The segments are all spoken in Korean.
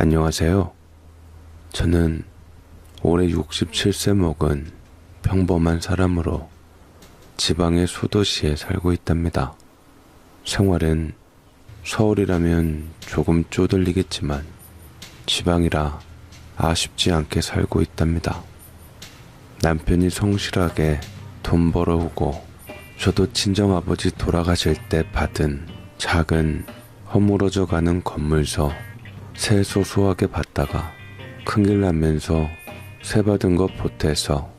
안녕하세요. 저는 올해 67세 먹은 평범한 사람으로 지방의 소도시에 살고 있답니다. 생활은 서울이라면 조금 쪼들리겠지만 지방이라 아쉽지 않게 살고 있답니다. 남편이 성실하게 돈 벌어오고 저도 친정아버지 돌아가실 때 받은 작은 허물어져 가는 건물서 새 소소하게 받다가 큰길 나면서 새 받은 거 보태서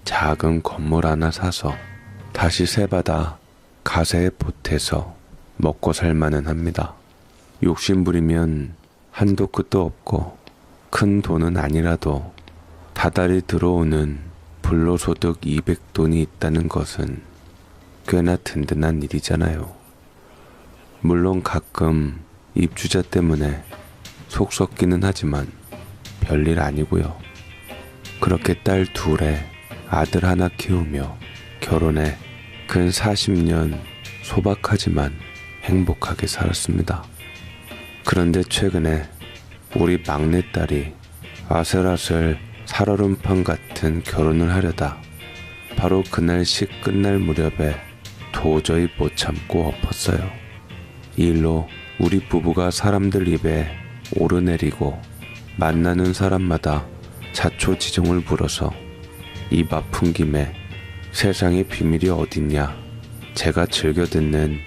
작은 건물 하나 사서 다시 새 받아 가세에 보태서 먹고 살만은 합니다. 욕심부리면 한도 끝도 없고 큰 돈은 아니라도 다달이 들어오는 불로소득 200돈이 있다는 것은 꽤나 든든한 일이잖아요. 물론 가끔 입주자 때문에 속 썩기는 하지만 별일 아니고요. 그렇게 딸 둘에 아들 하나 키우며 결혼해 근 40년 소박하지만 행복하게 살았습니다. 그런데 최근에 우리 막내딸이 아슬아슬 살얼음판 같은 결혼을 하려다 바로 그날씩 끝날 무렵에 도저히 못 참고 엎었어요. 이 일로 우리 부부가 사람들 입에 오르내리고 만나는 사람마다 자초지종을 불어서 입 아픈 김에 세상에 비밀이 어딨냐 제가 즐겨 듣는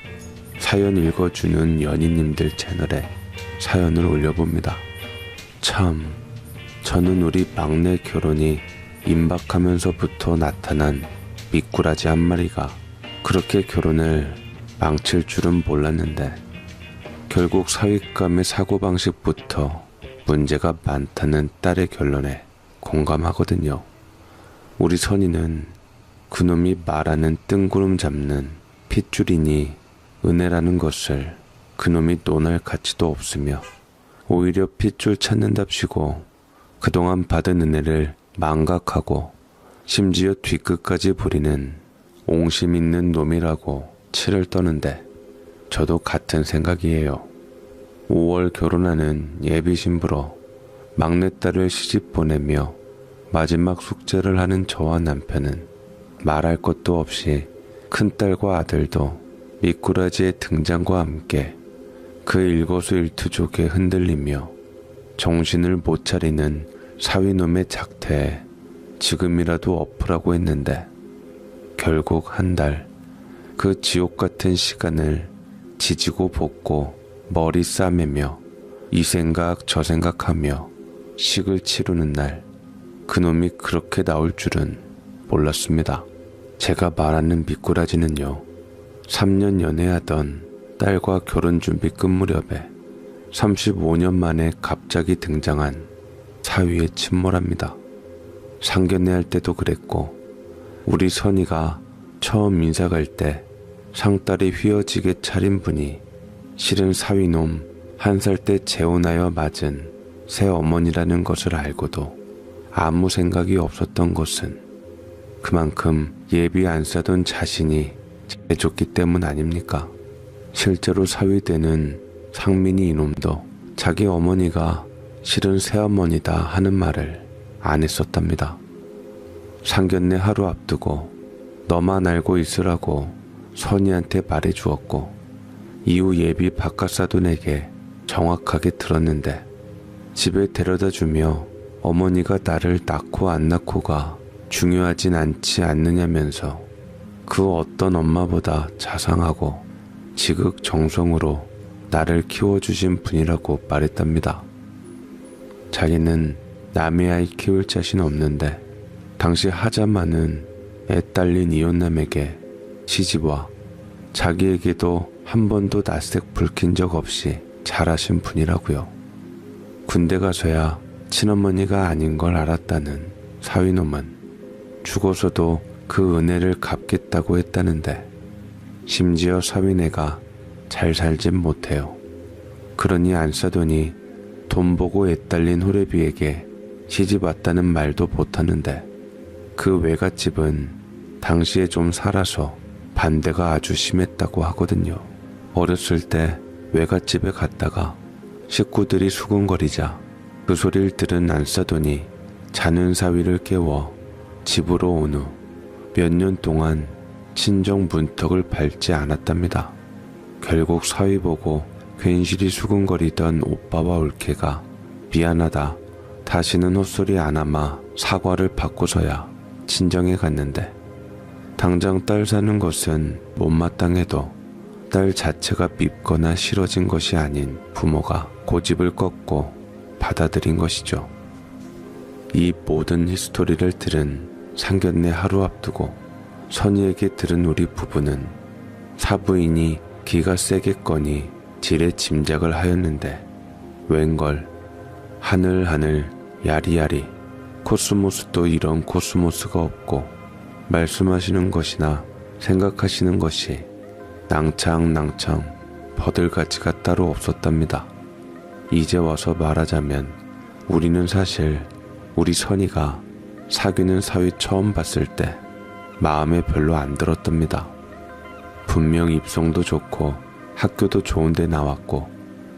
사연 읽어주는 연인님들 채널에 사연을 올려봅니다. 참, 저는 우리 막내 결혼이 임박하면서부터 나타난 미꾸라지 한 마리가 그렇게 결혼을 망칠 줄은 몰랐는데 결국 사윗감의 사고방식부터 문제가 많다는 딸의 결론에 공감하거든요. 우리 선이는 그놈이 말하는 뜬구름 잡는 핏줄이니 은혜라는 것을 그놈이 논할 가치도 없으며 오히려 핏줄 찾는답시고 그동안 받은 은혜를 망각하고 심지어 뒤끝까지 부리는 옹심 있는 놈이라고 치를 떠는데 저도 같은 생각이에요. 5월 결혼하는 예비 신부로 막내딸을 시집 보내며 마지막 숙제를 하는 저와 남편은 말할 것도 없이 큰딸과 아들도 미꾸라지의 등장과 함께 그 일거수일투족에 흔들리며 정신을 못 차리는 사위놈의 작태에 지금이라도 엎으라고 했는데 결국 한 달 그 지옥 같은 시간을 지지고 볶고 머리 싸매며 이 생각 저 생각하며 식을 치르는 날 그놈이 그렇게 나올 줄은 몰랐습니다. 제가 말하는 미꾸라지는요, 3년 연애하던 딸과 결혼 준비 끝 무렵에 35년 만에 갑자기 등장한 사위의 침몰합니다. 상견례 할 때도 그랬고 우리 선이가 처음 인사 갈 때 상다리 휘어지게 차린 분이 실은 사위놈 1살 때 재혼하여 맞은 새 어머니라는 것을 알고도 아무 생각이 없었던 것은 그만큼 예비 안 싸던 자신이 잘해줬기 때문 아닙니까? 실제로 사위되는 상민이 이놈도 자기 어머니가 실은 새어머니다 하는 말을 안 했었답니다. 상견례 하루 앞두고 너만 알고 있으라고 선이한테 말해주었고 이후 예비 바깥사돈에게 정확하게 들었는데 집에 데려다주며 어머니가 나를 낳고 안 낳고가 중요하진 않지 않느냐면서 그 어떤 엄마보다 자상하고 지극정성으로 나를 키워주신 분이라고 말했답니다. 자기는 남의 아이 키울 자신 없는데 당시 하자마는 애 딸린 이혼남에게 시집와 자기에게도 한 번도 낯색 불킨 적 없이 잘하신 분이라고요. 군대 가서야 친어머니가 아닌 걸 알았다는 사위놈은 죽어서도 그 은혜를 갚겠다고 했다는데 심지어 사위네가 잘 살진 못해요. 그러니 안 싸더니 돈 보고 애 딸린 호래비에게 시집 왔다는 말도 못하는데 그 외갓집은 당시에 좀 살아서 반대가 아주 심했다고 하거든요. 어렸을 때 외갓집에 갔다가 식구들이 수군거리자 그 소리를 들은 안싸돈이 자는 사위를 깨워 집으로 온 후 몇 년 동안 친정 문턱을 밟지 않았답니다. 결국 사위 보고 괜시리 수근거리던 오빠와 올케가 미안하다, 다시는 헛소리 안 하마 사과를 받고서야 친정에 갔는데, 당장 딸 사는 것은 못마땅해도 딸 자체가 밉거나 싫어진 것이 아닌 부모가 고집을 꺾고 받아들인 것이죠. 이 모든 히스토리를 들은 상견례 하루 앞두고 선희에게 들은 우리 부부는 사부인이 기가 세겠거니 지레 짐작을 하였는데, 웬걸 하늘하늘 야리야리 코스모스도 이런 코스모스가 없고 말씀하시는 것이나 생각하시는 것이 낭창낭창 버들가지가 따로 없었답니다. 이제 와서 말하자면 우리는 사실 우리 선이가 사귀는 사위 처음 봤을 때 마음에 별로 안 들었답니다. 분명 입성도 좋고 학교도 좋은데 나왔고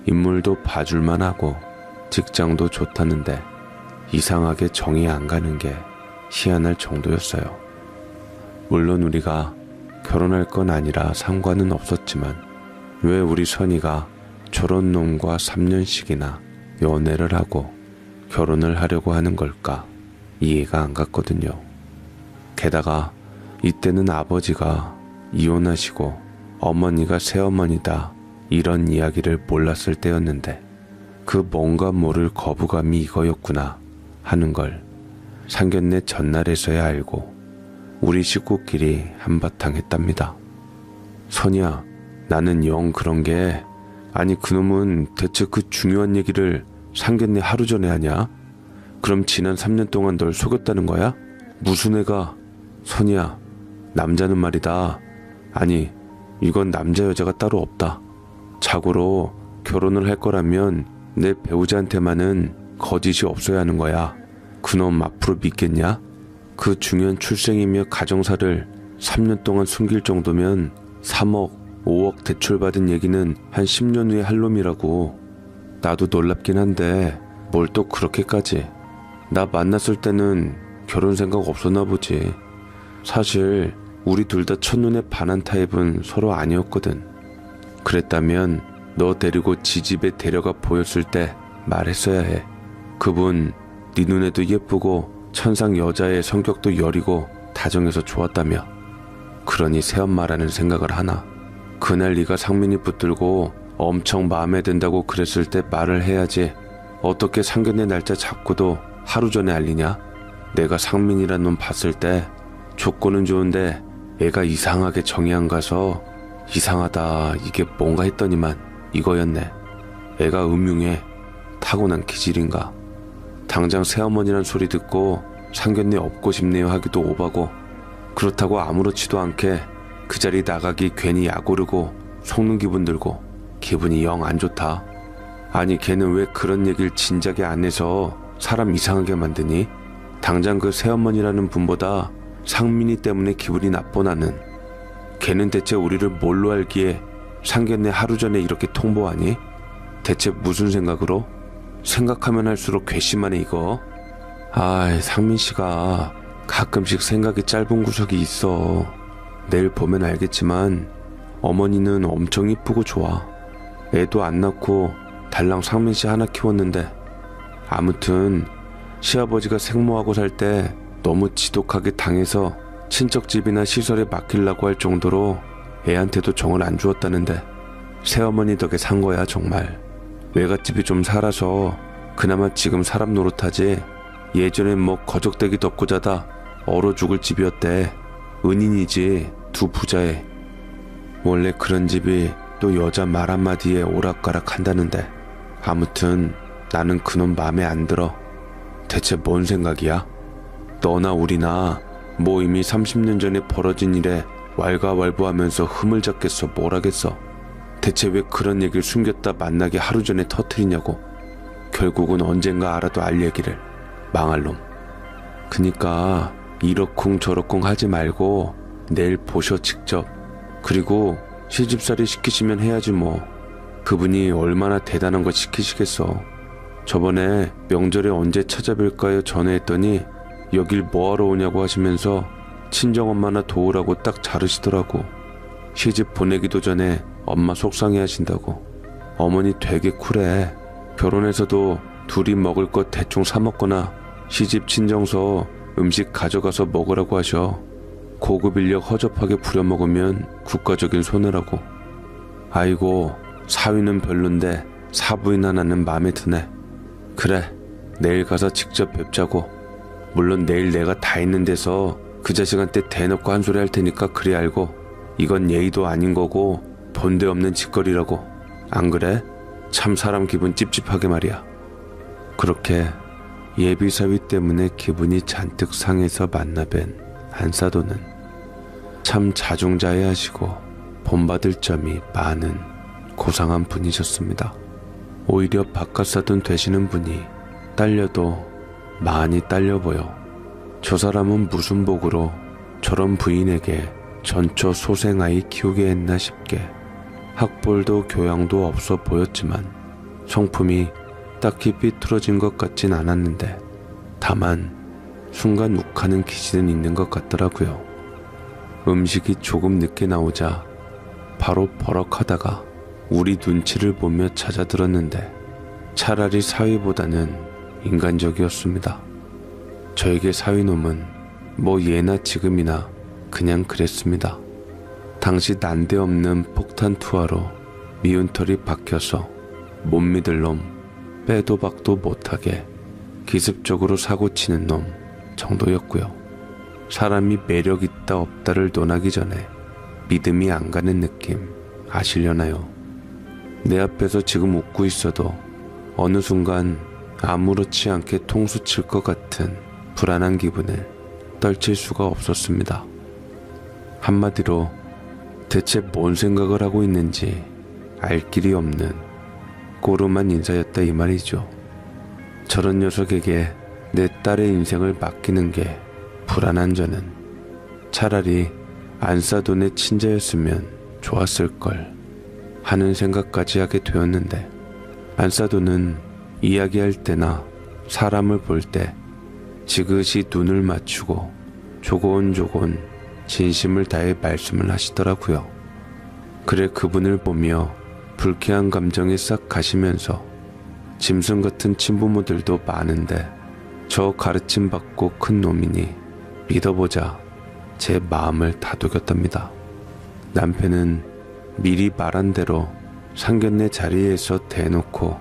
인물도 봐줄만 하고 직장도 좋다는데 이상하게 정이 안 가는 게 희한할 정도였어요. 물론 우리가 결혼할 건 아니라 상관은 없었지만 왜 우리 선이가 저런 놈과 3년씩이나 연애를 하고 결혼을 하려고 하는 걸까 이해가 안 갔거든요. 게다가 이때는 아버지가 이혼하시고 어머니가 새어머니다 이런 이야기를 몰랐을 때였는데, 그 뭔가 모를 거부감이 이거였구나 하는 걸 상견례 전날에서야 알고 우리 식구끼리 한바탕 했답니다. 선이야, 나는 영 그런 게 아니, 그놈은 대체 그 중요한 얘기를 상견례 하루 전에 하냐? 그럼 지난 3년 동안 널 속였다는 거야? 무슨 애가? 선이야, 남자는 말이다. 아니, 이건 남자 여자가 따로 없다. 자고로 결혼을 할 거라면 내 배우자한테만은 거짓이 없어야 하는 거야. 그놈 앞으로 믿겠냐? 그 중요한 출생이며 가정사를 3년 동안 숨길 정도면 3억, 5억 대출받은 얘기는 한 10년 후에 할 놈이라고. 나도 놀랍긴 한데 뭘 또 그렇게까지. 나 만났을 때는 결혼 생각 없었나 보지. 사실 우리 둘 다 첫눈에 반한 타입은 서로 아니었거든. 그랬다면 너 데리고 지 집에 데려가 보였을 때 말했어야 해. 그분 네 눈에도 예쁘고 천상 여자의 성격도 여리고 다정해서 좋았다며. 그러니 새엄마라는 생각을 하나. 그날 네가 상민이 붙들고 엄청 마음에 든다고 그랬을 때 말을 해야지. 어떻게 상견례 날짜 잡고도 하루 전에 알리냐? 내가 상민이란 놈 봤을 때 조건은 좋은데 애가 이상하게 정이 안 가서 이상하다 이게 뭔가 했더니만 이거였네. 애가 음흉해. 타고난 기질인가. 당장 새어머니란 소리 듣고 상견례 없고 싶네요 하기도 오바고, 그렇다고 아무렇지도 않게 그 자리 나가기 괜히 약 오르고 속는 기분 들고 기분이 영 안 좋다. 아니, 걔는 왜 그런 얘기를 진작에 안 해서 사람 이상하게 만드니? 당장 그 새어머니라는 분보다 상민이 때문에 기분이 나빠. 나는 걔는 대체 우리를 뭘로 알기에 상견례 하루 전에 이렇게 통보하니? 대체 무슨 생각으로? 생각하면 할수록 괘씸하네 이거. 아이, 상민씨가 가끔씩 생각이 짧은 구석이 있어. 내일 보면 알겠지만 어머니는 엄청 이쁘고 좋아. 애도 안 낳고 달랑 상민씨 하나 키웠는데, 아무튼 시아버지가 생모하고 살 때 너무 지독하게 당해서 친척집이나 시설에 맡기려고 할 정도로 애한테도 정을 안 주었다는데 새어머니 덕에 산 거야 정말. 외갓집이 좀 살아서 그나마 지금 사람 노릇하지, 예전엔 뭐 거적대기 덮고 자다 얼어 죽을 집이었대. 은인이지, 두 부자에. 원래 그런 집이 또 여자 말 한마디에 오락가락 한다는데, 아무튼 나는 그놈 맘에 안 들어. 대체 뭔 생각이야? 너나 우리나 뭐 이미 30년 전에 벌어진 일에 왈가왈부하면서 흠을 잡겠어 뭘 하겠어. 대체 왜 그런 얘기를 숨겼다 만나게 하루 전에 터뜨리냐고. 결국은 언젠가 알아도 알 얘기를. 망할 놈. 그니까 이러쿵 저러쿵 하지 말고 내일 보셔 직접. 그리고 시집살이 시키시면 해야지 뭐. 그분이 얼마나 대단한 거 시키시겠어. 저번에 명절에 언제 찾아뵐까요 전화했더니 여길 뭐하러 오냐고 하시면서 친정엄마나 도우라고 딱 자르시더라고. 시집 보내기도 전에 엄마 속상해 하신다고. 어머니 되게 쿨해. 결혼해서도 둘이 먹을 것 대충 사 먹거나 시집 친정서 음식 가져가서 먹으라고 하셔. 고급 인력 허접하게 부려먹으면 국가적인 손해라고. 아이고, 사위는 별론데 사부인 하나는 마음에 드네. 그래, 내일 가서 직접 뵙자고. 물론 내일 내가 다 있는 데서 그 자식한테 대놓고 한 소리 할 테니까 그리 알고. 이건 예의도 아닌 거고 본데 없는 짓거리라고. 안 그래? 참 사람 기분 찝찝하게 말이야. 그렇게 예비사위 때문에 기분이 잔뜩 상해서 만나뵌 안사도는 참 자중자애하시고 본받을 점이 많은 고상한 분이셨습니다. 오히려 바깥사돈 되시는 분이 딸려도 많이 딸려 보여 저 사람은 무슨 복으로 저런 부인에게 전처 소생아이 키우게 했나 싶게 학벌도 교양도 없어 보였지만 성품이 딱히 삐뚤어진 것 같진 않았는데 다만 순간 욱하는 기질은 있는 것 같더라고요. 음식이 조금 늦게 나오자 바로 버럭하다가 우리 눈치를 보며 찾아들었는데 차라리 사위보다는 인간적이었습니다. 저에게 사위놈은 뭐 예나 지금이나 그냥 그랬습니다. 당시 난데없는 폭탄 투하로 미운 털이 박혀서 못 믿을 놈, 빼도 박도 못하게 기습적으로 사고치는 놈 정도였고요. 사람이 매력 있다 없다를 논하기 전에 믿음이 안 가는 느낌 아시려나요? 내 앞에서 지금 웃고 있어도 어느 순간 아무렇지 않게 통수 칠 것 같은 불안한 기분을 떨칠 수가 없었습니다. 한마디로 대체 뭔 생각을 하고 있는지 알 길이 없는 꼬름한 인사였다 이 말이죠. 저런 녀석에게 내 딸의 인생을 맡기는 게 불안한 저는 차라리 안사돈의 친자였으면 좋았을걸 하는 생각까지 하게 되었는데 안사돈은 이야기할 때나 사람을 볼 때 지그시 눈을 맞추고 조곤조곤 진심을 다해 말씀을 하시더라고요. 그래 그분을 보며 불쾌한 감정이 싹 가시면서 짐승 같은 친부모들도 많은데 저 가르침 받고 큰 놈이니 믿어보자 제 마음을 다독였답니다. 남편은 미리 말한 대로 상견례 자리에서 대놓고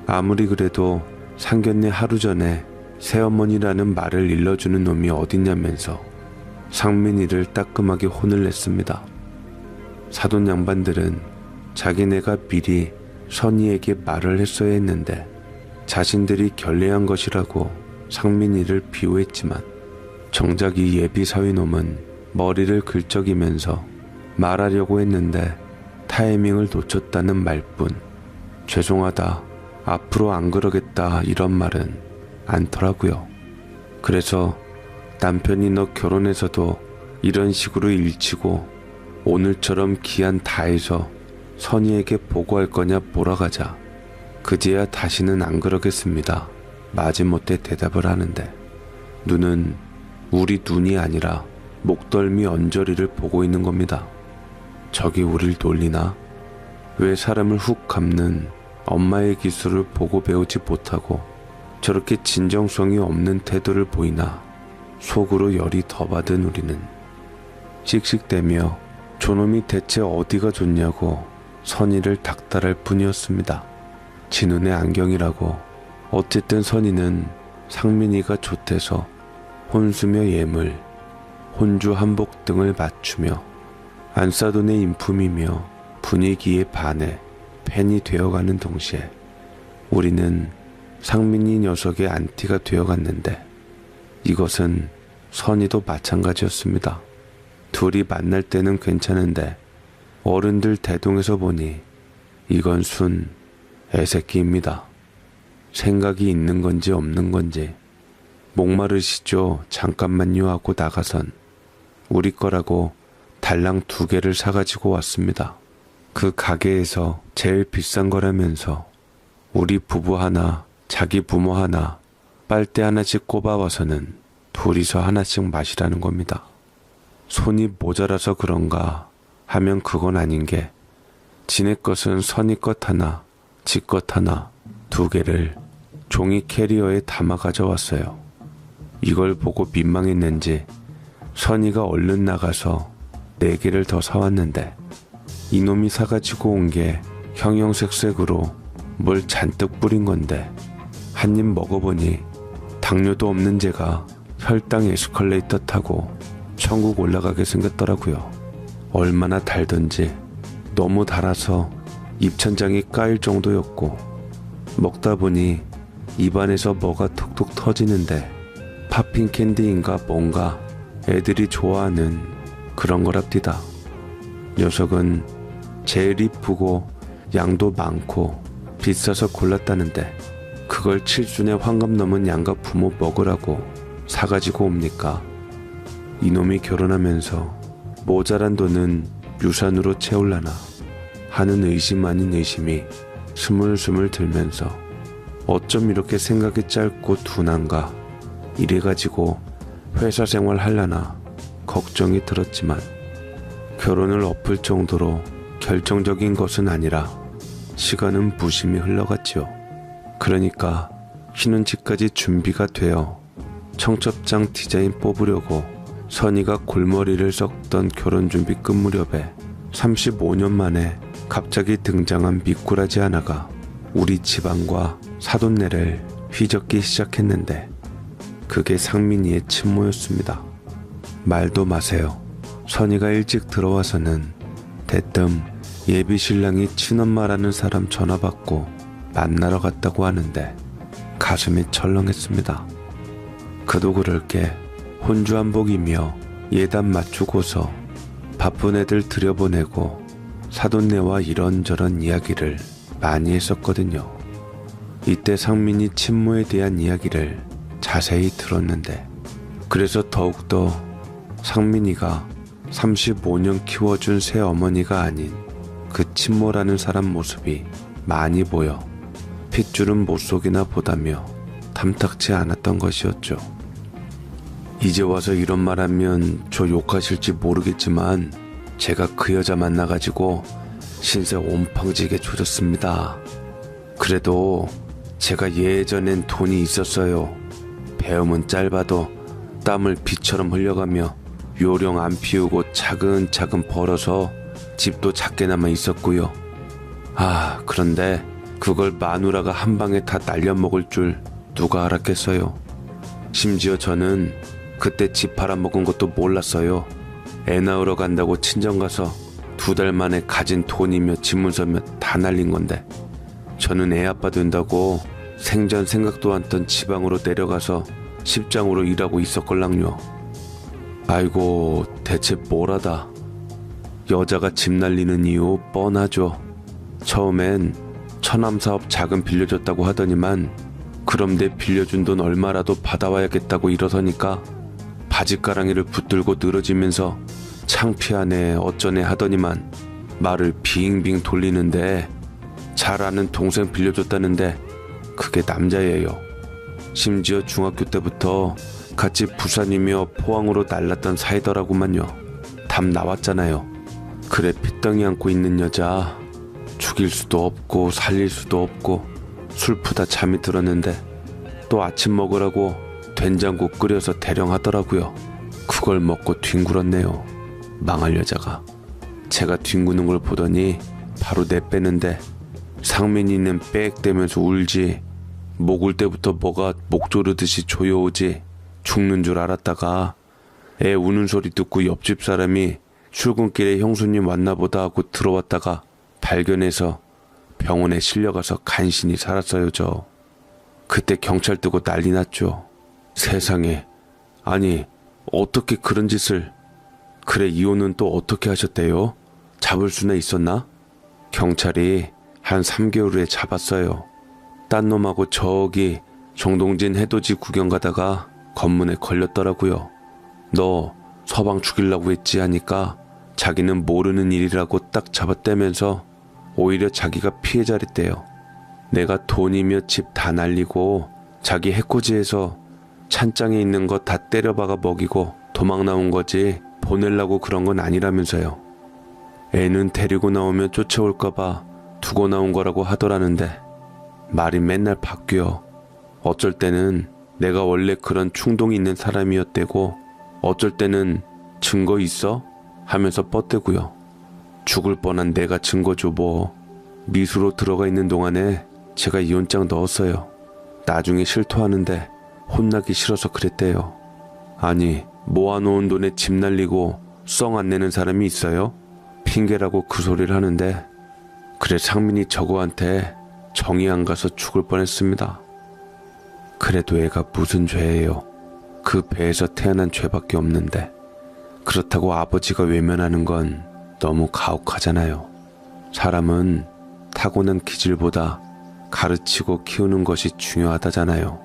아무리 그래도 상견례 하루 전에 새어머니라는 말을 일러주는 놈이 어딨냐면서 상민이를 따끔하게 혼을 냈습니다. 사돈 양반들은 자기네가 미리 선희에게 말을 했어야 했는데 자신들이 결례한 것이라고 상민이를 비호했지만 정작 이 예비 사위놈은 머리를 긁적이면서 말하려고 했는데 타이밍을 놓쳤다는 말뿐 죄송하다 앞으로 안 그러겠다 이런 말은 않더라고요. 그래서 남편이 너 결혼해서도 이런 식으로 일치고 오늘처럼 기한 다해서 선희에게 보고할 거냐 몰아가자 그제야 다시는 안 그러겠습니다. 마지못해 대답을 하는데 눈은 우리 눈이 아니라 목덜미 언저리를 보고 있는 겁니다. 저기 우릴 놀리나? 왜 사람을 훅 감는 엄마의 기술을 보고 배우지 못하고 저렇게 진정성이 없는 태도를 보이나 속으로 열이 더 받은 우리는 씩씩대며 저놈이 대체 어디가 좋냐고 선희를 닥달할 뿐이었습니다. 지 눈의 안경이라고 어쨌든 선희는 상민이가 좋대서 혼수며 예물, 혼주 한복 등을 맞추며 안사돈의 인품이며 분위기에 반해 팬이 되어가는 동시에 우리는 상민이 녀석의 안티가 되어갔는데 이것은 선희도 마찬가지였습니다. 둘이 만날 때는 괜찮은데 어른들 대동에서 보니 이건 순 애새끼입니다. 생각이 있는 건지 없는 건지 목마르시죠 잠깐만요 하고 나가선 우리 거라고 달랑 2개를 사가지고 왔습니다. 그 가게에서 제일 비싼 거라면서 우리 부부 하나 자기 부모 하나, 빨대 하나씩 꼽아와서는 둘이서 하나씩 마시라는 겁니다. 손이 모자라서 그런가 하면 그건 아닌 게 지네 것은 선이 것 하나, 지 것 하나, 2개를 종이 캐리어에 담아 가져왔어요. 이걸 보고 민망했는지 선이가 얼른 나가서 4개를 더 사왔는데 이놈이 사가지고 온 게 형형색색으로 뭘 잔뜩 뿌린 건데 한 입 먹어보니 당뇨도 없는 제가 혈당 에스컬레이터 타고 천국 올라가게 생겼더라고요. 얼마나 달던지 너무 달아서 입천장이 까일 정도였고 먹다 보니 입안에서 뭐가 톡톡 터지는데 팝핑 캔디인가 뭔가 애들이 좋아하는 그런 거랍디다. 녀석은 제일 이쁘고 양도 많고 비싸서 골랐다는데 그걸 칠순에 환갑 넘은 양가 부모 먹으라고 사가지고 옵니까? 이놈이 결혼하면서 모자란 돈은 유산으로 채울라나 하는 의심 아닌 의심이 스물스물 들면서 어쩜 이렇게 생각이 짧고 둔한가 이래가지고 회사 생활 할라나 걱정이 들었지만 결혼을 엎을 정도로 결정적인 것은 아니라 시간은 무심히 흘러갔지요. 그러니까 신혼집까지 준비가 되어 청첩장 디자인 뽑으려고 선이가 골머리를 썩던 결혼준비 끝 무렵에 35년 만에 갑자기 등장한 미꾸라지 하나가 우리 집안과 사돈네를 휘젓기 시작했는데 그게 상민이의 친모였습니다. 말도 마세요. 선이가 일찍 들어와서는 대뜸 예비 신랑이 친엄마라는 사람 전화 받고 만나러 갔다고 하는데 가슴이 철렁했습니다. 그도 그럴 게 혼주한복이며 예단 맞추고서 바쁜 애들 들여보내고 사돈네와 이런저런 이야기를 많이 했었거든요. 이때 상민이 친모에 대한 이야기를 자세히 들었는데 그래서 더욱더 상민이가 35년 키워준 새 어머니가 아닌 그 친모라는 사람 모습이 많이 보여 핏줄은 못 속이나 보다며 탐탁치 않았던 것이었죠. 이제 와서 이런 말하면 저 욕하실지 모르겠지만 제가 그 여자 만나가지고 신세 온팡지게 조졌습니다. 그래도 제가 예전엔 돈이 있었어요. 배움은 짧아도 땀을 비처럼 흘려가며 요령 안 피우고 차근차근 벌어서 집도 작게나마 있었고요. 그런데 그걸 마누라가 한 방에 다 날려먹을 줄 누가 알았겠어요. 심지어 저는 그때 집 팔아먹은 것도 몰랐어요. 애 낳으러 간다고 친정 가서 2달 만에 가진 돈이며 집문서며 다 날린 건데 저는 애 아빠 된다고 생전 생각도 않던 지방으로 내려가서 십장으로 일하고 있었걸랑요. 아이고 대체 뭐라다. 여자가 집 날리는 이유 뻔하죠. 처음엔 처남사업 자금 빌려줬다고 하더니만 그럼 내 빌려준 돈 얼마라도 받아와야겠다고 일어서니까 바지가랑이를 붙들고 늘어지면서 창피하네 어쩌네 하더니만 말을 빙빙 돌리는데 잘 아는 동생 빌려줬다는데 그게 남자예요. 심지어 중학교 때부터 같이 부산이며 포항으로 날랐던 사이더라고만요. 답 나왔잖아요. 그래 핏덩이 안고 있는 여자 죽일 수도 없고 살릴 수도 없고 술푸다 잠이 들었는데 또 아침 먹으라고 된장국 끓여서 대령하더라고요. 그걸 먹고 뒹굴었네요. 망할 여자가. 제가 뒹구는 걸 보더니 바로 내빼는데 상민이는 빽대면서 울지 목 울 때부터 뭐가 목 조르듯이 조여오지 죽는 줄 알았다가 애 우는 소리 듣고 옆집 사람이 출근길에 형수님 왔나보다 하고 들어왔다가 발견해서 병원에 실려가서 간신히 살았어요. 저 그때 경찰 뜨고 난리 났죠. 세상에. 아니 어떻게 그런 짓을. 그래 이혼은 또 어떻게 하셨대요? 잡을 수나 있었나? 경찰이 한 3개월 후에 잡았어요. 딴 놈하고 저기 정동진 해돋이 구경 가다가 검문에 걸렸더라고요. 너 서방 죽이려고 했지 하니까 자기는 모르는 일이라고 딱 잡아떼면서 오히려 자기가 피해자랬대요. 내가 돈이며 집 다 날리고 자기 해코지에서 찬장에 있는 거 다 때려박아 먹이고 도망 나온 거지 보내려고 그런 건 아니라면서요. 애는 데리고 나오면 쫓아올까봐 두고 나온 거라고 하더라는데 말이 맨날 바뀌어. 어쩔 때는 내가 원래 그런 충동이 있는 사람이었대고 어쩔 때는 증거 있어? 하면서 뻗대고요. 죽을 뻔한 내가 증거 줘 뭐. 미수로 들어가 있는 동안에 제가 이혼장 넣었어요. 나중에 실토하는데 혼나기 싫어서 그랬대요. 아니 모아놓은 돈에 집 날리고 썽 안 내는 사람이 있어요? 핑계라고 그 소리를 하는데 그래 상민이 저거한테 정이 안 가서 죽을 뻔했습니다. 그래도 애가 무슨 죄예요. 그 배에서 태어난 죄밖에 없는데 그렇다고 아버지가 외면하는 건 너무 가혹하잖아요. 사람은 타고난 기질보다 가르치고 키우는 것이 중요하다잖아요.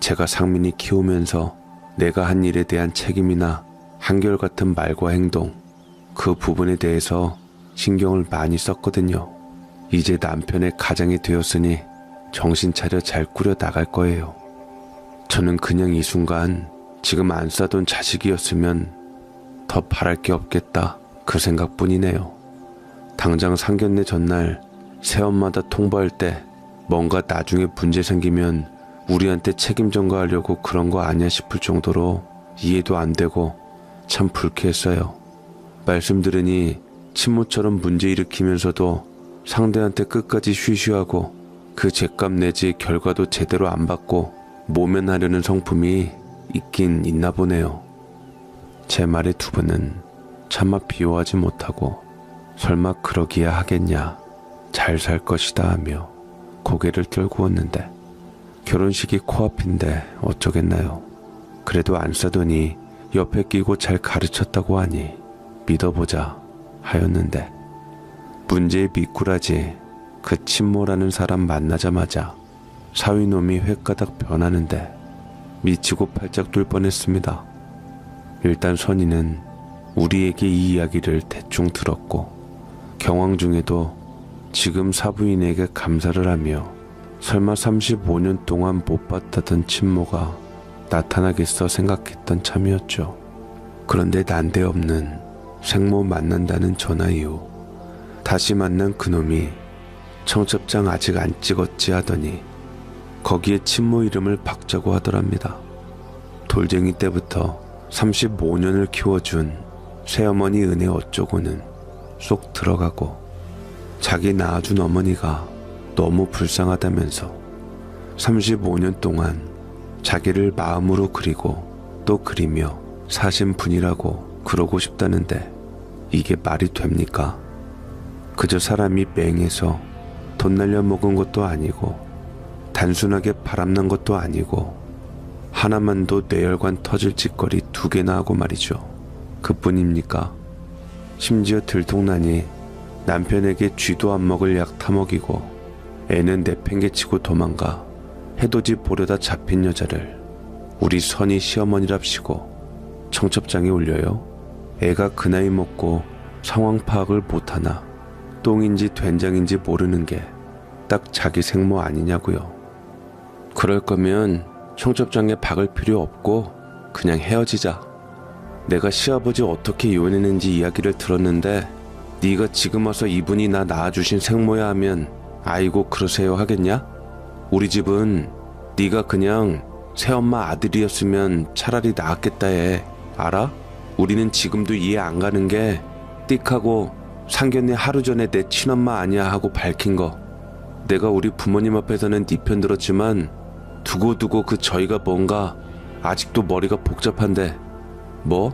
제가 상민이 키우면서 내가 한 일에 대한 책임이나 한결같은 말과 행동, 그 부분에 대해서 신경을 많이 썼거든요. 이제 남편의 가장이 되었으니 정신 차려 잘 꾸려 나갈 거예요. 저는 그냥 이 순간 지금 안 싸던 자식이었으면 더 바랄 게 없겠다 그 생각뿐이네요. 당장 상견례 전날 새엄마다 통보할 때 뭔가 나중에 문제 생기면 우리한테 책임 전가하려고 그런 거 아니야 싶을 정도로 이해도 안 되고 참 불쾌했어요. 말씀 들으니 친모처럼 문제 일으키면서도 상대한테 끝까지 쉬쉬하고 그 죗값 내지 결과도 제대로 안 받고 모면하려는 성품이 있긴 있나 보네요. 제 말의 두분은 차마 비호하지 못하고 설마 그러기야 하겠냐, 잘 살 것이다 하며 고개를 떨고 웃는데 결혼식이 코앞인데 어쩌겠나요. 그래도 안 싸더니 옆에 끼고 잘 가르쳤다고 하니 믿어보자 하였는데 문제의 미꾸라지 그 친모라는 사람 만나자마자 사위놈이 횟가닥 변하는데 미치고 팔짝 뛸 뻔했습니다. 일단 선희는 우리에게 이 이야기를 대충 들었고 경황 중에도 지금 사부인에게 감사를 하며 설마 35년 동안 못 봤다던 친모가 나타나겠어 생각했던 참이었죠. 그런데 난데없는 생모 만난다는 전화 이후 다시 만난 그놈이 청첩장 아직 안 찍었지 하더니 거기에 친모 이름을 박자고 하더랍니다. 돌쟁이 때부터 35년을 키워준 새어머니 은혜 어쩌고는 쏙 들어가고 자기 낳아준 어머니가 너무 불쌍하다면서 35년 동안 자기를 마음으로 그리고 또 그리며 사신 분이라고 그러고 싶다는데 이게 말이 됩니까? 그저 사람이 맹해서 돈 날려 먹은 것도 아니고 단순하게 바람난 것도 아니고 하나만도 뇌혈관 터질 짓거리 2개나 하고 말이죠. 그뿐입니까? 심지어 들통나니 남편에게 쥐도 안 먹을 약 타먹이고 애는 내팽개치고 도망가 해돋이 보려다 잡힌 여자를 우리 선이 시어머니랍시고 청첩장에 올려요? 애가 그 나이 먹고 상황 파악을 못하나 똥인지 된장인지 모르는 게 딱 자기 생모 아니냐고요. 그럴 거면 청첩장에 박을 필요 없고 그냥 헤어지자. 내가 시아버지 어떻게 이혼했는지 이야기를 들었는데 네가 지금 와서 이분이 나 낳아주신 생모야 하면 아이고 그러세요 하겠냐? 우리 집은 네가 그냥 새엄마 아들이었으면 차라리 나았겠다 해. 알아? 우리는 지금도 이해 안 가는 게 띡하고 상견례 하루 전에 내 친엄마 아니야 하고 밝힌 거. 내가 우리 부모님 앞에서는 네 편 들었지만 두고두고 그 저희가 뭔가 아직도 머리가 복잡한데 뭐?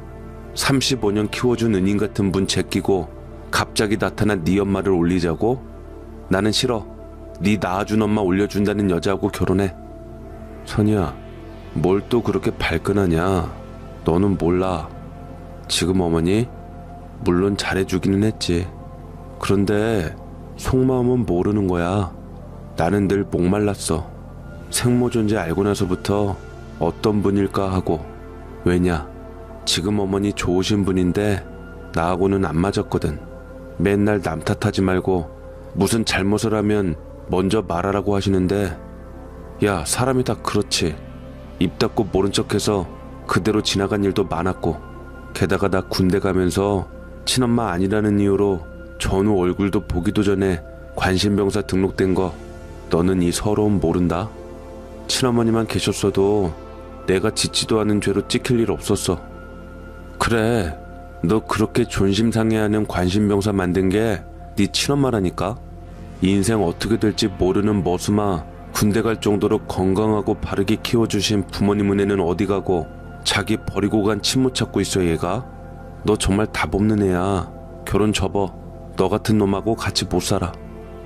35년 키워준 은인 같은 분 제끼고 갑자기 나타난 네 엄마를 올리자고? 나는 싫어. 네 낳아준 엄마 올려준다는 여자하고 결혼해. 선이야, 뭘 또 그렇게 발끈하냐? 너는 몰라. 지금 어머니? 물론 잘해주기는 했지. 그런데 속마음은 모르는 거야. 나는 늘 목말랐어. 생모 존재 알고 나서부터 어떤 분일까 하고. 왜냐? 지금 어머니 좋으신 분인데 나하고는 안 맞았거든. 맨날 남 탓하지 말고 무슨 잘못을 하면 먼저 말하라고 하시는데, 야, 사람이 다 그렇지. 입 닫고 모른 척해서 그대로 지나간 일도 많았고, 게다가 나 군대 가면서 친엄마 아니라는 이유로 전우 얼굴도 보기도 전에 관심병사 등록된 거 너는 이 서러움 모른다? 친어머니만 계셨어도 내가 짓지도 않은 죄로 찍힐 일 없었어. 그래, 너 그렇게 존심상해하는 관심병사 만든 게 네 친엄마라니까? 인생 어떻게 될지 모르는 머슴아 군대 갈 정도로 건강하고 바르게 키워주신 부모님 은혜는 어디 가고 자기 버리고 간 친모 찾고 있어 얘가? 너 정말 답 없는 애야. 결혼 접어. 너 같은 놈하고 같이 못 살아.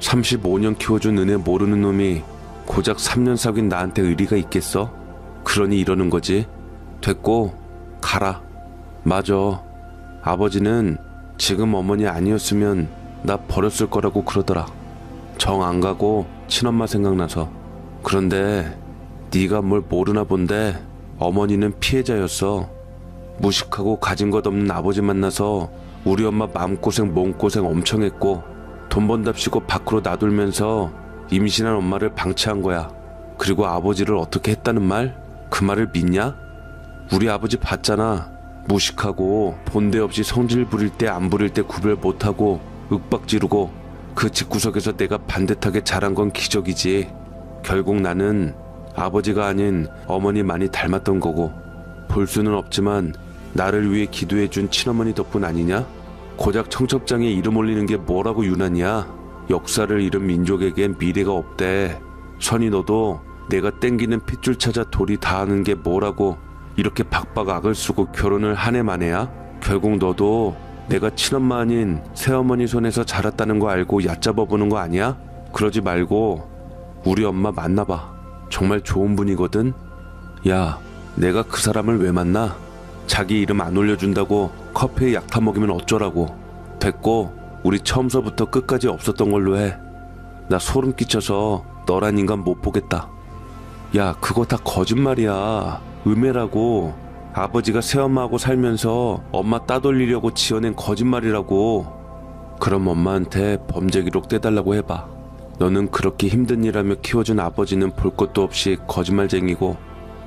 35년 키워준 은혜 모르는 놈이 고작 3년 사귄 나한테 의리가 있겠어? 그러니 이러는 거지. 됐고 가라. 맞아. 아버지는 지금 어머니 아니었으면 나 버렸을 거라고 그러더라. 정 안 가고 친엄마 생각나서. 그런데 네가 뭘 모르나 본데 어머니는 피해자였어. 무식하고 가진 것 없는 아버지 만나서 우리 엄마 마음고생 몸고생 엄청 했고 돈 번답시고 밖으로 놔둘면서 임신한 엄마를 방치한 거야. 그리고 아버지를 어떻게 했다는 말? 그 말을 믿냐? 우리 아버지 봤잖아. 무식하고 본데 없이 성질 부릴 때 안 부릴 때 구별 못하고 윽박 지르고 그 집구석에서 내가 반듯하게 자란 건 기적이지. 결국 나는 아버지가 아닌 어머니 많이 닮았던 거고 볼 수는 없지만 나를 위해 기도해준 친어머니 덕분 아니냐? 고작 청첩장에 이름 올리는 게 뭐라고 유난이야? 역사를 잃은 민족에겐 미래가 없대. 선이 너도 내가 땡기는 핏줄 찾아 돌이 다하는 게 뭐라고 이렇게 박박 악을 쓰고 결혼을 한 해 만에야? 결국 너도 내가 친엄마 아닌 새어머니 손에서 자랐다는 거 알고 얕잡아 보는 거 아니야? 그러지 말고 우리 엄마 만나봐. 정말 좋은 분이거든. 야, 내가 그 사람을 왜 만나? 자기 이름 안 올려준다고 커피에 약 타먹이면 어쩌라고. 됐고 우리 처음서부터 끝까지 없었던 걸로 해. 나 소름 끼쳐서 너란 인간 못 보겠다. 야, 그거 다 거짓말이야. 음해라고. 아버지가 새엄마하고 살면서 엄마 따돌리려고 지어낸 거짓말이라고. 그럼 엄마한테 범죄 기록 떼달라고 해봐. 너는 그렇게 힘든 일하며 키워준 아버지는 볼 것도 없이 거짓말쟁이고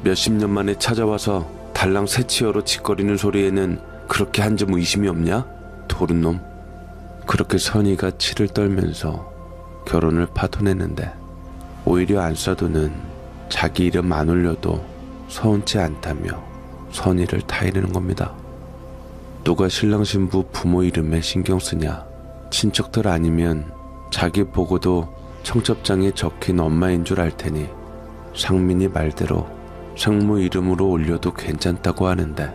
몇십 년 만에 찾아와서 달랑 새치어로 짓거리는 소리에는 그렇게 한 점 의심이 없냐? 도른놈. 그렇게 선이가 치를 떨면서 결혼을 파토냈는데 오히려 안싸도는 자기 이름 안 올려도 서운치 않다며 선의를 타이르는 겁니다. 누가 신랑 신부 부모 이름에 신경 쓰냐? 친척들 아니면 자기 보고도 청첩장에 적힌 엄마인 줄 알 테니 상민이 말대로 상무 이름으로 올려도 괜찮다고 하는데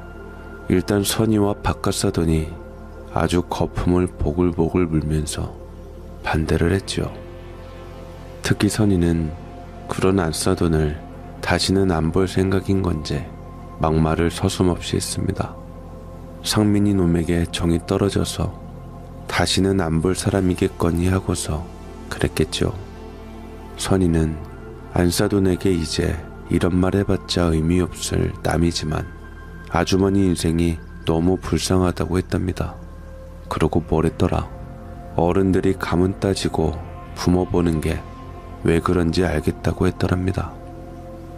일단 선의와 바깥사돈이 아주 거품을 보글보글 물면서 반대를 했죠. 특히 선의는 그런 안싸돈을 다시는 안 볼 생각인 건지 막말을 서슴없이 했습니다. 상민이 놈에게 정이 떨어져서 다시는 안 볼 사람이겠거니 하고서 그랬겠죠. 선이는 안싸돈에게 이제 이런 말 해봤자 의미 없을 남이지만 아주머니 인생이 너무 불쌍하다고 했답니다. 그러고 뭘 했더라. 어른들이 가문 따지고 부모 보는 게 왜 그런지 알겠다고 했더랍니다.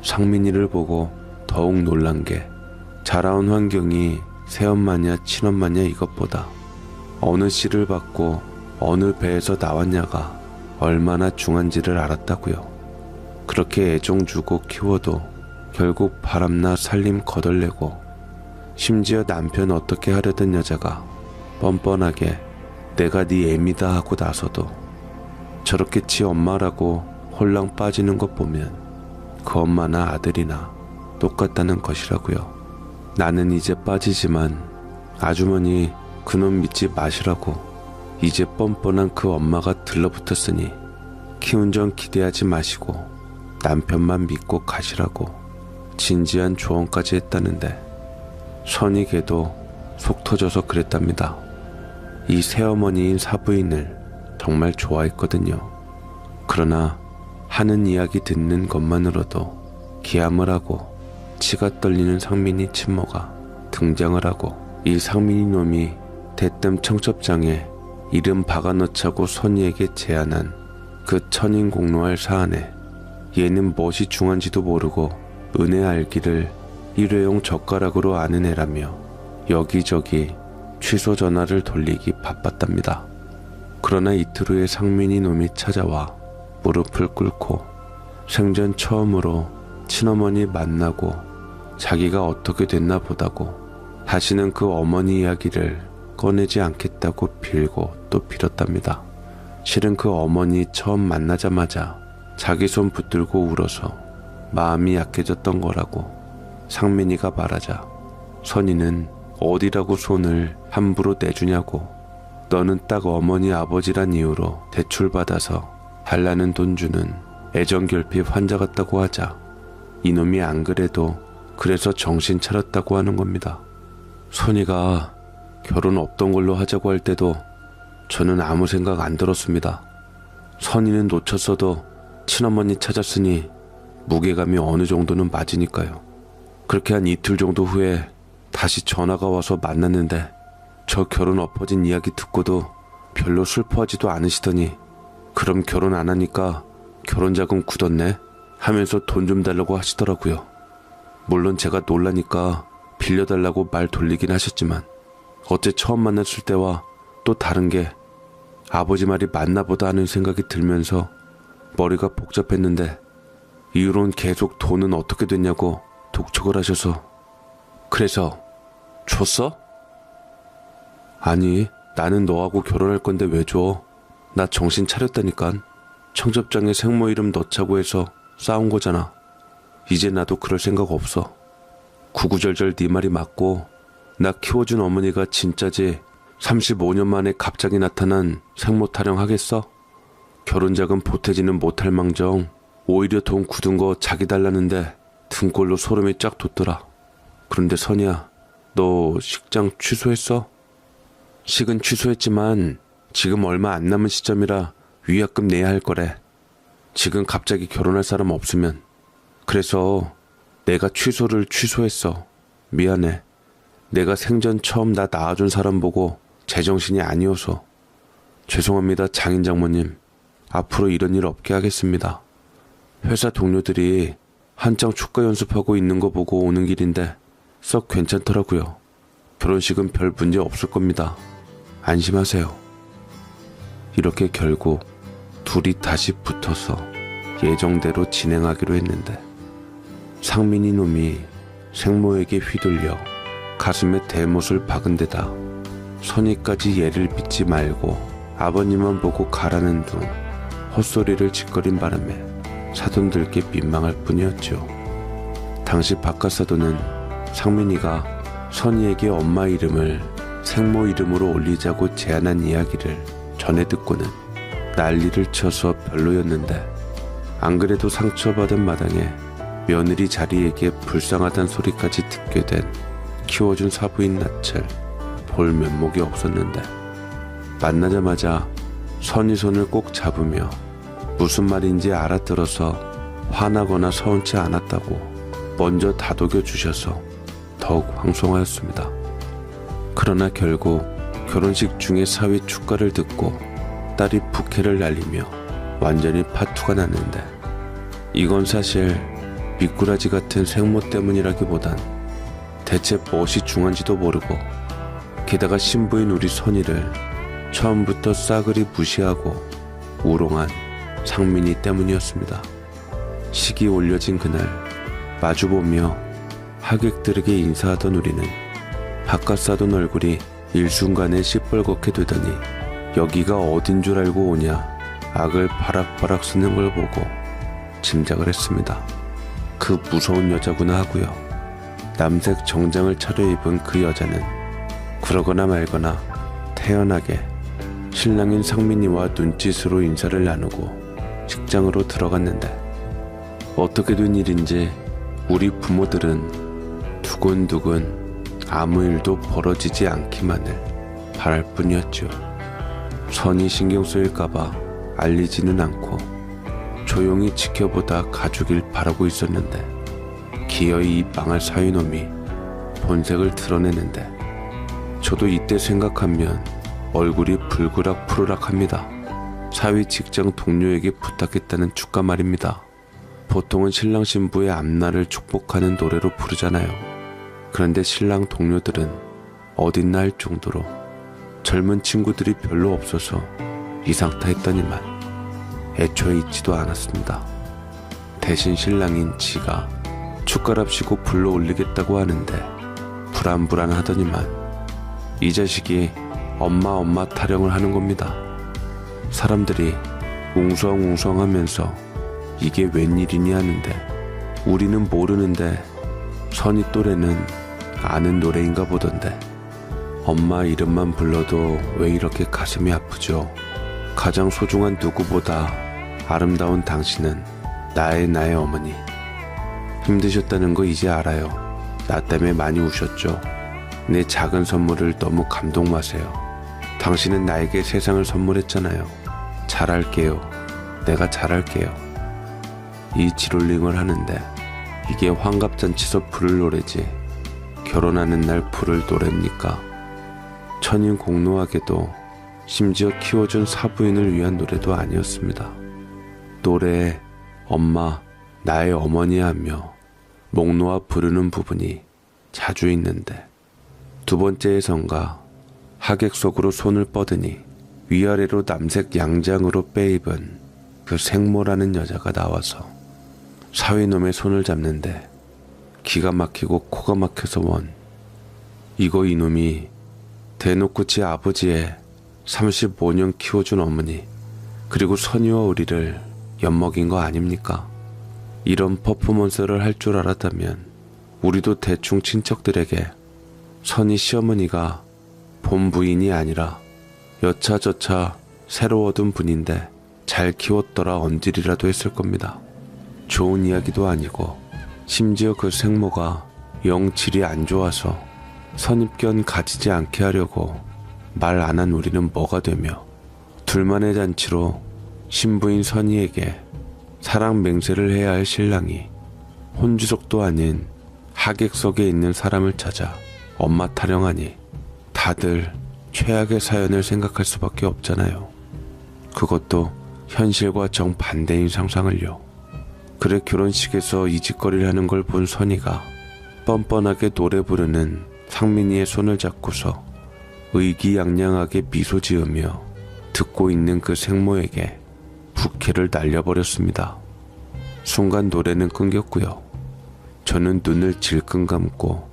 상민이를 보고 더욱 놀란 게 자라온 환경이 새엄마냐 친엄마냐 이것보다 어느 씨를 받고 어느 배에서 나왔냐가 얼마나 중한지를 알았다고요. 그렇게 애정 주고 키워도 결국 바람나 살림 거덜내고 심지어 남편 어떻게 하려던 여자가 뻔뻔하게 내가 네 애미다 하고 나서도 저렇게 지 엄마라고 홀랑 빠지는 것 보면 그 엄마나 아들이나 똑같다는 것이라고요. 나는 이제 빠지지만 아주머니 그놈 믿지 마시라고. 이제 뻔뻔한 그 엄마가 들러붙었으니 키운전 기대하지 마시고 남편만 믿고 가시라고 진지한 조언까지 했다는데 선이 걔도 속 터져서 그랬답니다. 이 새어머니인 사부인을 정말 좋아했거든요. 그러나 하는 이야기 듣는 것만으로도 기함을 하고 치가 떨리는 상민이 친모가 등장을 하고 이 상민이 놈이 대뜸 청첩장에 이름 박아넣자고 선이에게 제안한 그 천인공노할 사안에 얘는 무엇이 중한지도 모르고 은혜 알기를 일회용 젓가락으로 아는 애라며 여기저기 취소 전화를 돌리기 바빴답니다. 그러나 이틀 후에 상민이 놈이 찾아와 무릎을 꿇고 생전 처음으로 친어머니 만나고 자기가 어떻게 됐나 보다고 다시는 그 어머니 이야기를 꺼내지 않겠다고 빌고 또 빌었답니다. 실은 그 어머니 처음 만나자마자 자기 손 붙들고 울어서 마음이 약해졌던 거라고 상민이가 말하자 선이는 어디라고 손을 함부로 내주냐고 너는 딱 어머니 아버지란 이유로 대출받아서 달라는 돈 주는 애정결핍 환자 같다고 하자 이놈이 안 그래도 그래서 정신 차렸다고 하는 겁니다. 선이가 결혼 없던 걸로 하자고 할 때도 저는 아무 생각 안 들었습니다. 선이는 놓쳤어도 친어머니 찾았으니 무게감이 어느 정도는 맞으니까요. 그렇게 한 이틀 정도 후에 다시 전화가 와서 만났는데 저 결혼 엎어진 이야기 듣고도 별로 슬퍼하지도 않으시더니 그럼 결혼 안 하니까 결혼자금 굳었네 하면서 돈 좀 달라고 하시더라고요. 물론 제가 놀라니까 빌려달라고 말 돌리긴 하셨지만 어째 처음 만났을 때와 또 다른 게 아버지 말이 맞나 보다 하는 생각이 들면서 머리가 복잡했는데 이후론 계속 돈은 어떻게 됐냐고 독촉을 하셔서 그래서 줬어? 아니 나는 너하고 결혼할 건데 왜 줘? 나 정신 차렸다니깐. 청첩장에 생모 이름 넣자고 해서 싸운 거잖아. 이제 나도 그럴 생각 없어. 구구절절 네 말이 맞고 나 키워준 어머니가 진짜지 35년 만에 갑자기 나타난 생모 타령하겠어? 결혼자금 보태지는 못할 망정 오히려 돈 굳은 거 자기 달라는데 등골로 소름이 쫙 돋더라. 그런데 선이야 너 식장 취소했어? 식은 취소했지만 지금 얼마 안 남은 시점이라 위약금 내야 할 거래. 지금 갑자기 결혼할 사람 없으면. 그래서 내가 취소를 취소했어. 미안해. 내가 생전 처음 나 낳아준 사람 보고 제정신이 아니어서. 죄송합니다 장인 장모님. 앞으로 이런 일 없게 하겠습니다. 회사 동료들이 한창 축가 연습하고 있는 거 보고 오는 길인데 썩 괜찮더라고요. 결혼식은 별 문제 없을 겁니다. 안심하세요. 이렇게 결국 둘이 다시 붙어서 예정대로 진행하기로 했는데 상민이 놈이 생모에게 휘둘려 가슴에 대못을 박은 데다 선이까지 얘를 믿지 말고 아버님만 보고 가라는 둥 헛소리를 짓거린 바람에 사돈들께 민망할 뿐이었죠. 당시 바깥사돈은 상민이가 선이에게 엄마 이름을 생모 이름으로 올리자고 제안한 이야기를 전해 듣고는 난리를 쳐서 별로였는데 안 그래도 상처받은 마당에 며느리 자리에게 불쌍하단 소리까지 듣게 된 키워준 사부인 낯을 볼 면목이 없었는데 만나자마자 선이 손을 꼭 잡으며 무슨 말인지 알아들어서 화나거나 서운치 않았다고 먼저 다독여 주셔서 더욱 황송하였습니다. 그러나 결국 결혼식 중에 사위 축가를 듣고 딸이 부케를 날리며 완전히 파투가 났는데 이건 사실 미꾸라지 같은 생모 때문이라기보단 대체 무엇이 중한지도 모르고 게다가 신부인 우리 선이를 처음부터 싸그리 무시하고 우롱한 상민이 때문이었습니다. 식이 올려진 그날 마주보며 하객들에게 인사하던 우리는 바깥사돈 얼굴이 일순간에 시뻘겋게 되더니 여기가 어딘 줄 알고 오냐 악을 바락바락 쓰는 걸 보고 짐작을 했습니다. 그 무서운 여자구나 하고요. 남색 정장을 차려입은 그 여자는 그러거나 말거나 태연하게 신랑인 상민이와 눈짓으로 인사를 나누고 식장으로 들어갔는데 어떻게 된 일인지 우리 부모들은 두근두근 아무 일도 벌어지지 않기만을 바랄 뿐이었죠. 선이 신경 쓰일까봐 알리지는 않고 조용히 지켜보다 가주길 바라고 있었는데 기어이 이 망할 사위놈이 본색을 드러내는데 저도 이때 생각하면 얼굴이 불그락 푸르락합니다. 사위 직장 동료에게 부탁했다는 축가 말입니다. 보통은 신랑 신부의 앞날을 축복하는 노래로 부르잖아요. 그런데 신랑 동료들은 어딨나 할 정도로 젊은 친구들이 별로 없어서 이상타 했더니만 애초에 있지도 않았습니다. 대신 신랑인 지가 축가랍시고 불러 올리겠다고 하는데 불안불안하더니만 이 자식이 엄마 타령을 하는 겁니다. 사람들이 웅성웅성하면서 이게 웬일이니 하는데 우리는 모르는데 선이 또래는 아는 노래인가 보던데 엄마 이름만 불러도 왜 이렇게 가슴이 아프죠. 가장 소중한 누구보다 아름다운 당신은 나의 어머니. 힘드셨다는 거 이제 알아요. 나 때문에 많이 우셨죠. 내 작은 선물을 너무 감동 마세요. 당신은 나에게 세상을 선물했잖아요. 잘할게요. 내가 잘할게요. 이 지롤링을 하는데 이게 환갑잔치서 부를 노래지 결혼하는 날 부를 노래입니까? 천인공노하게도 심지어 키워준 사부인을 위한 노래도 아니었습니다. 노래에 엄마, 나의 어머니 하며 목 놓아 부르는 부분이 자주 있는데 두 번째에선가 하객 속으로 손을 뻗으니 위아래로 남색 양장으로 빼입은 그 생모라는 여자가 나와서 사위놈의 손을 잡는데 기가 막히고 코가 막혀서 원. 이거 이놈이 대놓고 지 아버지의 35년 키워준 어머니 그리고 선유와 우리를 엿먹인 거 아닙니까? 이런 퍼포먼스를 할 줄 알았다면 우리도 대충 친척들에게 선희 시어머니가 본 부인이 아니라 여차저차 새로 얻은 분인데 잘 키웠더라 언질이라도 했을 겁니다. 좋은 이야기도 아니고 심지어 그 생모가 영 질이 안 좋아서 선입견 가지지 않게 하려고 말 안 한 우리는 뭐가 되며 둘만의 잔치로 신부인 선희에게 사랑 맹세를 해야 할 신랑이 혼주석도 아닌 하객석에 있는 사람을 찾아 엄마 타령하니 다들 최악의 사연을 생각할 수밖에 없잖아요. 그것도 현실과 정반대인 상상을요. 그래 결혼식에서 이 짓거리를 하는 걸 본 선희가 뻔뻔하게 노래 부르는 상민이의 손을 잡고서 의기양양하게 미소 지으며 듣고 있는 그 생모에게 부케를 날려버렸습니다. 순간 노래는 끊겼고요. 저는 눈을 질끈 감고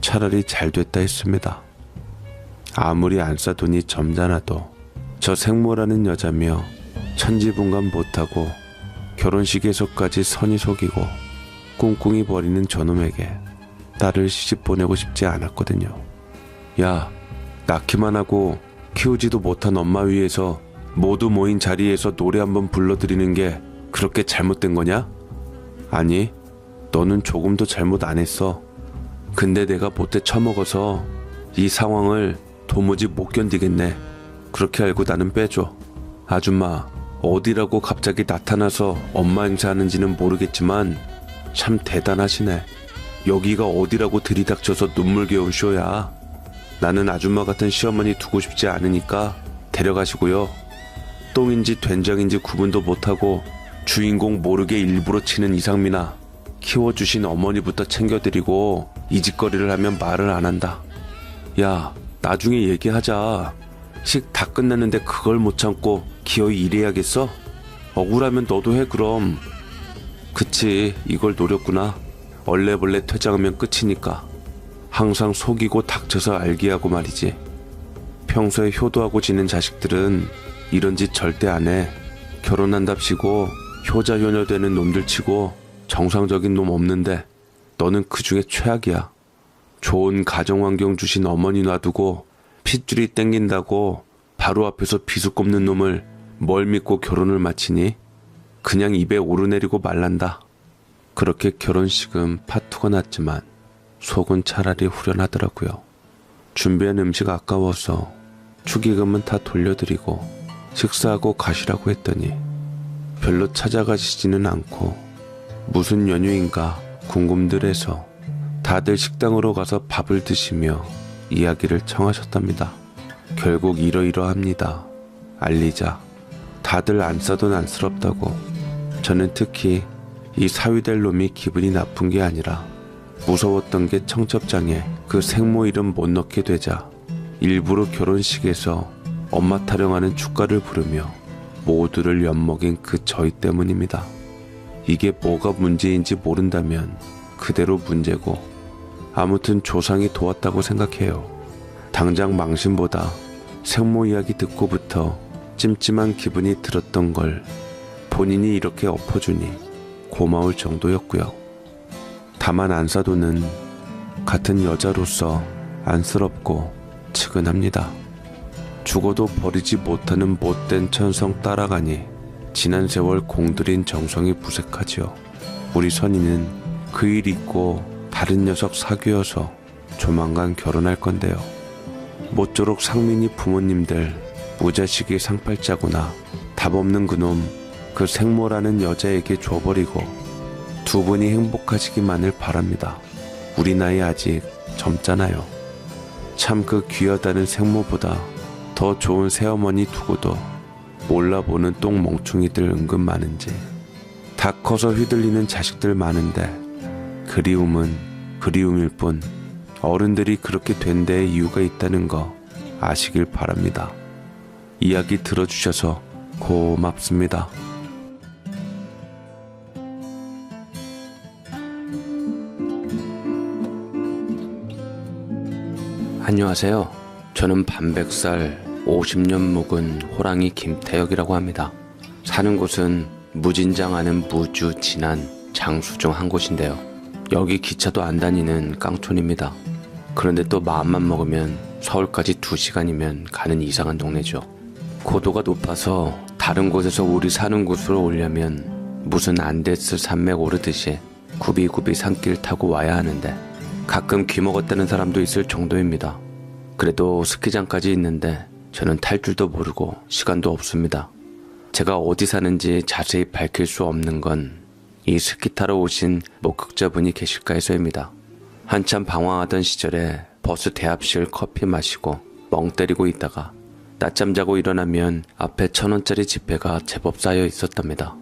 차라리 잘 됐다 했습니다. 아무리 안 싸돈이 점잖아도 저 생모라는 여자며 천지분간 못하고 결혼식에서까지 선이 속이고 꿍꿍이 버리는 저놈에게 딸을 시집 보내고 싶지 않았거든요. 야, 낳기만 하고 키우지도 못한 엄마 위에서 모두 모인 자리에서 노래 한번 불러드리는 게 그렇게 잘못된 거냐? 아니, 너는 조금도 잘못 안 했어. 근데 내가 못돼 처먹어서 이 상황을 도무지 못 견디겠네. 그렇게 알고 나는 빼줘. 아줌마, 어디라고 갑자기 나타나서 엄마 행사하는지는 모르겠지만 참 대단하시네. 여기가 어디라고 들이닥쳐서 눈물겨운 쇼야. 나는 아줌마 같은 시어머니 두고 싶지 않으니까 데려가시고요. 똥인지 된장인지 구분도 못하고 주인공 모르게 일부러 치는 이상민아, 키워주신 어머니부터 챙겨드리고 이 짓거리를 하면 말을 안 한다. 야, 나중에 얘기하자. 식 다 끝났는데 그걸 못 참고 기어이 이래야겠어? 억울하면 너도 해 그럼. 그치, 이걸 노렸구나. 얼레벌레 퇴장하면 끝이니까. 항상 속이고 닥쳐서 알게 하고 말이지. 평소에 효도하고 지낸 자식들은 이런 짓 절대 안 해. 결혼한답시고 효자효녀 되는 놈들 치고 정상적인 놈 없는데 너는 그 중에 최악이야. 좋은 가정환경 주신 어머니 놔두고 핏줄이 땡긴다고 바로 앞에서 비수 꼽는 놈을 뭘 믿고 결혼을 마치니? 그냥 입에 오르내리고 말란다. 그렇게 결혼식은 파투가 났지만 속은 차라리 후련하더라고요. 준비한 음식 아까워서 축의금은 다 돌려드리고 식사하고 가시라고 했더니 별로 찾아가시지는 않고 무슨 연유인가 궁금들 해서 다들 식당으로 가서 밥을 드시며 이야기를 청하셨답니다. 결국 이러이러합니다. 알리자. 다들 안싸도 안쓰럽다고. 저는 특히 이 사위될 놈이 기분이 나쁜 게 아니라 무서웠던 게 청첩장에 그 생모 이름 못 넣게 되자 일부러 결혼식에서 엄마 타령하는 축가를 부르며 모두를 엿먹인 그 저희 때문입니다. 이게 뭐가 문제인지 모른다면 그대로 문제고, 아무튼 조상이 도왔다고 생각해요. 당장 망신보다 생모 이야기 듣고부터 찜찜한 기분이 들었던 걸 본인이 이렇게 엎어주니 고마울 정도였고요. 다만 안사도는 같은 여자로서 안쓰럽고 측은합니다. 죽어도 버리지 못하는 못된 천성 따라가니 지난 세월 공들인 정성이 무색하지요. 우리 선이는 그 일 잊고 다른 녀석 사귀어서 조만간 결혼할 건데요. 모쪼록 상민이 부모님들 무자식이 상팔자구나, 답 없는 그놈 그 생모라는 여자에게 줘버리고 두 분이 행복하시기만을 바랍니다. 우리 나이 아직 젊잖아요. 참 그 귀하다는 생모보다 더 좋은 새어머니 두고도 몰라보는 똥멍충이들 은근 많은지, 다 커서 휘둘리는 자식들 많은데 그리움은 그리움일 뿐 어른들이 그렇게 된 데에 이유가 있다는 거 아시길 바랍니다. 이야기 들어주셔서 고맙습니다. 안녕하세요. 저는 반백살 50년 묵은 호랑이 김태혁이라고 합니다. 사는 곳은 무진장하는 무주 진안 장수 중 한 곳인데요. 여기 기차도 안 다니는 깡촌입니다. 그런데 또 마음만 먹으면 서울까지 2시간이면 가는 이상한 동네죠. 고도가 높아서 다른 곳에서 우리 사는 곳으로 오려면 무슨 안데스 산맥 오르듯이 굽이굽이 산길 타고 와야 하는데 가끔 귀먹었다는 사람도 있을 정도입니다. 그래도 스키장까지 있는데 저는 탈 줄도 모르고 시간도 없습니다. 제가 어디 사는지 자세히 밝힐 수 없는 건 이 스키 타러 오신 목격자분이 계실까 해서입니다. 한참 방황하던 시절에 버스 대합실 커피 마시고 멍 때리고 있다가 낮잠 자고 일어나면 앞에 1,000원짜리 지폐가 제법 쌓여 있었답니다.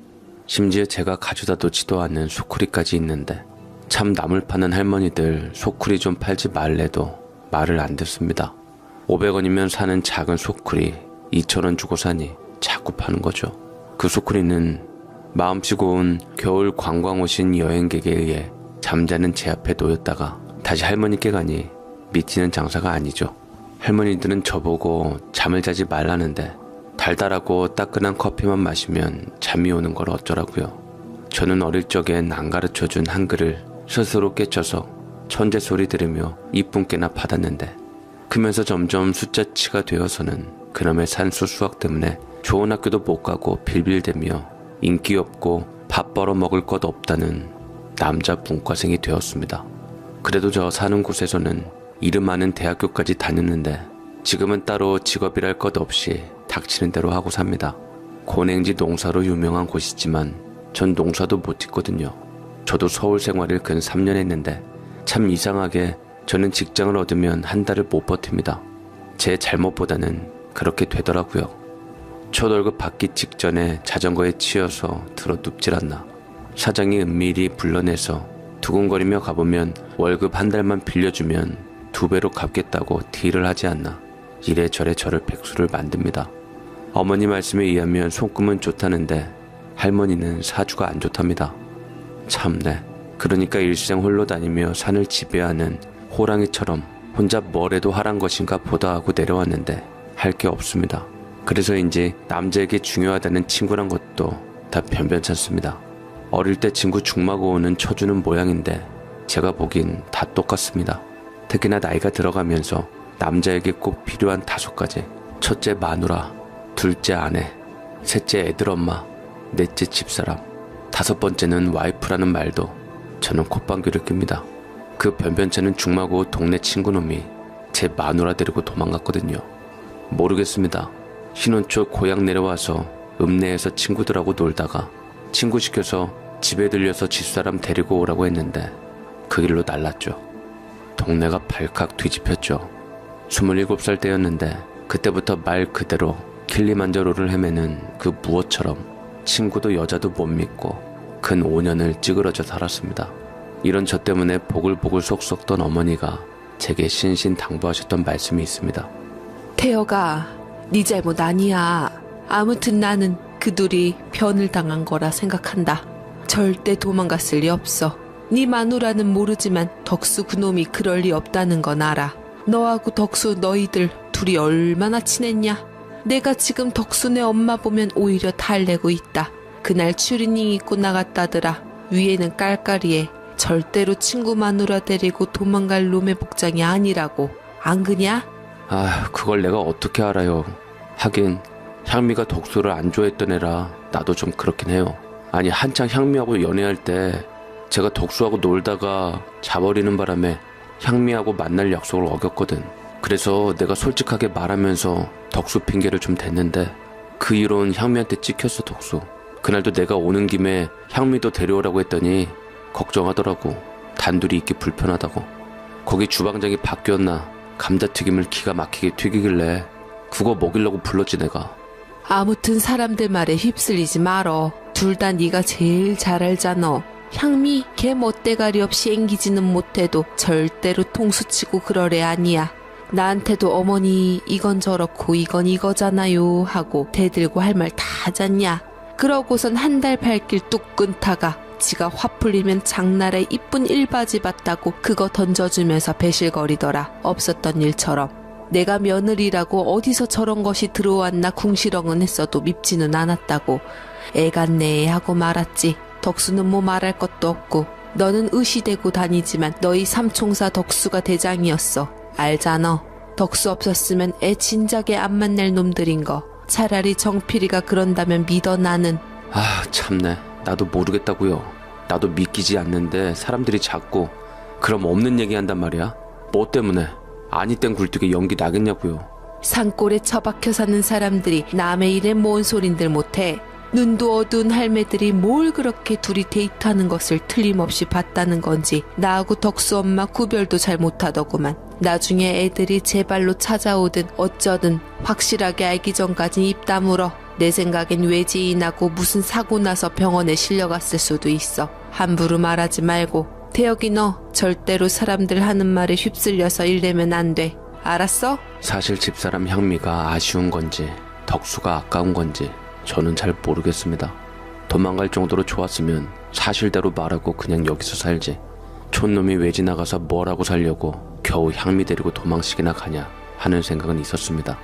심지어 제가 가져다 놓지도 않은 소쿠리까지 있는데 참 나물 파는 할머니들 소쿠리 좀 팔지 말래도 말을 안 듣습니다. 500원이면 사는 작은 소쿠리 2,000원 주고 사니 자꾸 파는 거죠. 그 소쿠리는 마음씨고 온 겨울 관광 오신 여행객에 의해 잠자는 제 앞에 놓였다가 다시 할머니께 가니 미치는 장사가 아니죠. 할머니들은 저보고 잠을 자지 말라는데 달달하고 따끈한 커피만 마시면 잠이 오는 걸 어쩌라고요. 저는 어릴 적엔 안 가르쳐준 한글을 스스로 깨쳐서 천재 소리 들으며 이쁜 깨나 받았는데 크면서 점점 숫자치가 되어서는 그놈의 산수 수학 때문에 좋은 학교도 못 가고 빌빌대며 인기 없고 밥 벌어 먹을 것 없다는 남자 문과생이 되었습니다. 그래도 저 사는 곳에서는 이름 많은 대학교까지 다녔는데 지금은 따로 직업이랄 것 없이 닥치는 대로 하고 삽니다. 고냉지 농사로 유명한 곳이지만 전 농사도 못 짓거든요. 저도 서울 생활을 근 3년 했는데 참 이상하게 저는 직장을 얻으면 한 달을 못 버팁니다. 제 잘못보다는 그렇게 되더라고요. 첫 월급 받기 직전에 자전거에 치여서 들어 눕질 않나. 사장이 은밀히 불러내서 두근거리며 가보면 월급 한 달만 빌려주면 2배로 갚겠다고 딜을 하지 않나. 이래저래 저를 백수를 만듭니다. 어머니 말씀에 의하면 손금은 좋다는데 할머니는 사주가 안 좋답니다. 참네. 그러니까 일생 홀로 다니며 산을 지배하는 호랑이처럼 혼자 뭘 해도 하란 것인가 보다 하고 내려왔는데 할 게 없습니다. 그래서인지 남자에게 중요하다는 친구란 것도 다 변변찮습니다. 어릴 때 친구 죽마고오는 쳐주는 모양인데 제가 보긴 다 똑같습니다. 특히나 나이가 들어가면서 남자에게 꼭 필요한 5가지. 첫째 마누라, 둘째 아내, 셋째 애들 엄마, 넷째 집사람, 5번째는 와이프라는 말도 저는 콧방귀를 낍니다. 그 변변찮은 죽마고 동네 친구놈이 제 마누라 데리고 도망갔거든요. 모르겠습니다. 신혼초 고향 내려와서 읍내에서 친구들하고 놀다가 친구 시켜서 집에 들려서 집사람 데리고 오라고 했는데 그 길로 날랐죠. 동네가 발칵 뒤집혔죠. 27살 때였는데 그때부터 말 그대로 킬리만자로를 헤매는 그 무엇처럼 친구도 여자도 못 믿고 근 5년을 찌그러져 살았습니다. 이런 저 때문에 보글보글 속 썩던 어머니가 제게 신신당부하셨던 말씀이 있습니다. 태혁아, 네 잘못 아니야. 아무튼 나는 그 둘이 변을 당한 거라 생각한다. 절대 도망갔을 리 없어. 네 마누라는 모르지만 덕수 그놈이 그럴 리 없다는 건 알아. 너하고 덕수 너희들 둘이 얼마나 친했냐? 내가 지금 덕수네 엄마 보면 오히려 달래고 있다. 그날 추리닝 입고 나갔다더라. 위에는 깔깔이에 절대로 친구 마누라 데리고 도망갈 놈의 복장이 아니라고. 안 그냐? 아, 그걸 내가 어떻게 알아요. 하긴 향미가 덕수를 안 좋아했던 애라 나도 좀 그렇긴 해요. 아니, 한창 향미하고 연애할 때 제가 덕수하고 놀다가 자버리는 바람에 향미하고 만날 약속을 어겼거든. 그래서 내가 솔직하게 말하면서 덕수 핑계를 좀 댔는데 그 이론 향미한테 찍혔어. 덕수 그날도 내가 오는 김에 향미도 데려오라고 했더니 걱정하더라고. 단둘이 있기 불편하다고. 거기 주방장이 바뀌었나 감자튀김을 기가 막히게 튀기길래 그거 먹이려고 불렀지 내가. 아무튼 사람들 말에 휩쓸리지 말어. 둘 다 네가 제일 잘 알잖아. 향미 걔 멋대가리 없이 앵기지는 못해도 절대로 통수치고 그럴 애 아니야. 나한테도 어머니 이건 저렇고 이건 이거잖아요 하고 대들고 할 말 다 하잖냐. 그러고선 한 달 발길 뚝 끊다가 지가 화 풀리면 장날에 이쁜 일바지 봤다고 그거 던져주면서 배실거리더라. 없었던 일처럼. 내가 며느리라고 어디서 저런 것이 들어왔나 궁시렁은 했어도 밉지는 않았다고. 애 같네 하고 말았지. 덕수는 뭐 말할 것도 없고. 너는 의시대고 다니지만 너희 삼총사 덕수가 대장이었어. 알잖아. 덕수 없었으면 애 진작에 안 만날 놈들인 거. 차라리 정필이가 그런다면 믿어. 나는. 아, 참네. 나도 모르겠다고요. 나도 믿기지 않는데 사람들이 자꾸 그럼 없는 얘기 한단 말이야. 뭐 때문에? 아니 땐 굴뚝에 연기 나겠냐고요. 산골에 처박혀 사는 사람들이 남의 일에 뭔 소린들 못해. 눈도 어두운 할매들이 뭘 그렇게 둘이 데이트하는 것을 틀림없이 봤다는 건지 나하고 덕수 엄마 구별도 잘 못하더구만. 나중에 애들이 제 발로 찾아오든 어쩌든 확실하게 알기 전까진 입 다물어. 내 생각엔 외지인하고 무슨 사고 나서 병원에 실려갔을 수도 있어. 함부로 말하지 말고. 태혁이 너 절대로 사람들 하는 말에 휩쓸려서 일내면 안 돼. 알았어? 사실 집사람 향미가 아쉬운 건지 덕수가 아까운 건지 저는 잘 모르겠습니다. 도망갈 정도로 좋았으면 사실대로 말하고 그냥 여기서 살지. 촌놈이 외지 나가서 뭐라고 살려고 겨우 향미 데리고 도망치기나 가냐 하는 생각은 있었습니다.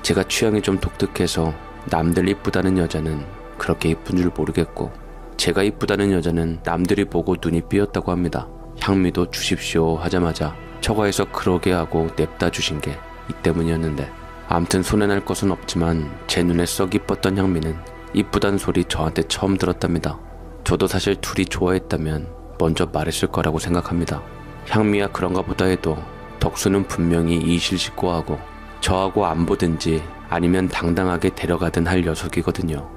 제가 취향이 좀 독특해서 남들 이쁘다는 여자는 그렇게 이쁜 줄 모르겠고 제가 이쁘다는 여자는 남들이 보고 눈이 삐었다고 합니다. 향미도 주십시오 하자마자 처가에서 그러게 하고 냅다 주신 게 이 때문이었는데 암튼 손해날 것은 없지만 제 눈에 썩 이뻤던 향미는 이쁘단 소리 저한테 처음 들었답니다. 저도 사실 둘이 좋아했다면 먼저 말했을 거라고 생각합니다. 향미야 그런가 보다 해도 덕수는 분명히 이실직고하고 저하고 안 보든지 아니면 당당하게 데려가든 할 녀석이거든요.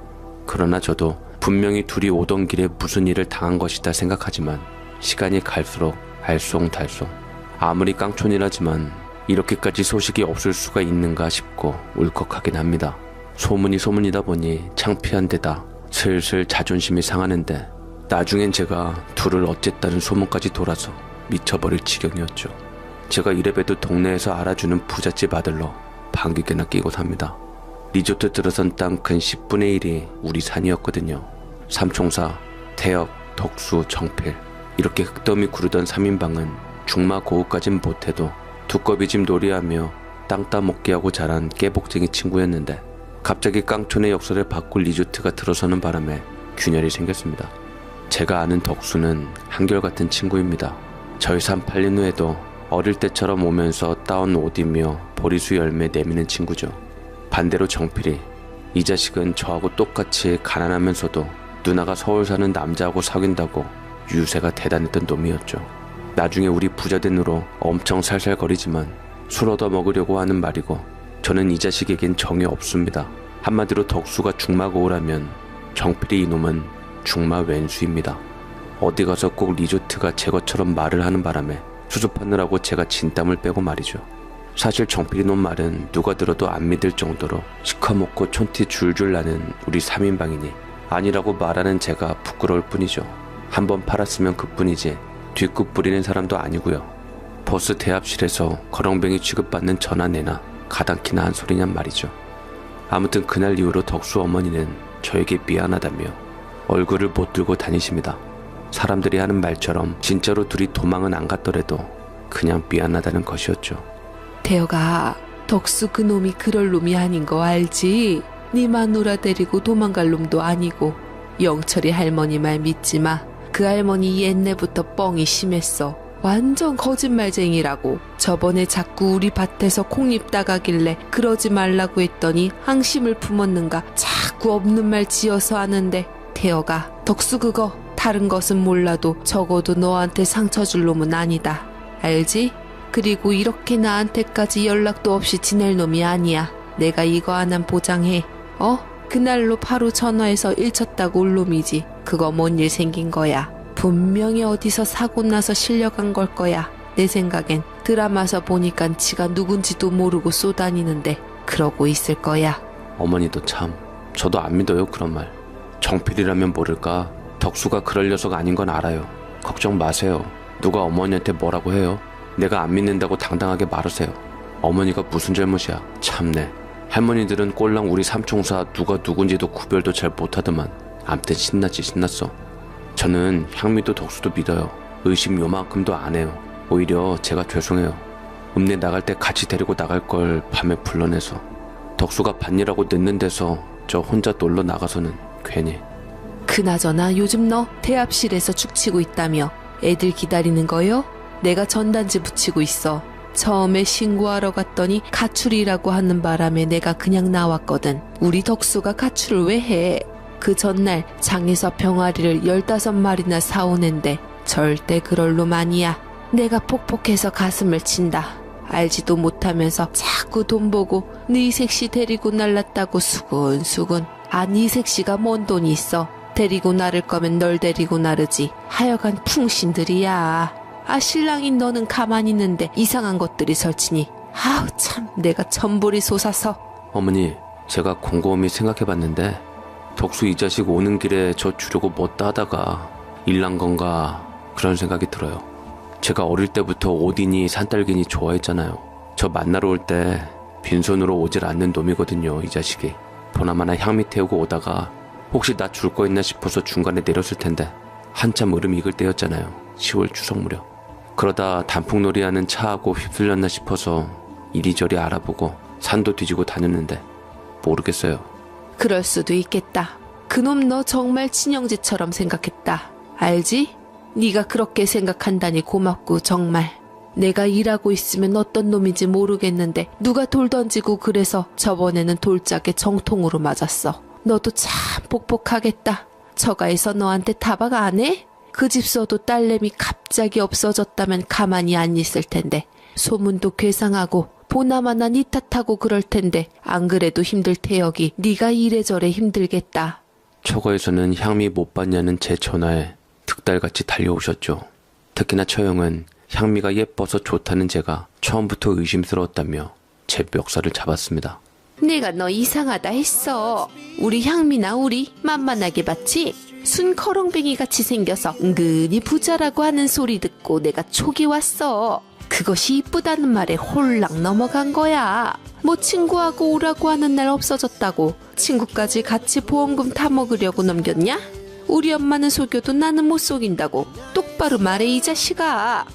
그러나 저도 분명히 둘이 오던 길에 무슨 일을 당한 것이다 생각하지만 시간이 갈수록 알쏭달쏭 아무리 깡촌이라지만 이렇게까지 소식이 없을 수가 있는가 싶고 울컥하긴 합니다. 소문이 소문이다 보니 창피한 데다 슬슬 자존심이 상하는데 나중엔 제가 둘을 어쨌다는 소문까지 돌아서 미쳐버릴 지경이었죠. 제가 이래봬도 동네에서 알아주는 부잣집 아들로 방귀깨나 끼고 삽니다. 리조트 들어선 땅 근 10분의 1이 우리 산이었거든요. 삼총사, 태혁, 덕수, 정필 이렇게 흙더미 구르던 3인방은 중마고우까진 못해도 두꺼비집 놀이하며 땅 따먹기 하고 자란 깨복쟁이 친구였는데 갑자기 깡촌의 역사를 바꿀 리조트가 들어서는 바람에 균열이 생겼습니다. 제가 아는 덕수는 한결같은 친구입니다. 저희 산 팔린 후에도 어릴 때처럼 오면서 따온 옷이며 보리수 열매 내미는 친구죠. 반대로 정필이 이 자식은 저하고 똑같이 가난하면서도 누나가 서울 사는 남자하고 사귄다고 유세가 대단했던 놈이었죠. 나중에 우리 부자된 후로 엄청 살살거리지만 술 얻어먹으려고 하는 말이고 저는 이 자식에겐 정이 없습니다. 한마디로 덕수가 중마고우라면 정필이 이놈은 중마 왼수입니다. 어디 가서 꼭 리조트가 제 것처럼 말을 하는 바람에 수습하느라고 제가 진땀을 빼고 말이죠. 사실 정필이 놈 말은 누가 들어도 안 믿을 정도로 시커멓고 촌티 줄줄 나는 우리 3인방이니 아니라고 말하는 제가 부끄러울 뿐이죠. 한번 팔았으면 그뿐이지 뒷굽 부리는 사람도 아니고요. 버스 대합실에서 거렁뱅이 취급받는 저나 내나 가당키나 한 소리냔 말이죠. 아무튼 그날 이후로 덕수 어머니는 저에게 미안하다며 얼굴을 못 들고 다니십니다. 사람들이 하는 말처럼 진짜로 둘이 도망은 안 갔더라도 그냥 미안하다는 것이었죠. 태혁아, 덕수 그놈이 그럴 놈이 아닌 거 알지? 네 마누라 데리고 도망갈 놈도 아니고. 영철이 할머니 말 믿지 마. 그 할머니 옛날부터 뻥이 심했어. 완전 거짓말쟁이라고. 저번에 자꾸 우리 밭에서 콩잎 따가길래 그러지 말라고 했더니 항심을 품었는가 자꾸 없는 말 지어서 하는데. 태혁아, 덕수 그거 다른 것은 몰라도 적어도 너한테 상처 줄 놈은 아니다. 알지? 그리고 이렇게 나한테까지 연락도 없이 지낼 놈이 아니야. 내가 이거 하나는 보장해. 그날로 바로 전화해서 일 쳤다고 올 놈이지. 그거 뭔 일 생긴 거야. 분명히 어디서 사고 나서 실려간 걸 거야. 내 생각엔 드라마서 보니깐 지가 누군지도 모르고 쏘다니는데 그러고 있을 거야. 어머니도 참, 저도 안 믿어요 그런 말. 정필이라면 모를까. 덕수가 그럴 녀석 아닌 건 알아요. 걱정 마세요. 누가 어머니한테 뭐라고 해요? 내가 안 믿는다고 당당하게 말하세요. 어머니가 무슨 잘못이야. 참네. 할머니들은 꼴랑 우리 삼총사 누가 누군지도 구별도 잘 못하더만. 암튼 신났어. 저는 향미도 덕수도 믿어요. 의심 요만큼도 안 해요. 오히려 제가 죄송해요. 읍내 나갈 때 같이 데리고 나갈 걸 밤에 불러내서. 덕수가 밭일하고 늦는 데서 저 혼자 놀러 나가서는 괜히. 그나저나 요즘 너 대합실에서 죽치고 있다며. 애들 기다리는 거요? 내가 전단지 붙이고 있어. 처음에 신고하러 갔더니 가출이라고 하는 바람에 내가 그냥 나왔거든. 우리 덕수가 가출을 왜 해? 그 전날 장에서 병아리를 15마리나 사오는데 절대 그럴 놈 아니야. 내가 폭폭해서 가슴을 친다. 알지도 못하면서 자꾸 돈 보고 네 이색씨 데리고 날랐다고 수근수근. 네 이색씨가 뭔 돈이 있어. 데리고 나를 거면 널 데리고 나르지. 하여간 풍신들이야. 신랑인 너는 가만히 있는데 이상한 것들이 설치니. 참 내가 천불이 솟아서. 어머니, 제가 곰곰이 생각해봤는데 덕수 이 자식 오는 길에 저 주려고 뭣다 하다가 일난 건가 그런 생각이 들어요. 제가 어릴 때부터 오디니 산딸기니 좋아했잖아요. 저 만나러 올 때 빈손으로 오질 않는 놈이거든요, 이 자식이. 보나마나 향미 태우고 오다가 혹시 나 줄 거 있나 싶어서 중간에 내렸을 텐데 한참 으름 익을 때였잖아요. 10월 추석 무렵. 그러다 단풍놀이 하는 차하고 휩쓸렸나 싶어서 이리저리 알아보고 산도 뒤지고 다녔는데 모르겠어요. 그럴 수도 있겠다. 그놈 너 정말 친형제처럼 생각했다. 알지? 네가 그렇게 생각한다니 고맙고 정말. 내가 일하고 있으면 어떤 놈인지 모르겠는데 누가 돌 던지고 그래서 저번에는 돌짝에 정통으로 맞았어. 너도 참 복복하겠다. 처가에서 너한테 타박 안 해? 그 집서도 딸내미 갑자기 없어졌다면 가만히 안 있을 텐데. 소문도 괴상하고 보나마나 니 탓하고 그럴 텐데 안 그래도 힘들 태역이 네가 이래저래 힘들겠다. 처가에서는 향미 못 봤냐는 제 전화에 득달같이 달려오셨죠. 특히나 처형은 향미가 예뻐서 좋다는 제가 처음부터 의심스러웠다며 제 멱살을 잡았습니다. 내가 너 이상하다 했어. 우리 향미나 우리 만만하게 봤지? 순커렁뱅이 같이 생겨서 은근히 부자라고 하는 소리 듣고 내가 촉이 왔어. 그것이 이쁘다는 말에 홀랑 넘어간 거야. 뭐 친구하고 오라고 하는 날 없어졌다고 친구까지 같이 보험금 타먹으려고 넘겼냐? 우리 엄마는 속여도 나는 못 속인다고 똑바로 말해 이 자식아.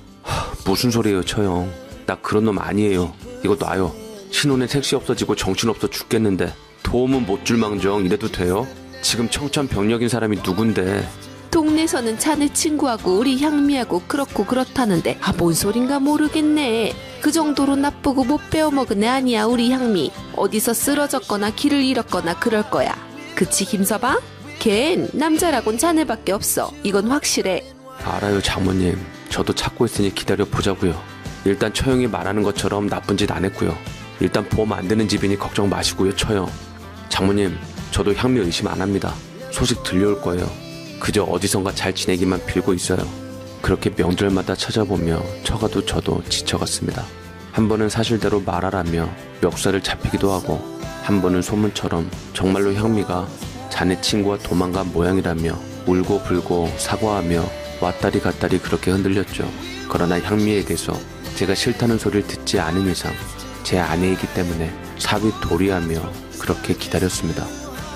무슨 소리예요, 처형. 나 그런 놈 아니에요. 이거 놔요. 신혼에 택시 없어지고 정신없어 죽겠는데 도움은 못 줄 망정 이래도 돼요? 지금 청천벽력인 사람이 누군데. 동네에서는 자네 친구하고 우리 향미하고 그렇고 그렇다는데 뭔 소린가 모르겠네. 그 정도로 나쁘고 못 빼어먹은 애 아니야 우리 향미. 어디서 쓰러졌거나 길을 잃었거나 그럴 거야. 그치 김서방? 걘 남자라곤 자네밖에 없어. 이건 확실해. 알아요, 장모님. 저도 찾고 있으니 기다려보자고요. 일단 처형이 말하는 것처럼 나쁜 짓 안 했고요. 일단 보험 안 되는 집이니 걱정 마시고요, 처형. 장모님, 저도 향미 의심 안 합니다. 소식 들려올 거예요. 그저 어디선가 잘 지내기만 빌고 있어요. 그렇게 명절마다 찾아보며 처가도 저도 지쳐갔습니다. 한 번은 사실대로 말하라며 멱살을 잡히기도 하고, 한 번은 소문처럼 정말로 향미가 자네 친구와 도망간 모양이라며 울고 불고 사과하며 왔다리 갔다리 그렇게 흔들렸죠. 그러나 향미에게서 제가 싫다는 소리를 듣지 않은 이상 제 아내이기 때문에 사위 도리하며 그렇게 기다렸습니다.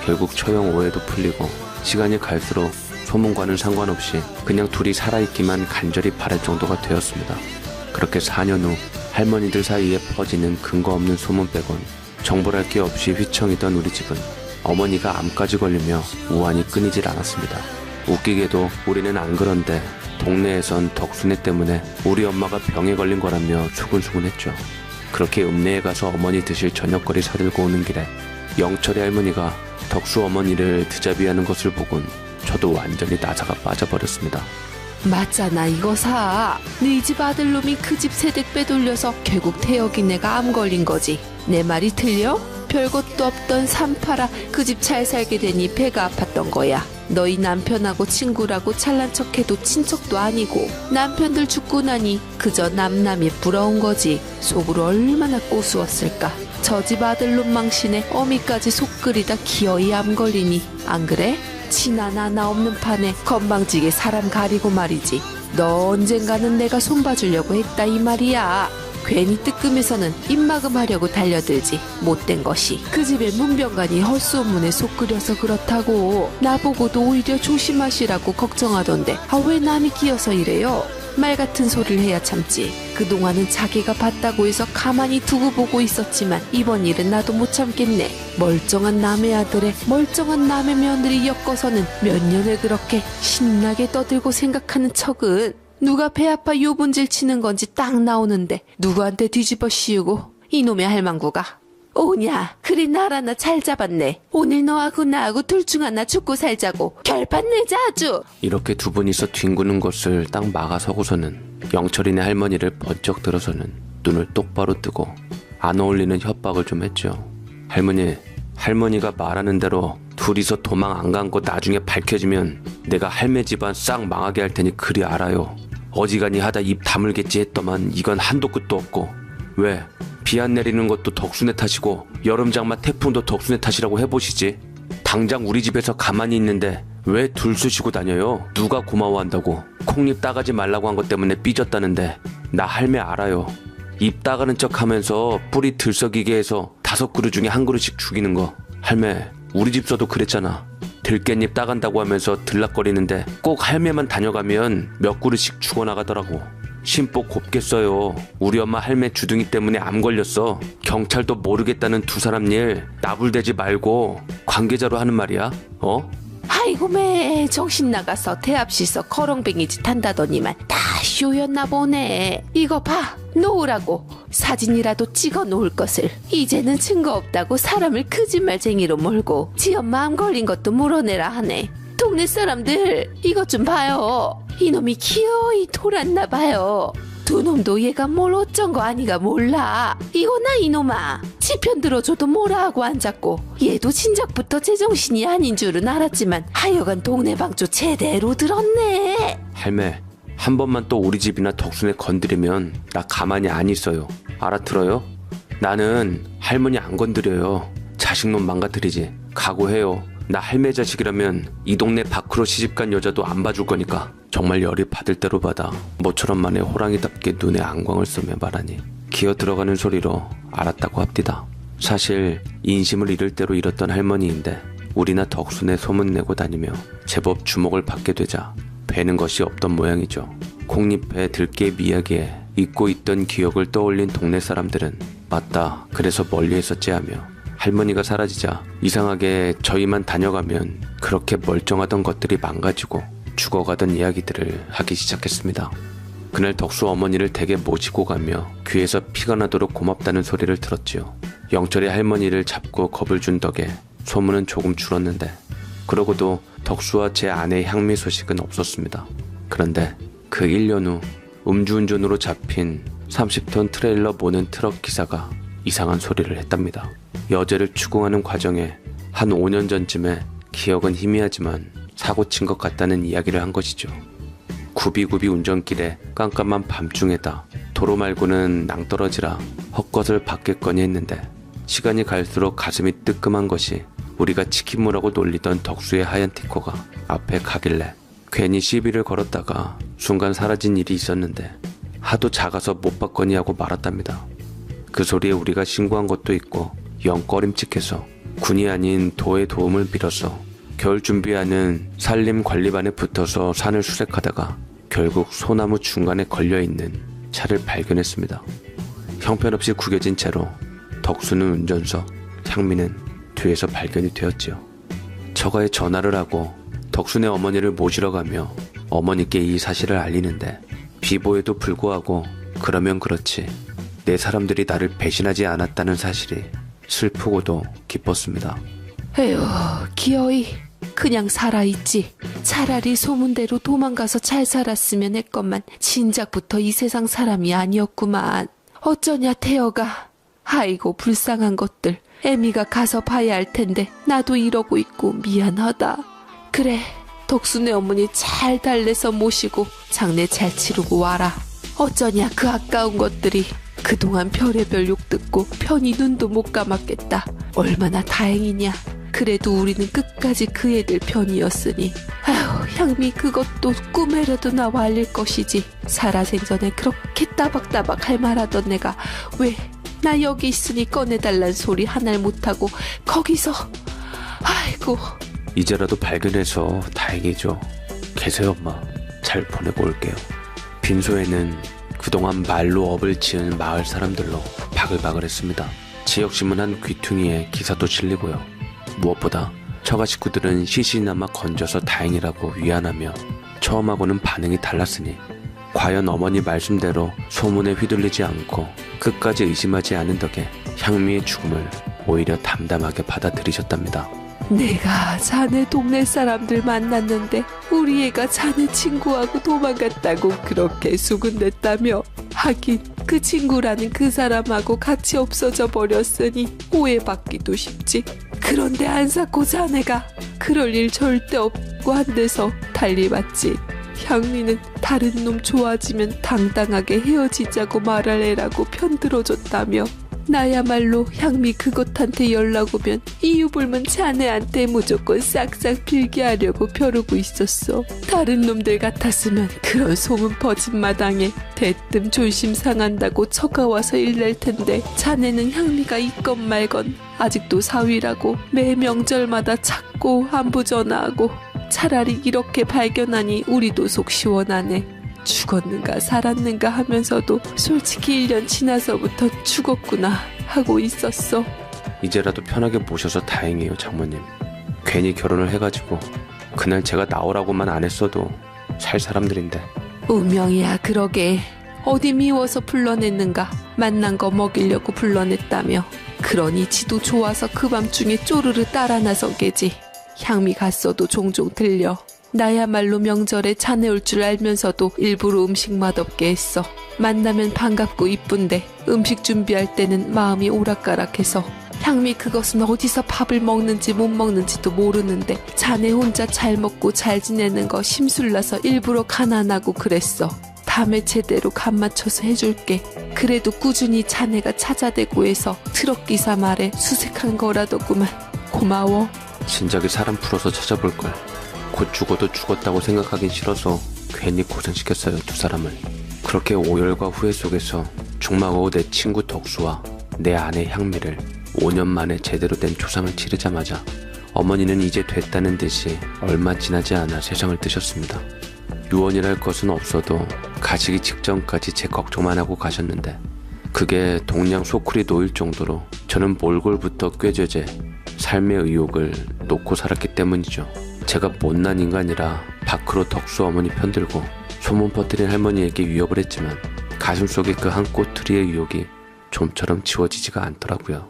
결국 처형 오해도 풀리고 시간이 갈수록 소문과는 상관없이 그냥 둘이 살아있기만 간절히 바랄 정도가 되었습니다. 그렇게 4년 후 할머니들 사이에 퍼지는 근거 없는 소문 빼곤 정벌할 게 없이 휘청이던 우리 집은 어머니가 암까지 걸리며 우환이 끊이질 않았습니다. 웃기게도 우리는 안 그런데 동네에선 덕순애 때문에 우리 엄마가 병에 걸린 거라며 수군수군했죠. 그렇게 읍내에 가서 어머니 드실 저녁거리 사들고 오는 길에 영철이 할머니가 덕수 어머니를 드자비하는 것을 보곤 저도 완전히 나사가 빠져버렸습니다. 맞잖아, 이거 사. 네 집 아들놈이 그 집 세댁 빼돌려서 결국 태혁이네가 암 걸린 거지. 내 말이 틀려? 별것도 없던 산 팔아 그 집 잘 살게 되니 배가 아팠던 거야. 너희 남편하고 친구라고 잘난 척해도 친척도 아니고 남편들 죽고 나니 그저 남남이 부러운 거지. 속으로 얼마나 꼬수었을까. 저 집 아들놈 망신에 어미까지 속 끓이다 기어이 암 걸리니 안 그래? 친한 하나 없는 판에 건방지게 사람 가리고 말이지. 너 언젠가는 내가 손봐주려고 했다 이 말이야. 괜히 뜨끔해서는 입막음하려고 달려들지. 못된 것이. 그 집에 문병관이 헛소문에 속 끓여서 그렇다고. 나보고도 오히려 조심하시라고 걱정하던데 왜 남이 끼어서 이래요? 말 같은 소리를 해야 참지. 그동안은 자기가 봤다고 해서 가만히 두고 보고 있었지만 이번 일은 나도 못 참겠네. 멀쩡한 남의 아들에 멀쩡한 남의 며느리 엮어서는 몇 년을 그렇게 신나게 떠들고 생각하는 척은 누가 배 아파 요분질 치는 건지 딱 나오는데 누구한테 뒤집어 씌우고 이놈의 할망구가 오냐. 그리 나라나 잘 잡았네. 오늘 너하고 나하고 둘 중 하나 죽고 살자고 결판 내자 아주. 이렇게 두 분이서 뒹구는 것을 딱 막아서고서는 영철이네 할머니를 번쩍 들어서는 눈을 똑바로 뜨고 안 어울리는 협박을 좀 했죠. 할머니가 말하는 대로 둘이서 도망 안 간 거 나중에 밝혀지면 내가 할매 집안 싹 망하게 할 테니 그리 알아요. 어지간히 하다 입 다물겠지 했더만 이건 한도 끝도 없고. 왜? 비 안 내리는 것도 덕순애 탓이고 여름장마 태풍도 덕순애 탓이라고 해보시지. 당장 우리 집에서 가만히 있는데 왜 둘 쑤시고 다녀요? 누가 고마워한다고. 콩잎 따가지 말라고 한 것 때문에 삐졌다는데 나 할매 알아요. 입 따가는 척 하면서 뿌리 들썩이게 해서 5그릇 중에 1그릇씩 죽이는 거. 할매 우리 집서도 그랬잖아. 들깻잎 따간다고 하면서 들락거리는데 꼭 할매만 다녀가면 몇 그릇씩 죽어나가더라고. 심보 곱게 써요. 우리 엄마 할매 주둥이 때문에 암 걸렸어. 경찰도 모르겠다는 두 사람 일 나불대지 말고 관계자로 하는 말이야. 아이고 매 정신 나가서 대합 씻어 거렁뱅이 짓 한다더니만 다 쇼였나 보네. 이거 봐 놓으라고. 사진이라도 찍어 놓을 것을. 이제는 증거 없다고 사람을 거짓말쟁이로 몰고 지 엄마 암 걸린 것도 물어내라 하네. 동네 사람들 이것 좀 봐요. 이놈이 기어이 돌았나 봐요. 두 놈도 얘가 뭘 어쩐 거 아니가 몰라. 이거나 이놈아. 지 편 들어줘도 뭐라 하고 앉았고 얘도 진작부터 제정신이 아닌 줄은 알았지만 하여간 동네 방조 제대로 들었네. 할매 한 번만 또 우리 집이나 덕순에 건드리면 나 가만히 안 있어요. 알아들어요? 나는 할머니 안 건드려요. 자식놈 망가뜨리지. 각오해요. 나 할매 자식이라면 이 동네 밖으로 시집간 여자도 안 봐줄 거니까. 정말 열이 받을 대로 받아 모처럼 만에 호랑이답게 눈에 안광을 쏘며 말하니 기어 들어가는 소리로 알았다고 합디다. 사실 인심을 잃을 대로 잃었던 할머니인데 우리나 덕순에 소문내고 다니며 제법 주목을 받게 되자 배는 것이 없던 모양이죠. 콩잎에 들깨잎 이야기에 잊고 있던 기억을 떠올린 동네 사람들은 맞다 그래서 멀리 했었지 하며 할머니가 사라지자 이상하게 저희만 다녀가면 그렇게 멀쩡하던 것들이 망가지고 죽어가던 이야기들을 하기 시작했습니다. 그날 덕수 어머니를 댁에 모시고 가며 귀에서 피가 나도록 고맙다는 소리를 들었지요. 영철이 할머니를 잡고 겁을 준 덕에 소문은 조금 줄었는데 그러고도 덕수와 제 아내의 향미 소식은 없었습니다. 그런데 그 1년 후 음주운전으로 잡힌 30톤 트레일러 모는 트럭 기사가 이상한 소리를 했답니다. 여죄를 추궁하는 과정에 한 5년 전쯤에 기억은 희미하지만 사고 친 것 같다는 이야기를 한 것이죠. 구비구비 운전길에 깜깜한 밤중에다 도로 말고는 낭떠러지라 헛것을 받겠거니 했는데 시간이 갈수록 가슴이 뜨끔한 것이 우리가 치킨무라고 놀리던 덕수의 하얀 티코가 앞에 가길래 괜히 시비를 걸었다가 순간 사라진 일이 있었는데 하도 작아서 못 봤거니 하고 말았답니다. 그 소리에 우리가 신고한 것도 있고 영 꺼림칙해서 군이 아닌 도의 도움을 빌어서 겨울 준비하는 산림관리반에 붙어서 산을 수색하다가 결국 소나무 중간에 걸려있는 차를 발견했습니다. 형편없이 구겨진 채로 덕수는 운전석, 향미는 뒤에서 발견이 되었지요. 처가에 전화를 하고 덕수네 어머니를 모시러 가며 어머니께 이 사실을 알리는데 비보에도 불구하고 그러면 그렇지 내 사람들이 나를 배신하지 않았다는 사실이 슬프고도 기뻤습니다. 에휴, 기어이 그냥 살아있지. 차라리 소문대로 도망가서 잘 살았으면 했건만 진작부터 이 세상 사람이 아니었구만. 어쩌냐 태여가. 아이고 불쌍한 것들. 애미가 가서 봐야 할 텐데 나도 이러고 있고 미안하다. 그래, 덕수네 어머니 잘 달래서 모시고 장례 잘 치르고 와라. 어쩌냐 그 아까운 것들이. 그동안 별의별 욕 듣고 편히 눈도 못 감았겠다. 얼마나 다행이냐. 그래도 우리는 끝까지 그 애들 편이었으니. 아휴, 향미 그것도 꿈에라도 나와 알릴 것이지. 살아생전에 그렇게 따박따박 할 말하던 내가 왜 나 여기 있으니 꺼내달란 소리 하나를 못하고 거기서. 아이고. 이제라도 발견해서 다행이죠. 계세요 엄마. 잘 보내고 올게요. 빈소에는 그동안 말로 업을 지은 마을 사람들로 바글바글했습니다. 지역신문 한 귀퉁이에 기사도 실리고요. 무엇보다 처가 식구들은 시시나마 건져서 다행이라고 위안하며 처음하고는 반응이 달랐으니 과연 어머니 말씀대로 소문에 휘둘리지 않고 끝까지 의심하지 않은 덕에 향미의 죽음을 오히려 담담하게 받아들이셨답니다. 내가 자네 동네 사람들 만났는데 우리 애가 자네 친구하고 도망갔다고 그렇게 수군댔다며. 하긴 그 친구라는 그 사람하고 같이 없어져 버렸으니 오해받기도 쉽지. 그런데 안사코 자네가 그럴 일 절대 없고 한데서 달리봤지. 향미는 다른 놈 좋아지면 당당하게 헤어지자고 말할 애라고 편들어줬다며. 나야말로 향미 그것한테 연락 오면 이유 불문 자네한테 무조건 싹싹 빌게 하려고 벼르고 있었어. 다른 놈들 같았으면 그런 소문 퍼진 마당에 대뜸 존심 상한다고 처가 와서 일낼 텐데 자네는 향미가 있건 말건 아직도 사위라고 매 명절마다 찾고 안부 전화하고. 차라리 이렇게 발견하니 우리도 속 시원하네. 죽었는가 살았는가 하면서도 솔직히 1년 지나서부터 죽었구나 하고 있었어. 이제라도 편하게 모셔서 다행이에요 장모님. 괜히 결혼을 해가지고 그날 제가 나오라고만 안 했어도 살 사람들인데. 운명이야 그러게. 어디 미워서 불러냈는가. 만난 거 먹이려고 불러냈다며. 그러니 지도 좋아서 그 밤중에 쪼르르 따라 나서게지. 향미 갔어도 종종 들려. 나야말로 명절에 자네 올 줄 알면서도 일부러 음식 맛없게 했어. 만나면 반갑고 이쁜데 음식 준비할 때는 마음이 오락가락해서. 향미 그것은 어디서 밥을 먹는지 못 먹는지도 모르는데 자네 혼자 잘 먹고 잘 지내는 거 심술나서 일부러 가난하고 그랬어. 다음에 제대로 간 맞춰서 해줄게. 그래도 꾸준히 자네가 찾아대고 해서 트럭기사 말에 수색한 거라더구만. 고마워. 진작에 사람 풀어서 찾아볼걸. 곧 죽어도 죽었다고 생각하긴 싫어서 괜히 고생시켰어요 두 사람을. 그렇게 오열과 후회 속에서 중마고 내 친구 덕수와 내 아내 향미를 5년 만에 제대로 된 조상을 치르자마자 어머니는 이제 됐다는 듯이 얼마 지나지 않아 세상을 뜨셨습니다. 유언이랄 것은 없어도 가시기 직전까지 제 걱정만 하고 가셨는데 그게 동양 소쿠리 놓일 정도로 저는 몰골부터 꾀죄죄 삶의 의욕을 놓고 살았기 때문이죠. 제가 못난 인간이라 밖으로 덕수 어머니 편들고 소문 퍼뜨린 할머니에게 위협을 했지만 가슴속에 그 한 꼬투리의 유혹이 좀처럼 지워지지가 않더라고요.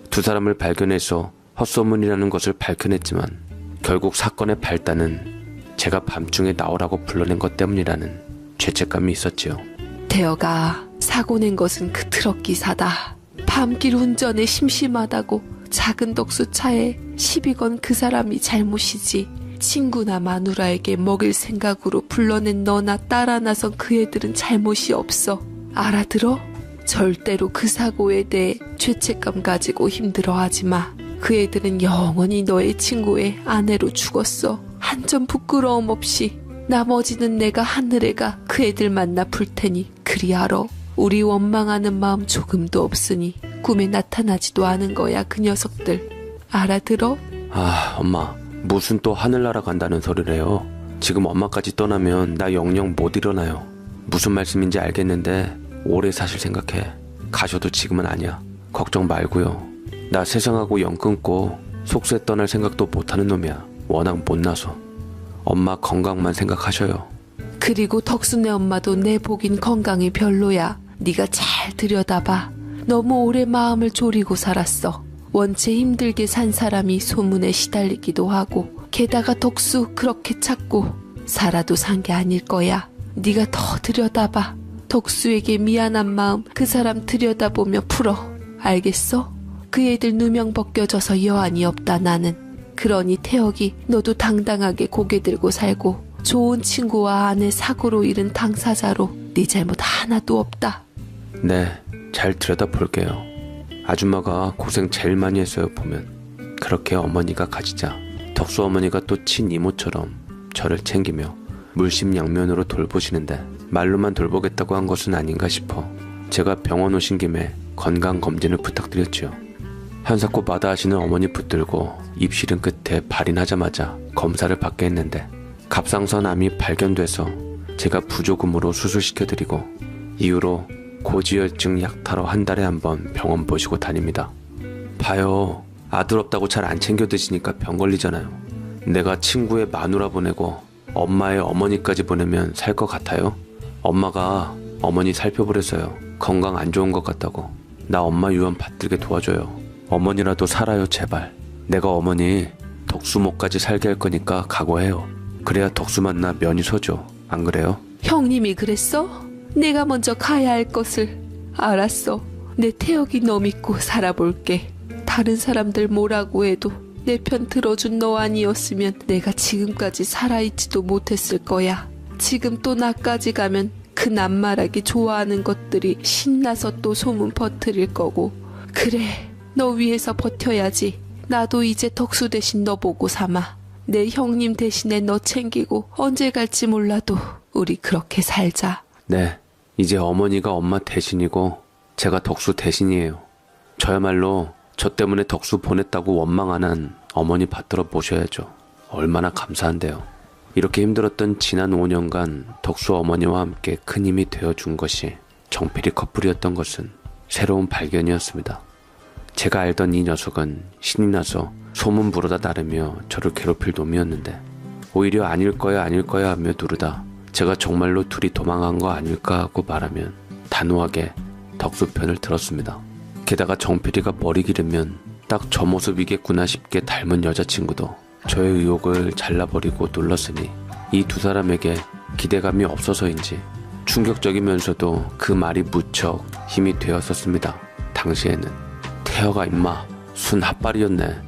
두 사람을 발견해서 헛소문이라는 것을 밝혀냈지만 결국 사건의 발단은 제가 밤중에 나오라고 불러낸 것 때문이라는 죄책감이 있었지요. 태여가 사고 낸 것은 그 트럭 기사다. 밤길 운전에 심심하다고 작은 덕수 차에 시비 건 그 사람이 잘못이지. 친구나 마누라에게 먹일 생각으로 불러낸 너나 딸아 나선 그 애들은 잘못이 없어. 알아들어? 절대로 그 사고에 대해 죄책감 가지고 힘들어하지 마. 그 애들은 영원히 너의 친구의 아내로 죽었어. 한 점 부끄러움 없이. 나머지는 내가 하늘에 가 그 애들 만나 풀 테니 그리 알아. 우리 원망하는 마음 조금도 없으니 꿈에 나타나지도 않은 거야 그 녀석들. 알아들어? 아, 엄마. 무슨 또 하늘나라 간다는 소리래요. 지금 엄마까지 떠나면 나 영영 못 일어나요. 무슨 말씀인지 알겠는데 오래 사실 생각해. 가셔도 지금은 아니야. 걱정 말고요. 나 세상하고 영 끊고 속세 떠날 생각도 못하는 놈이야. 워낙 못나서. 엄마 건강만 생각하셔요. 그리고 덕순네 엄마도 내 보긴 건강이 별로야. 네가 잘 들여다봐. 너무 오래 마음을 졸이고 살았어. 원체 힘들게 산 사람이 소문에 시달리기도 하고 게다가 덕수 그렇게 찾고 살아도 산 게 아닐 거야. 네가 더 들여다봐. 덕수에게 미안한 마음 그 사람 들여다보며 풀어. 알겠어? 그 애들 누명 벗겨져서 여한이 없다 나는. 그러니 태혁이 너도 당당하게 고개 들고 살고 좋은 친구와 아내 사고로 잃은 당사자로 네 잘못 하나도 없다. 네, 잘 들여다볼게요. 아줌마가 고생 제일 많이 했어요 보면. 그렇게 어머니가 가지자 덕수 어머니가 또 친이모처럼 저를 챙기며 물심양면으로 돌보시는데 말로만 돌보겠다고 한 것은 아닌가 싶어 제가 병원 오신 김에 건강검진을 부탁드렸죠. 한사코 마다하시는 어머니 붙들고 입시름 끝에 발인하자마자 검사를 받게 했는데 갑상선 암이 발견돼서 제가 부조금으로 수술시켜드리고 이후로 고지혈증 약타로 한 달에 한 번 병원 모시고 다닙니다. 봐요. 아들 없다고 잘 안 챙겨 드시니까 병 걸리잖아요. 내가 친구의 마누라 보내고 엄마의 어머니까지 보내면 살 것 같아요? 엄마가 어머니 살펴보랬어요. 건강 안 좋은 것 같다고. 나 엄마 유언 받들게 도와줘요. 어머니라도 살아요 제발. 내가 어머니 덕수목까지 살게 할 거니까 각오해요. 그래야 덕수 만나 면이 서죠. 안 그래요? 형님이 그랬어? 내가 먼저 가야 할 것을. 알았어. 내 태혁이 너 믿고 살아볼게. 다른 사람들 뭐라고 해도 내 편 들어준 너 아니었으면 내가 지금까지 살아있지도 못했을 거야. 지금 또 나까지 가면 그 남말하게 좋아하는 것들이 신나서 또 소문 퍼뜨릴 거고. 그래, 너 위해서 버텨야지. 나도 이제 덕수 대신 너 보고 삼아. 내 형님 대신에 너 챙기고 언제 갈지 몰라도 우리 그렇게 살자. 네, 이제 어머니가 엄마 대신이고 제가 덕수 대신이에요. 저야말로 저 때문에 덕수 보냈다고 원망 안 한 어머니 받들어 모셔야죠. 얼마나 감사한데요. 이렇게 힘들었던 지난 5년간 덕수 어머니와 함께 큰 힘이 되어준 것이 정필이 커플이었던 것은 새로운 발견이었습니다. 제가 알던 이 녀석은 신이 나서 소문 부르다 나르며 저를 괴롭힐 놈이었는데 오히려 아닐 거야 하며 누르다 제가 정말로 둘이 도망간 거 아닐까 하고 말하면 단호하게 덕수 편을 들었습니다. 게다가 정필이가 머리 기르면 딱 저 모습이겠구나 싶게 닮은 여자친구도 저의 의혹을 잘라버리고 눌렀으니 이 두 사람에게 기대감이 없어서인지 충격적이면서도 그 말이 무척 힘이 되었었습니다. 당시에는 태혁아 임마 순 핫발이었네.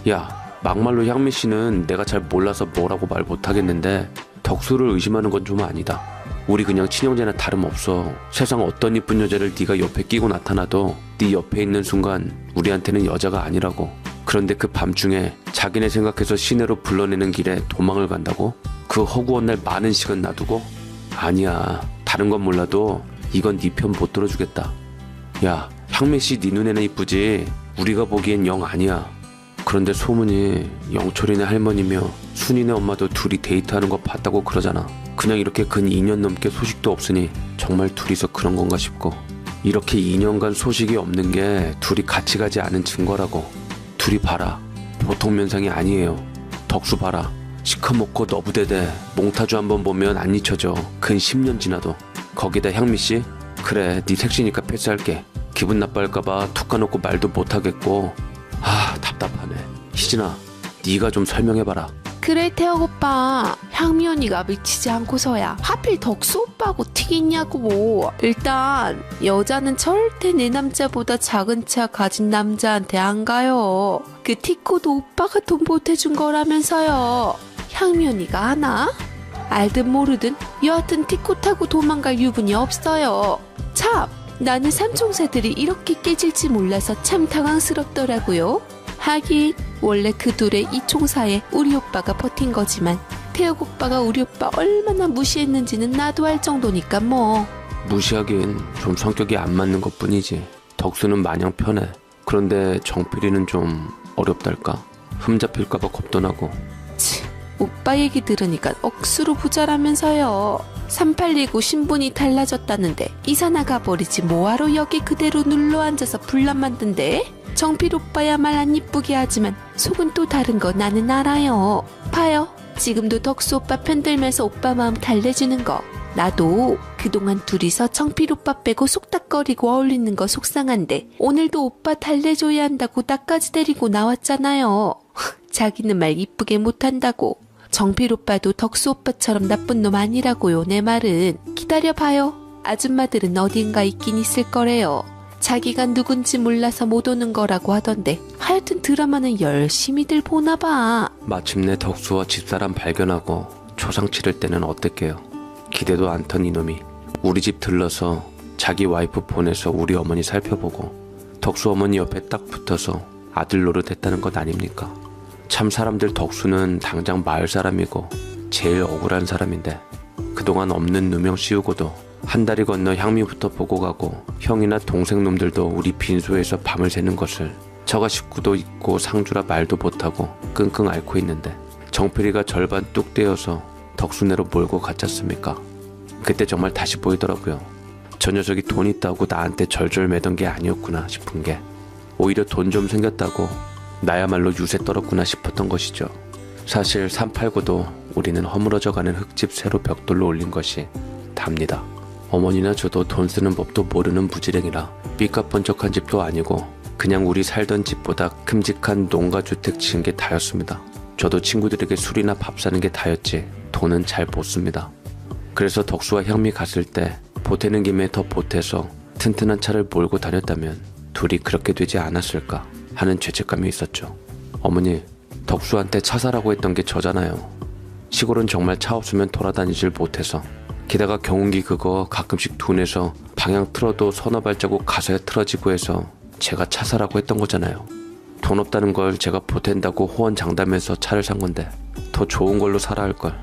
야 막말로 향미씨는 내가 잘 몰라서 뭐라고 말 못하겠는데 덕수를 의심하는 건 좀 아니다. 우리 그냥 친형제나 다름없어. 세상 어떤 이쁜 여자를 네가 옆에 끼고 나타나도 네 옆에 있는 순간 우리한테는 여자가 아니라고. 그런데 그 밤중에 자기네 생각해서 시내로 불러내는 길에 도망을 간다고? 그 허구한 날 많은 시간 놔두고? 아니야. 다른 건 몰라도 이건 네 편 못 들어주겠다. 야 향미씨 네 눈에는 이쁘지 우리가 보기엔 영 아니야. 그런데 소문이 영철이네 할머니며 순이네 엄마도 둘이 데이트하는 거 봤다고 그러잖아. 그냥 이렇게 근 2년 넘게 소식도 없으니 정말 둘이서 그런 건가 싶고 이렇게 2년간 소식이 없는 게 둘이 같이 가지 않은 증거라고. 둘이 봐라. 보통 면상이 아니에요. 덕수 봐라. 시커멓고 너부대대 몽타주 한번 보면 안 잊혀져. 근 10년 지나도. 거기다 향미씨? 그래 네 색시니까 패스할게. 기분 나빠할까봐 툭 까놓고 말도 못하겠고. 아 답답하네. 희진아 네가 좀 설명해봐라. 그래 태혁 오빠, 향미 언니가 미치지 않고서야 하필 덕수 오빠하고 튀겠냐고. 일단 여자는 절대 내 남자보다 작은 차 가진 남자한테 안 가요. 그 티코도 오빠가 돈 보태준 거라면서요. 향미 언니가 아나? 알든 모르든 여하튼 티코 타고 도망갈 유분이 없어요. 참, 나는 삼총사들이 이렇게 깨질지 몰라서 참 당황스럽더라고요. 하긴 원래 그 둘의 이 총사에 우리 오빠가 버틴 거지만 태혁 오빠가 우리 오빠 얼마나 무시했는지는 나도 알 정도니까 뭐. 무시하긴 좀 성격이 안 맞는 것뿐이지. 덕수는 마냥 편해. 그런데 정필이는 좀 어렵달까. 흠잡힐까봐 겁도 나고. 치, 오빠 얘기 들으니까 억수로 부자라면서요. 389 신분이 달라졌다는데 이사 나가버리지 뭐하러 여기 그대로 눌러앉아서 분란 만든대? 정필 오빠야 말 안 이쁘게 하지만 속은 또 다른 거 나는 알아요. 봐요. 지금도 덕수 오빠 편들면서 오빠 마음 달래주는 거. 나도 그동안 둘이서 정필 오빠 빼고 속닥거리고 어울리는 거 속상한데 오늘도 오빠 달래줘야 한다고 나까지 데리고 나왔잖아요. 자기는 말 이쁘게 못한다고. 정필 오빠도 덕수 오빠처럼 나쁜 놈 아니라고요. 내 말은. 기다려봐요. 아줌마들은 어딘가 있긴 있을 거래요. 자기가 누군지 몰라서 못 오는 거라고 하던데 하여튼 드라마는 열심히들 보나봐. 마침내 덕수와 집사람 발견하고 초상 치를 때는 어땠게요. 기대도 않던 이놈이 우리 집 들러서 자기 와이프 보내서 우리 어머니 살펴보고 덕수 어머니 옆에 딱 붙어서 아들 노릇했다는 것 아닙니까? 참 사람들 덕수는 당장 마을 사람이고 제일 억울한 사람인데 그동안 없는 누명 씌우고도 한 다리 건너 향미부터 보고 가고 형이나 동생 놈들도 우리 빈소에서 밤을 새는 것을 저가 식구도 있고 상주라 말도 못하고 끙끙 앓고 있는데 정필이가 절반 뚝 떼어서 덕수네로 몰고 갔잖습니까? 그때 정말 다시 보이더라고요. 저 녀석이 돈 있다고 나한테 절절매던 게 아니었구나 싶은 게 오히려 돈 좀 생겼다고 나야말로 유세 떨었구나 싶었던 것이죠. 사실 389도 우리는 허물어져가는 흙집 새로 벽돌로 올린 것이 답니다. 어머니나 저도 돈 쓰는 법도 모르는 무지랭이라 삐까뻔쩍한 집도 아니고 그냥 우리 살던 집보다 큼직한 농가주택 지은 게 다였습니다. 저도 친구들에게 술이나 밥 사는 게 다였지 돈은 잘 못 씁니다. 그래서 덕수와 향미 갔을 때 보태는 김에 더 보태서 튼튼한 차를 몰고 다녔다면 둘이 그렇게 되지 않았을까 하는 죄책감이 있었죠. 어머니, 덕수한테 차 사라고 했던 게 저잖아요. 시골은 정말 차 없으면 돌아다니질 못해서 게다가 경운기 그거 가끔씩 둔해서 방향 틀어도 서너 발자국 가서야 틀어지고 해서 제가 차 사라고 했던 거잖아요. 돈 없다는 걸 제가 보탠다고 호언장담해서 차를 산 건데 더 좋은 걸로 사라 할 걸.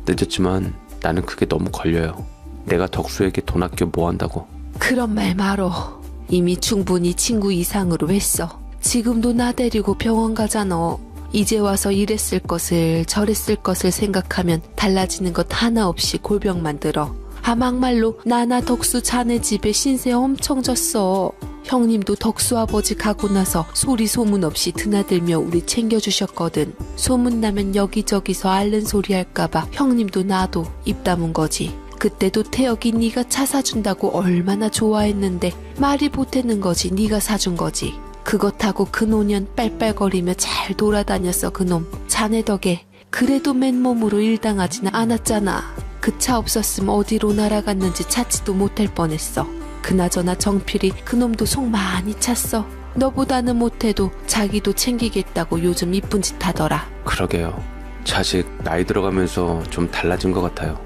늦었지만 나는 그게 너무 걸려요. 내가 덕수에게 돈 아껴 뭐 한다고. 그런 말 말어. 이미 충분히 친구 이상으로 했어. 지금도 나 데리고 병원 가잖아. 이제 와서 이랬을 것을 저랬을 것을 생각하면 달라지는 것 하나 없이 골병만 들어. 아 막말로 나나 덕수 자네 집에 신세 엄청 졌어. 형님도 덕수 아버지 가고 나서 소리 소문 없이 드나들며 우리 챙겨주셨거든. 소문나면 여기저기서 앓는 소리 할까봐 형님도 나도 입 다문 거지. 그때도 태혁이 네가 차 사준다고 얼마나 좋아했는데 말이 보태는 거지. 네가 사준 거지. 그거 타고 그 노년 빨빨거리며 잘 돌아다녔어 그놈. 자네 덕에 그래도 맨몸으로 일당하지는 않았잖아. 그 차 없었으면 어디로 날아갔는지 찾지도 못할 뻔했어. 그나저나 정필이 그놈도 속 많이 찼어. 너보다는 못해도 자기도 챙기겠다고 요즘 이쁜 짓 하더라. 그러게요. 자식 나이 들어가면서 좀 달라진 것 같아요.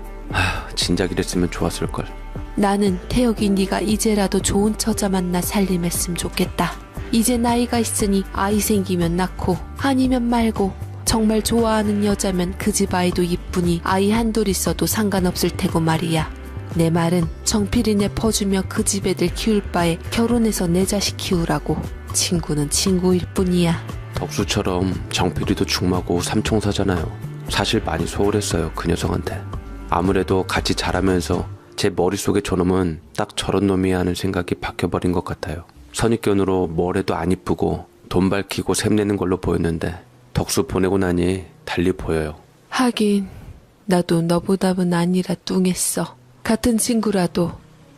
진작 이랬으면 좋았을걸. 나는 태혁이 네가 이제라도 좋은 처자 만나 살림했으면 좋겠다. 이제 나이가 있으니 아이 생기면 낳고 아니면 말고 정말 좋아하는 여자면 그 집 아이도 이쁘니 아이 한둘 있어도 상관없을 테고 말이야. 내 말은 정필이네 퍼주며 그 집 애들 키울 바에 결혼해서 내 자식 키우라고. 친구는 친구일 뿐이야. 덕수처럼 정필이도 중마고 삼총사잖아요. 사실 많이 소홀했어요 그 녀석한테. 아무래도 같이 자라면서 제 머릿속에 저놈은 딱 저런 놈이야 하는 생각이 박혀버린 것 같아요. 선입견으로 뭘 해도 안 이쁘고 돈 밝히고 샘내는 걸로 보였는데 덕수 보내고 나니 달리 보여요. 하긴 나도 너보다는 아니라 뚱했어. 같은 친구라도.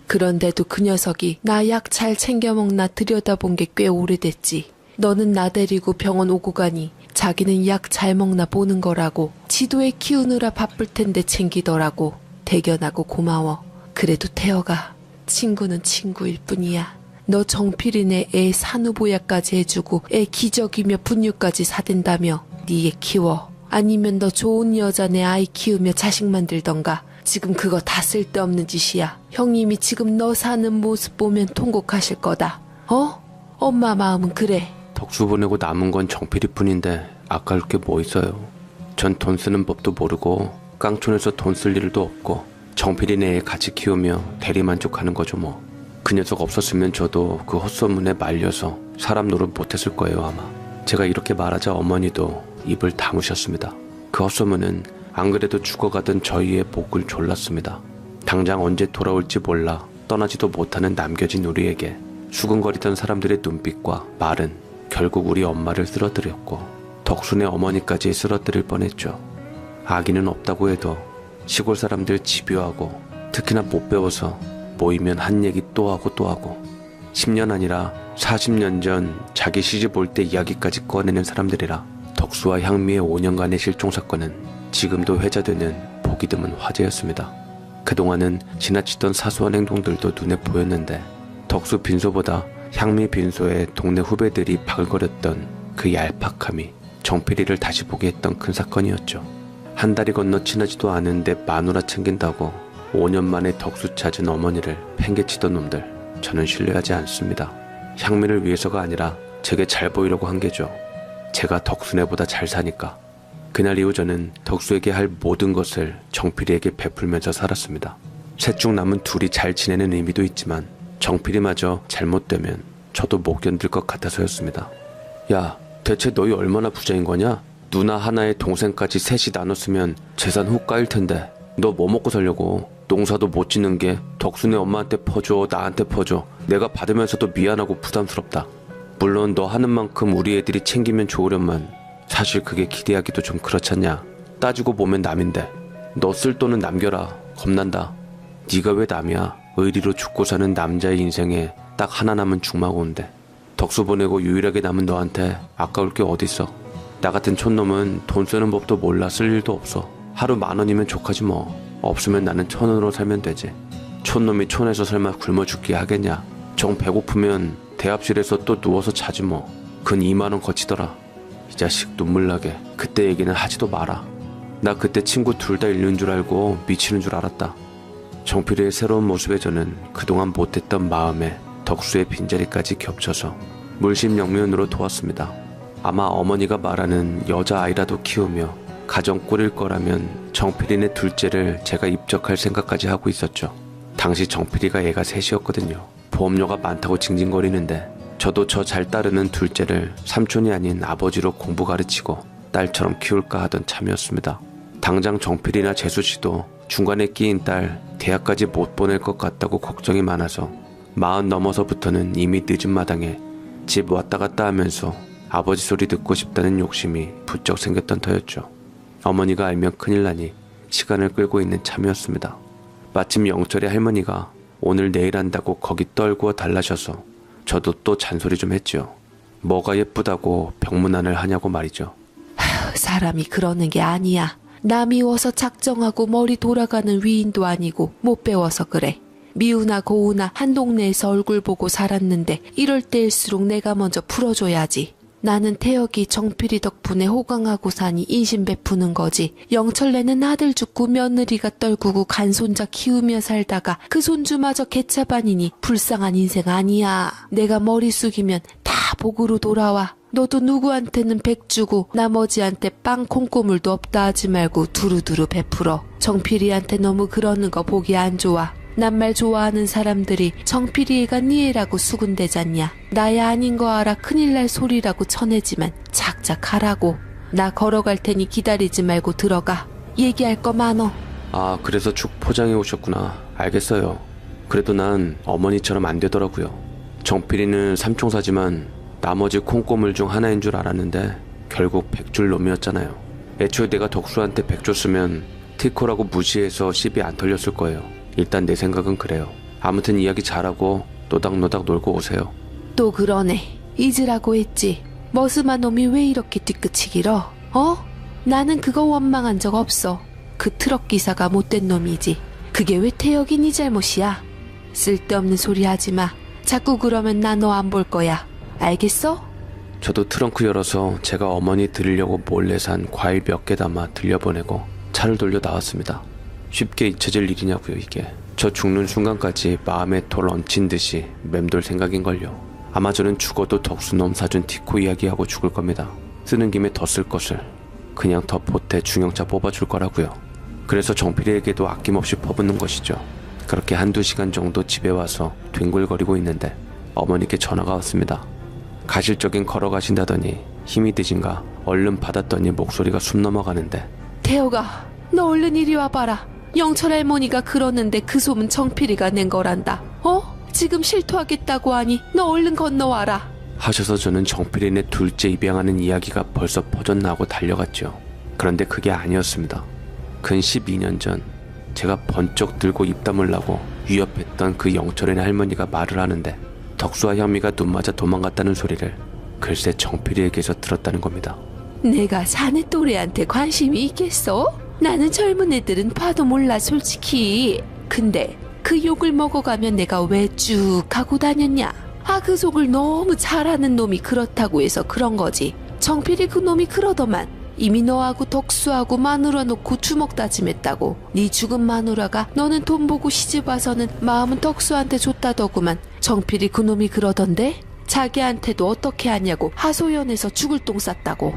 그런데도 그 녀석이 나 약 잘 챙겨 먹나 들여다본 게 꽤 오래됐지. 너는 나 데리고 병원 오고 가니 자기는 약 잘 먹나 보는 거라고. 지도 애 키우느라 바쁠 텐데 챙기더라고. 대견하고 고마워. 그래도 태어가 친구는 친구일 뿐이야. 너 정필이네 애 산후보약까지 해주고 애 기저귀며 분유까지 사댄다며 네 애 키워. 아니면 너 좋은 여자네 아이 키우며 자식 만들던가. 지금 그거 다 쓸데없는 짓이야. 형님이 지금 너 사는 모습 보면 통곡하실 거다. 엄마 마음은 그래. 덕수 보내고 남은 건 정필이뿐인데 아까울 게 뭐 있어요. 전 돈 쓰는 법도 모르고 깡촌에서 돈 쓸 일도 없고 정필이네 애 같이 키우며 대리만족하는 거죠 뭐. 그 녀석 없었으면 저도 그 헛소문에 말려서 사람 노릇 못했을 거예요 아마. 제가 이렇게 말하자 어머니도 입을 다무셨습니다. 그 헛소문은 안 그래도 죽어가던 저희의 목을 졸랐습니다. 당장 언제 돌아올지 몰라 떠나지도 못하는 남겨진 우리에게 수근거리던 사람들의 눈빛과 말은 결국 우리 엄마를 쓰러뜨렸고 덕순의 어머니까지 쓰러뜨릴 뻔했죠. 아기는 없다고 해도 시골 사람들 집요하고 특히나 못 배워서 모이면 한 얘기 또 하고 또 하고 10년 아니라 40년 전 자기 시집 올 때 이야기까지 꺼내는 사람들이라 덕수와 향미의 5년간의 실종 사건은 지금도 회자되는 보기 드문 화제였습니다. 그동안은 지나치던 사소한 행동들도 눈에 보였는데 덕수 빈소보다 향미 빈소에 동네 후배들이 바글거렸던 그 얄팍함이 정필이를 다시 보게 했던 큰 사건이었죠. 한 달이 건너 친하지도 않은데 마누라 챙긴다고 5년 만에 덕수 찾은 어머니를 팽개치던 놈들, 저는 신뢰하지 않습니다. 향미를 위해서가 아니라 제게 잘 보이려고 한 게죠. 제가 덕수네보다 잘 사니까. 그날 이후 저는 덕수에게 할 모든 것을 정필이에게 베풀면서 살았습니다. 셋 중 남은 둘이 잘 지내는 의미도 있지만 정필이마저 잘못되면 저도 못 견딜 것 같아서였습니다. 야, 대체 너희 얼마나 부자인 거냐? 누나 하나에 동생까지 셋이 나눴으면 재산 훅 까일 텐데 너 뭐 먹고 살려고? 농사도 못 짓는 게 덕순의 엄마한테 퍼줘, 나한테 퍼줘. 내가 받으면서도 미안하고 부담스럽다. 물론 너 하는 만큼 우리 애들이 챙기면 좋으련만 사실 그게 기대하기도 좀 그렇잖냐. 따지고 보면 남인데 너 쓸 돈은 남겨라. 겁난다. 네가 왜 남이야? 의리로 죽고 사는 남자의 인생에 딱 하나 남은 중마고인데 덕수 보내고 유일하게 남은 너한테 아까울 게 어딨어. 나 같은 촌놈은 돈 쓰는 법도 몰라 쓸 일도 없어. 하루 10,000원이면 족하지 뭐. 없으면 나는 1,000원으로 살면 되지. 촌놈이 촌에서 설마 굶어 죽게 하겠냐. 정 배고프면 대합실에서 또 누워서 자지 뭐. 근 20,000원 거치더라. 이 자식 눈물 나게. 그때 얘기는 하지도 마라. 나 그때 친구 둘 다 잃는 줄 알고 미치는 줄 알았다. 정필이의 새로운 모습에 저는 그동안 못했던 마음에 덕수의 빈자리까지 겹쳐서 물심양면으로 도왔습니다. 아마 어머니가 말하는 여자아이라도 키우며 가정 꾸릴 거라면 정필이네 둘째를 제가 입적할 생각까지 하고 있었죠. 당시 정필이가 애가 셋이었거든요. 보험료가 많다고 징징거리는데 저도 저 잘 따르는 둘째를 삼촌이 아닌 아버지로 공부 가르치고 딸처럼 키울까 하던 참이었습니다. 당장 정필이나 재수씨도 중간에 끼인 딸 대학까지 못 보낼 것 같다고 걱정이 많아서 40 넘어서부터는 이미 늦은 마당에 집 왔다 갔다 하면서 아버지 소리 듣고 싶다는 욕심이 부쩍 생겼던 터였죠. 어머니가 알면 큰일 나니 시간을 끌고 있는 참이었습니다. 마침 영철이 할머니가 오늘 내일 한다고 거기 떨구어 달라셔서 저도 또 잔소리 좀 했죠. 뭐가 예쁘다고 병문안을 하냐고 말이죠. 사람이 그러는 게 아니야. 나 미워서 작정하고 머리 돌아가는 위인도 아니고 못 배워서 그래. 미우나 고우나 한 동네에서 얼굴 보고 살았는데 이럴 때일수록 내가 먼저 풀어줘야지. 나는 태혁이 정필이 덕분에 호강하고 사니 인심 베푸는 거지. 영철내는 아들 죽고 며느리가 떨구고 간손자 키우며 살다가 그 손주마저 개차반이니 불쌍한 인생 아니야. 내가 머리 숙이면 다 복으로 돌아와. 너도 누구한테는 100 주고 나머지한테 빵 콩고물도 없다 하지 말고 두루두루 베풀어. 정필이한테 너무 그러는 거 보기 안 좋아. 낱말 좋아하는 사람들이 정필이가 네 애라고 수군대잖냐. 나야 아닌 거 알아 큰일 날 소리라고 쳐내지만 작작 하라고. 나 걸어갈 테니 기다리지 말고 들어가. 얘기할 거 많어. 아, 그래서 죽 포장해 오셨구나. 알겠어요. 그래도 난 어머니처럼 안 되더라고요. 정필이는 삼총사지만 나머지 콩고물 중 하나인 줄 알았는데 결국 100줄 놈이었잖아요. 애초에 내가 덕수한테 100 줬으면 티코라고 무시해서 시비 안 털렸을 거예요. 일단 내 생각은 그래요. 아무튼 이야기 잘하고 노닥노닥 놀고 오세요. 또 그러네. 잊으라고 했지. 머슴한 놈이 왜 이렇게 뒤끝이 길어? 나는 그거 원망한 적 없어. 그 트럭 기사가 못된 놈이지. 그게 왜 태혁이 네 잘못이야? 쓸데없는 소리 하지 마. 자꾸 그러면 나 너 안 볼 거야. 알겠어? 저도 트렁크 열어서 제가 어머니 드리려고 몰래 산 과일 몇 개 담아 들려보내고 차를 돌려 나왔습니다. 쉽게 잊혀질 일이냐고요 이게. 저 죽는 순간까지 마음에 돌 얹힌 듯이 맴돌 생각인걸요. 아마 저는 죽어도 덕수놈 사준 티코 이야기하고 죽을 겁니다. 쓰는 김에 더 쓸 것을 그냥 더 보태 중형차 뽑아줄 거라고요. 그래서 정필이에게도 아낌없이 퍼붓는 것이죠. 그렇게 한두 시간 정도 집에 와서 뒹굴거리고 있는데 어머니께 전화가 왔습니다. 가실 적엔 걸어가신다더니 힘이 드신가 얼른 받았더니 목소리가 숨 넘어가는데 태호가 너 얼른 이리 와봐라. 영철 할머니가 그러는데 그 소문 정필이가 낸 거란다. 지금 실토하겠다고 하니 너 얼른 건너와라 하셔서 저는 정필이네 둘째 입양하는 이야기가 벌써 퍼져나오고 달려갔죠. 그런데 그게 아니었습니다. 근 12년 전 제가 번쩍 들고 입 다물라고 위협했던 그 영철이네 할머니가 말을 하는데 덕수와 현미가 눈 맞아 도망갔다는 소리를 글쎄 정필이에게서 들었다는 겁니다. 내가 자네 또래한테 관심이 있겠어? 나는 젊은 애들은 봐도 몰라 솔직히. 근데 그 욕을 먹어가면 내가 왜 쭉 하고 다녔냐? 그 속을 너무 잘하는 놈이 그렇다고 해서 그런 거지. 정필이 그 놈이 그러더만 이미 너하고 덕수하고 마누라 놓고 주먹 다짐했다고. 네 죽은 마누라가 너는 돈 보고 시집와서는 마음은 덕수한테 줬다더구만. 정필이 그 놈이 그러던데 자기한테도 어떻게 하냐고 하소연해서 죽을 똥 쌌다고.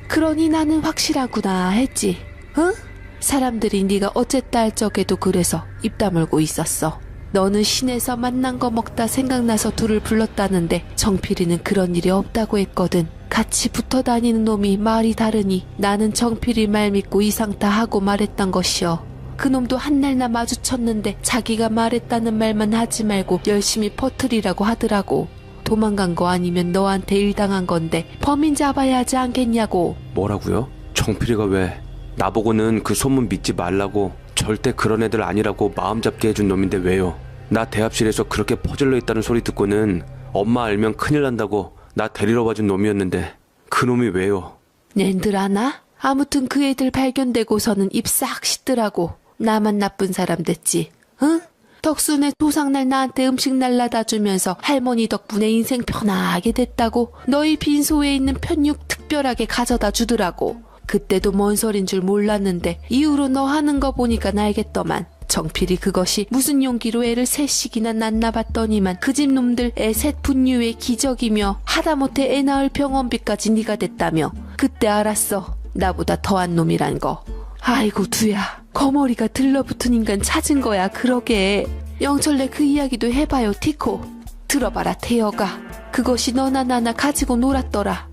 그러니 나는 확실하구나 했지. 응? 사람들이 네가 어쨌다 할 적에도 그래서 입 다물고 있었어. 너는 시내에서 만난 거 먹다 생각나서 둘을 불렀다는데 정필이는 그런 일이 없다고 했거든. 같이 붙어 다니는 놈이 말이 다르니 나는 정필이 말 믿고 이상타 하고 말했던 것이여. 그놈도 한날나 마주쳤는데 자기가 말했다는 말만 하지 말고 열심히 퍼뜨리라고 하더라고. 도망간 거 아니면 너한테 일 당한 건데 범인 잡아야 하지 않겠냐고. 뭐라고요? 정필이가 왜? 나보고는 그 소문 믿지 말라고 절대 그런 애들 아니라고 마음 잡게 해준 놈인데 왜요? 나 대합실에서 그렇게 퍼질러 있다는 소리 듣고는 엄마 알면 큰일 난다고 나 데리러 와준 놈이었는데 그 놈이 왜요? 낸들 아나? 아무튼 그 애들 발견되고서는 입 싹 씻더라고. 나만 나쁜 사람 됐지. 응? 덕순의 조상날 나한테 음식 날라다 주면서 할머니 덕분에 인생 편하게 됐다고 너희 빈소에 있는 편육 특별하게 가져다 주더라고. 그때도 뭔 소린 줄 몰랐는데 이후로 너 하는 거 보니까 알겠더만. 정필이 그것이 무슨 용기로 애를 셋씩이나 낳나 봤더니만 그 집 놈들 애 셋 분유의 기적이며 하다못해 애 낳을 병원비까지 네가 됐다며. 그때 알았어. 나보다 더한 놈이란 거. 아이고 두야. 거머리가 들러붙은 인간 찾은 거야. 그러게. 영철내 그 이야기도 해봐요 티코. 들어봐라 태여가. 그것이 너나 나나 가지고 놀았더라.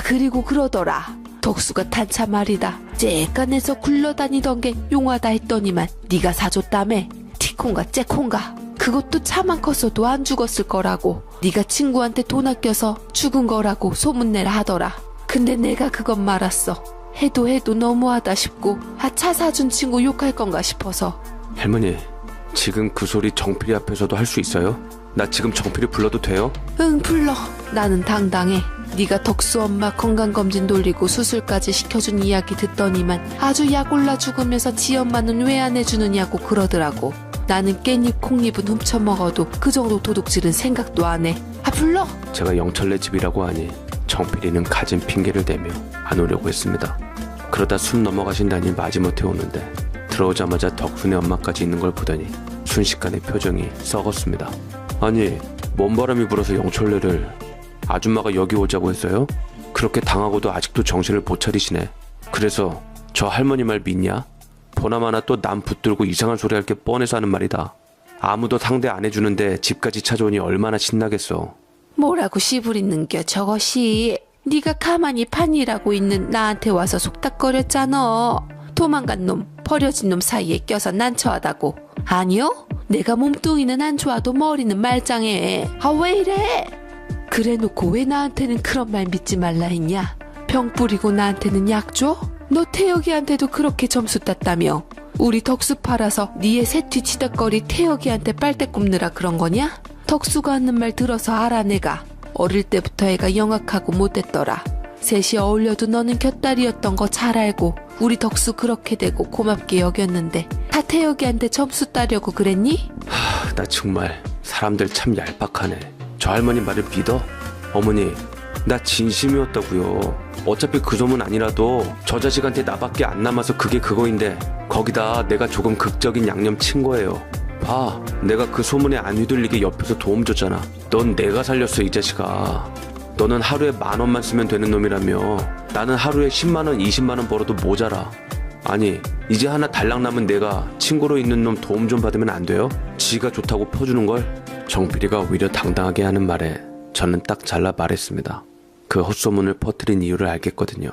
그리고 그러더라. 덕수가 탄차 말이다. 째깐에서 굴러다니던 게 용하다 했더니만 네가 사줬다며. 티콘가 째콘가. 그것도 차만 컸어도 안 죽었을 거라고. 네가 친구한테 돈 아껴서 죽은 거라고 소문내라 하더라. 근데 내가 그건 말았어. 해도 너무하다 싶고 차 사준 친구 욕할 건가 싶어서. 할머니 지금 그 소리 정필이 앞에서도 할 수 있어요? 나 지금 정필이 불러도 돼요? 응 불러. 나는 당당해. 네가 덕수 엄마 건강검진 돌리고 수술까지 시켜준 이야기 듣더니만 아주 약 올라 죽으면서 지 엄마는 왜 안 해주느냐고 그러더라고. 나는 깻잎 콩잎은 훔쳐먹어도 그 정도 도둑질은 생각도 안 해. 불러. 제가 영철네 집이라고 하니 정필이는 가진 핑계를 대며 안 오려고 했습니다. 그러다 숨 넘어가신다니 마지못해 오는데 들어오자마자 덕순의 엄마까지 있는 걸 보더니 순식간에 표정이 썩었습니다. 아니 뭔 바람이 불어서 영철네를 아줌마가 여기 오자고 했어요? 그렇게 당하고도 아직도 정신을 못 차리시네. 그래서 저 할머니 말 믿냐? 보나마나 또 남 붙들고 이상한 소리 할 게 뻔해서 하는 말이다. 아무도 상대 안 해주는데 집까지 찾아오니 얼마나 신나겠어. 뭐라고 씨부리는겨 저것이. 네가 가만히 판이라고 있는 나한테 와서 속닥거렸잖아. 도망간 놈 버려진 놈 사이에 껴서 난처하다고. 아니요? 내가 몸뚱이는 안 좋아도 머리는 말짱해. 왜 이래? 그래놓고 왜 나한테는 그런 말 믿지 말라 했냐? 병 뿌리고 나한테는 약 줘? 너 태혁이한테도 그렇게 점수 땄다며. 우리 덕수 팔아서 니의 새 뒤치덕거리 태혁이한테 빨대 굽느라 그런 거냐? 덕수가 하는 말 들어서 알아 내가. 어릴 때부터 애가 영악하고 못됐더라. 셋이 어울려도 너는 곁다리였던 거 잘 알고 우리 덕수 그렇게 되고 고맙게 여겼는데 다 태혁이한테 점수 따려고 그랬니? 나 정말 사람들 참 얄팍하네. 저 할머니 말을 믿어? 어머니 나 진심이었다고요. 어차피 그 소문 아니라도 저 자식한테 나밖에 안 남아서 그게 그거인데 거기다 내가 조금 극적인 양념 친 거예요. 봐, 내가 그 소문에 안 휘둘리게 옆에서 도움 줬잖아. 넌 내가 살렸어, 이 자식아. 너는 하루에 10,000원만 쓰면 되는 놈이라며. 나는 하루에 10만원, 20만원 벌어도 모자라. 아니, 이제 하나 달랑 남은 내가 친구로 있는 놈 도움 좀 받으면 안 돼요? 지가 좋다고 퍼주는걸? 정필이가 오히려 당당하게 하는 말에 저는 딱 잘라 말했습니다. 그 헛소문을 퍼뜨린 이유를 알겠거든요.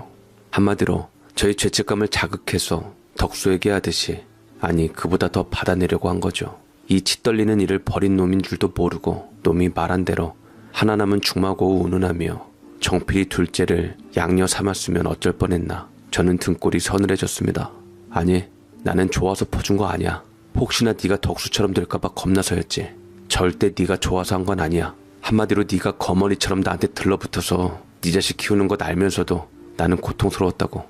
한마디로 저희 죄책감을 자극해서 덕수에게 하듯이, 아니 그보다 더 받아내려고 한 거죠. 이 치떨리는 일을 벌인 놈인 줄도 모르고 놈이 말한 대로 하나 남은 중마고우 운운하며 정필이 둘째를 양녀 삼았으면 어쩔 뻔했나. 저는 등골이 서늘해졌습니다. 아니, 나는 좋아서 퍼준 거 아니야. 혹시나 네가 덕수처럼 될까봐 겁나서였지. 절대 네가 좋아서 한 건 아니야. 한마디로 네가 거머리처럼 나한테 들러붙어서 네 자식 키우는 것 알면서도 나는 고통스러웠다고.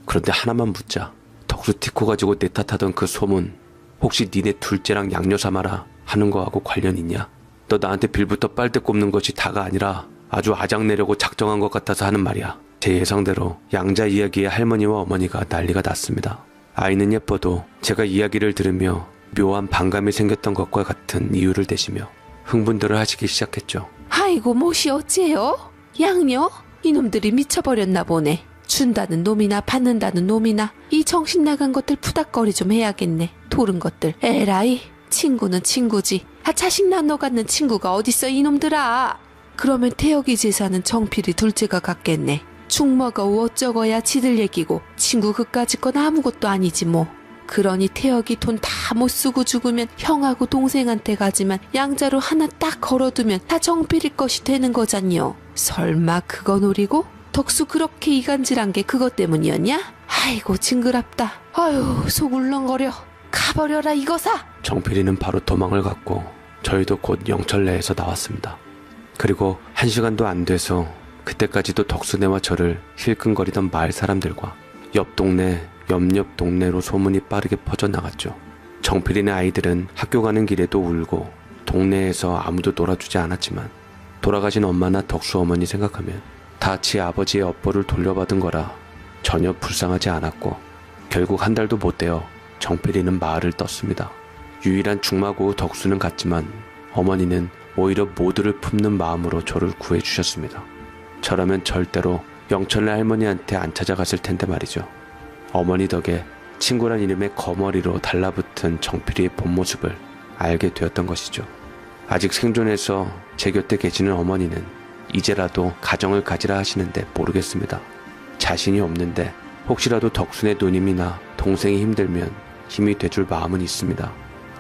그런데 하나만 묻자. 덕수 티코 가지고 내 탓하던 그 소문, 혹시 니네 둘째랑 양녀 삼아라 하는 거하고 관련 있냐? 너 나한테 빌부터 빨대 꼽는 것이 다가 아니라 아주 아작내려고 작정한 것 같아서 하는 말이야. 제 예상대로 양자 이야기에 할머니와 어머니가 난리가 났습니다. 아이는 예뻐도 제가 이야기를 들으며 묘한 반감이 생겼던 것과 같은 이유를 대시며 흥분들을 하시기 시작했죠. 아이고 못이 어째요? 양녀? 이놈들이 미쳐버렸나 보네. 준다는 놈이나 받는다는 놈이나 이 정신 나간 것들 푸닥거리 좀 해야겠네. 도른 것들. 에라이, 친구는 친구지. 자식 나눠 갖는 친구가 어딨어 이놈들아. 그러면 태혁이 제사는 정필이 둘째가 갖겠네. 중먹어우 어쩌거야 지들 얘기고 친구 그까짓 건 아무것도 아니지 뭐. 그러니 태혁이 돈 다 못 쓰고 죽으면 형하고 동생한테 가지만 양자로 하나 딱 걸어두면 다 정필이 것이 되는 거잖요. 설마 그거 노리고? 덕수 그렇게 이간질한 게 그것 때문이었냐? 아이고 징그럽다. 아유 속 울렁거려. 가버려라 이거사. 정필이는 바로 도망을 갔고 저희도 곧 영철내에서 나왔습니다. 그리고 1시간도 안 돼서 그때까지도 덕수네와 저를 힐끔거리던 마을 사람들과 옆 동네, 옆 동네로 소문이 빠르게 퍼져나갔죠. 정필이네 아이들은 학교 가는 길에도 울고 동네에서 아무도 놀아주지 않았지만 돌아가신 엄마나 덕수 어머니 생각하면 다 지 아버지의 업보를 돌려받은 거라 전혀 불쌍하지 않았고 결국 한 달도 못 되어 정필이는 마을을 떴습니다. 유일한 중마고우 덕수는 갔지만 어머니는 오히려 모두를 품는 마음으로 저를 구해주셨습니다. 저라면 절대로 영철네 할머니한테 안 찾아갔을 텐데 말이죠. 어머니 덕에 친구란 이름의 거머리로 달라붙은 정필이의 본 모습을 알게 되었던 것이죠. 아직 생존해서 제 곁에 계시는 어머니는 이제라도 가정을 가지라 하시는데 모르겠습니다. 자신이 없는데 혹시라도 덕순의 누님이나 동생이 힘들면 힘이 돼줄 마음은 있습니다.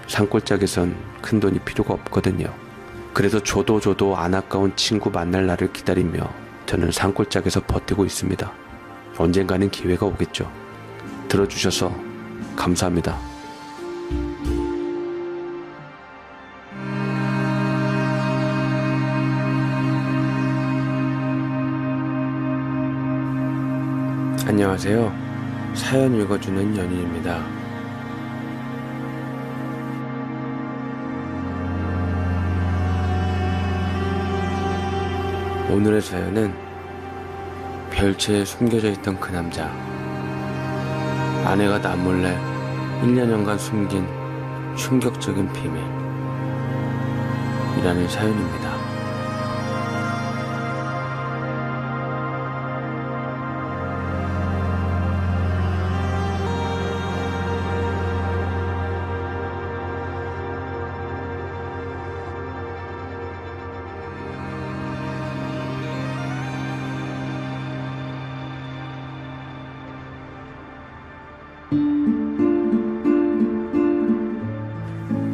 산골짜기선 큰 돈이 필요가 없거든요. 그래서 저도 안 아까운 친구 만날 날을 기다리며 저는 산골짜기에서 버티고 있습니다. 언젠가는 기회가 오겠죠. 들어주셔서 감사합니다. 안녕하세요. 사연 읽어주는 연인입니다. 오늘의 사연은 별채에 숨겨져 있던 그 남자. 아내가 나 몰래 1년여간 숨긴 충격적인 비밀 이라는 사연입니다.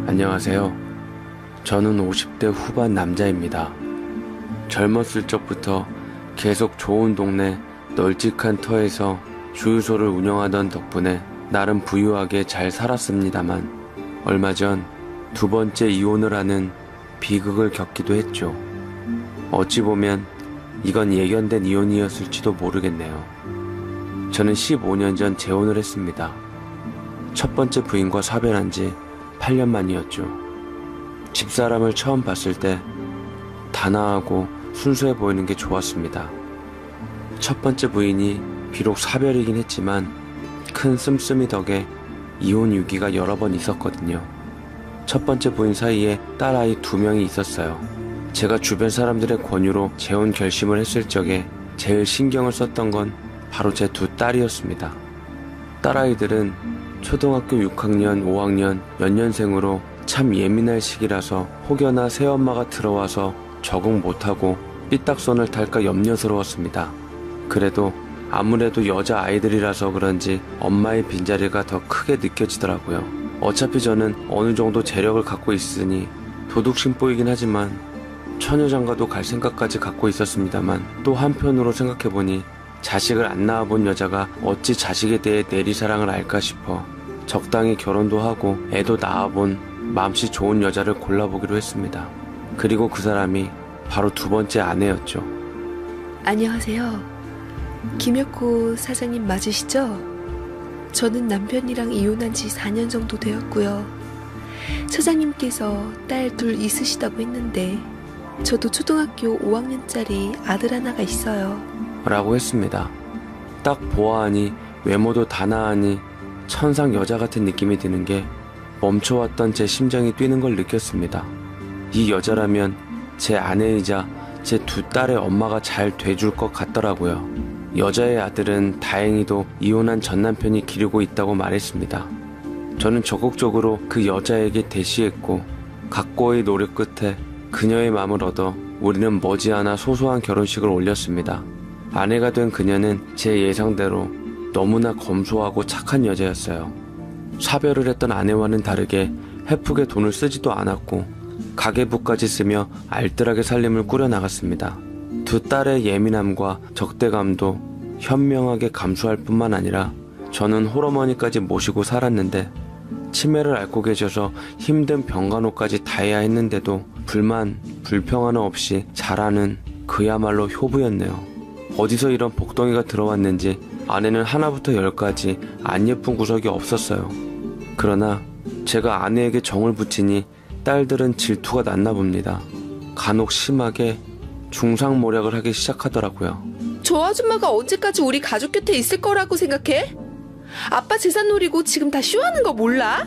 안녕하세요. 저는 50대 후반 남자입니다. 젊었을 적부터 계속 좋은 동네 널찍한 터에서 주유소를 운영하던 덕분에 나름 부유하게 잘 살았습니다만 얼마 전 2번째 이혼을 하는 비극을 겪기도 했죠. 어찌 보면 이건 예견된 이혼이었을지도 모르겠네요. 저는 15년 전 재혼을 했습니다. 첫 번째 부인과 사별한 지 8년 만이었죠. 집사람을 처음 봤을 때 단아하고 순수해 보이는 게 좋았습니다. 첫 번째 부인이 비록 사별이긴 했지만 큰 씀씀이 덕에 이혼 위기가 여러 번 있었거든요. 첫 번째 부인 사이에 딸아이 2명이 있었어요. 제가 주변 사람들의 권유로 재혼 결심을 했을 적에 제일 신경을 썼던 건 바로 제 2 딸이었습니다. 딸아이들은 초등학교 6학년, 5학년, 연년생으로 참 예민할 시기라서 혹여나 새엄마가 들어와서 적응 못하고 삐딱선을 탈까 염려스러웠습니다. 그래도 아무래도 여자아이들이라서 그런지 엄마의 빈자리가 더 크게 느껴지더라고요. 어차피 저는 어느 정도 재력을 갖고 있으니 도둑심보이긴 하지만 처녀장가도 갈 생각까지 갖고 있었습니다만 또 한편으로 생각해보니 자식을 안 낳아본 여자가 어찌 자식에 대해 내리사랑을 알까 싶어 적당히 결혼도 하고 애도 낳아본 맘씨 좋은 여자를 골라보기로 했습니다. 그리고 그 사람이 바로 2번째 아내였죠. 안녕하세요. 김혁호 사장님 맞으시죠? 저는 남편이랑 이혼한 지 4년 정도 되었고요. 사장님께서 딸 2 있으시다고 했는데 저도 초등학교 5학년짜리 아들 하나가 있어요. 라고 했습니다. 딱 보아하니 외모도 단아하니 천상 여자 같은 느낌이 드는 게 멈춰왔던 제 심장이 뛰는 걸 느꼈습니다. 이 여자라면 제 아내이자 제 2 딸의 엄마가 잘 돼줄 것 같더라고요. 여자의 아들은 다행히도 이혼한 전 남편이 기르고 있다고 말했습니다. 저는 적극적으로 그 여자에게 대시했고 각고의 노력 끝에 그녀의 마음을 얻어 우리는 머지않아 소소한 결혼식을 올렸습니다. 아내가 된 그녀는 제 예상대로 너무나 검소하고 착한 여자였어요. 사별을 했던 아내와는 다르게 헤프게 돈을 쓰지도 않았고 가계부까지 쓰며 알뜰하게 살림을 꾸려나갔습니다. 2 딸의 예민함과 적대감도 현명하게 감수할 뿐만 아니라 저는 홀어머니까지 모시고 살았는데 치매를 앓고 계셔서 힘든 병간호까지 다 해야 했는데도 불만, 불평 하나 없이 잘하는 그야말로 효부였네요. 어디서 이런 복덩이가 들어왔는지 아내는 하나부터 10까지 안 예쁜 구석이 없었어요. 그러나 제가 아내에게 정을 붙이니 딸들은 질투가 났나 봅니다. 간혹 심하게 중상모략을 하기 시작하더라고요. 저 아줌마가 언제까지 우리 가족 곁에 있을 거라고 생각해? 아빠 재산 노리고 지금 다 쇼하는 거 몰라?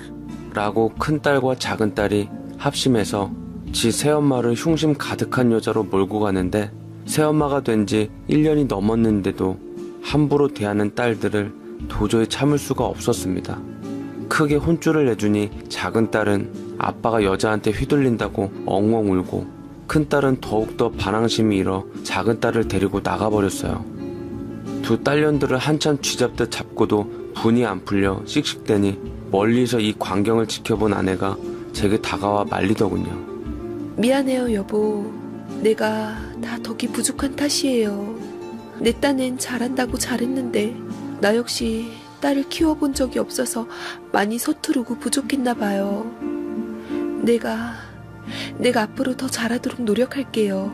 라고 큰딸과 작은딸이 합심해서 지 새엄마를 흉심 가득한 여자로 몰고 가는데 새엄마가 된 지 1년이 넘었는데도 함부로 대하는 딸들을 도저히 참을 수가 없었습니다. 크게 혼쭐을 내주니 작은딸은 아빠가 여자한테 휘둘린다고 엉엉 울고 큰딸은 더욱더 반항심이 일어 작은딸을 데리고 나가버렸어요. 2 딸년들을 한참 쥐잡듯 잡고도 분이 안 풀려 씩씩대니 멀리서 이 광경을 지켜본 아내가 제게 다가와 말리더군요. 미안해요 여보. 내가 다 덕이 부족한 탓이에요. 내 딴엔 잘한다고 잘했는데 나 역시 딸을 키워본 적이 없어서 많이 서투르고 부족했나 봐요. 내가 앞으로 더 잘하도록 노력할게요.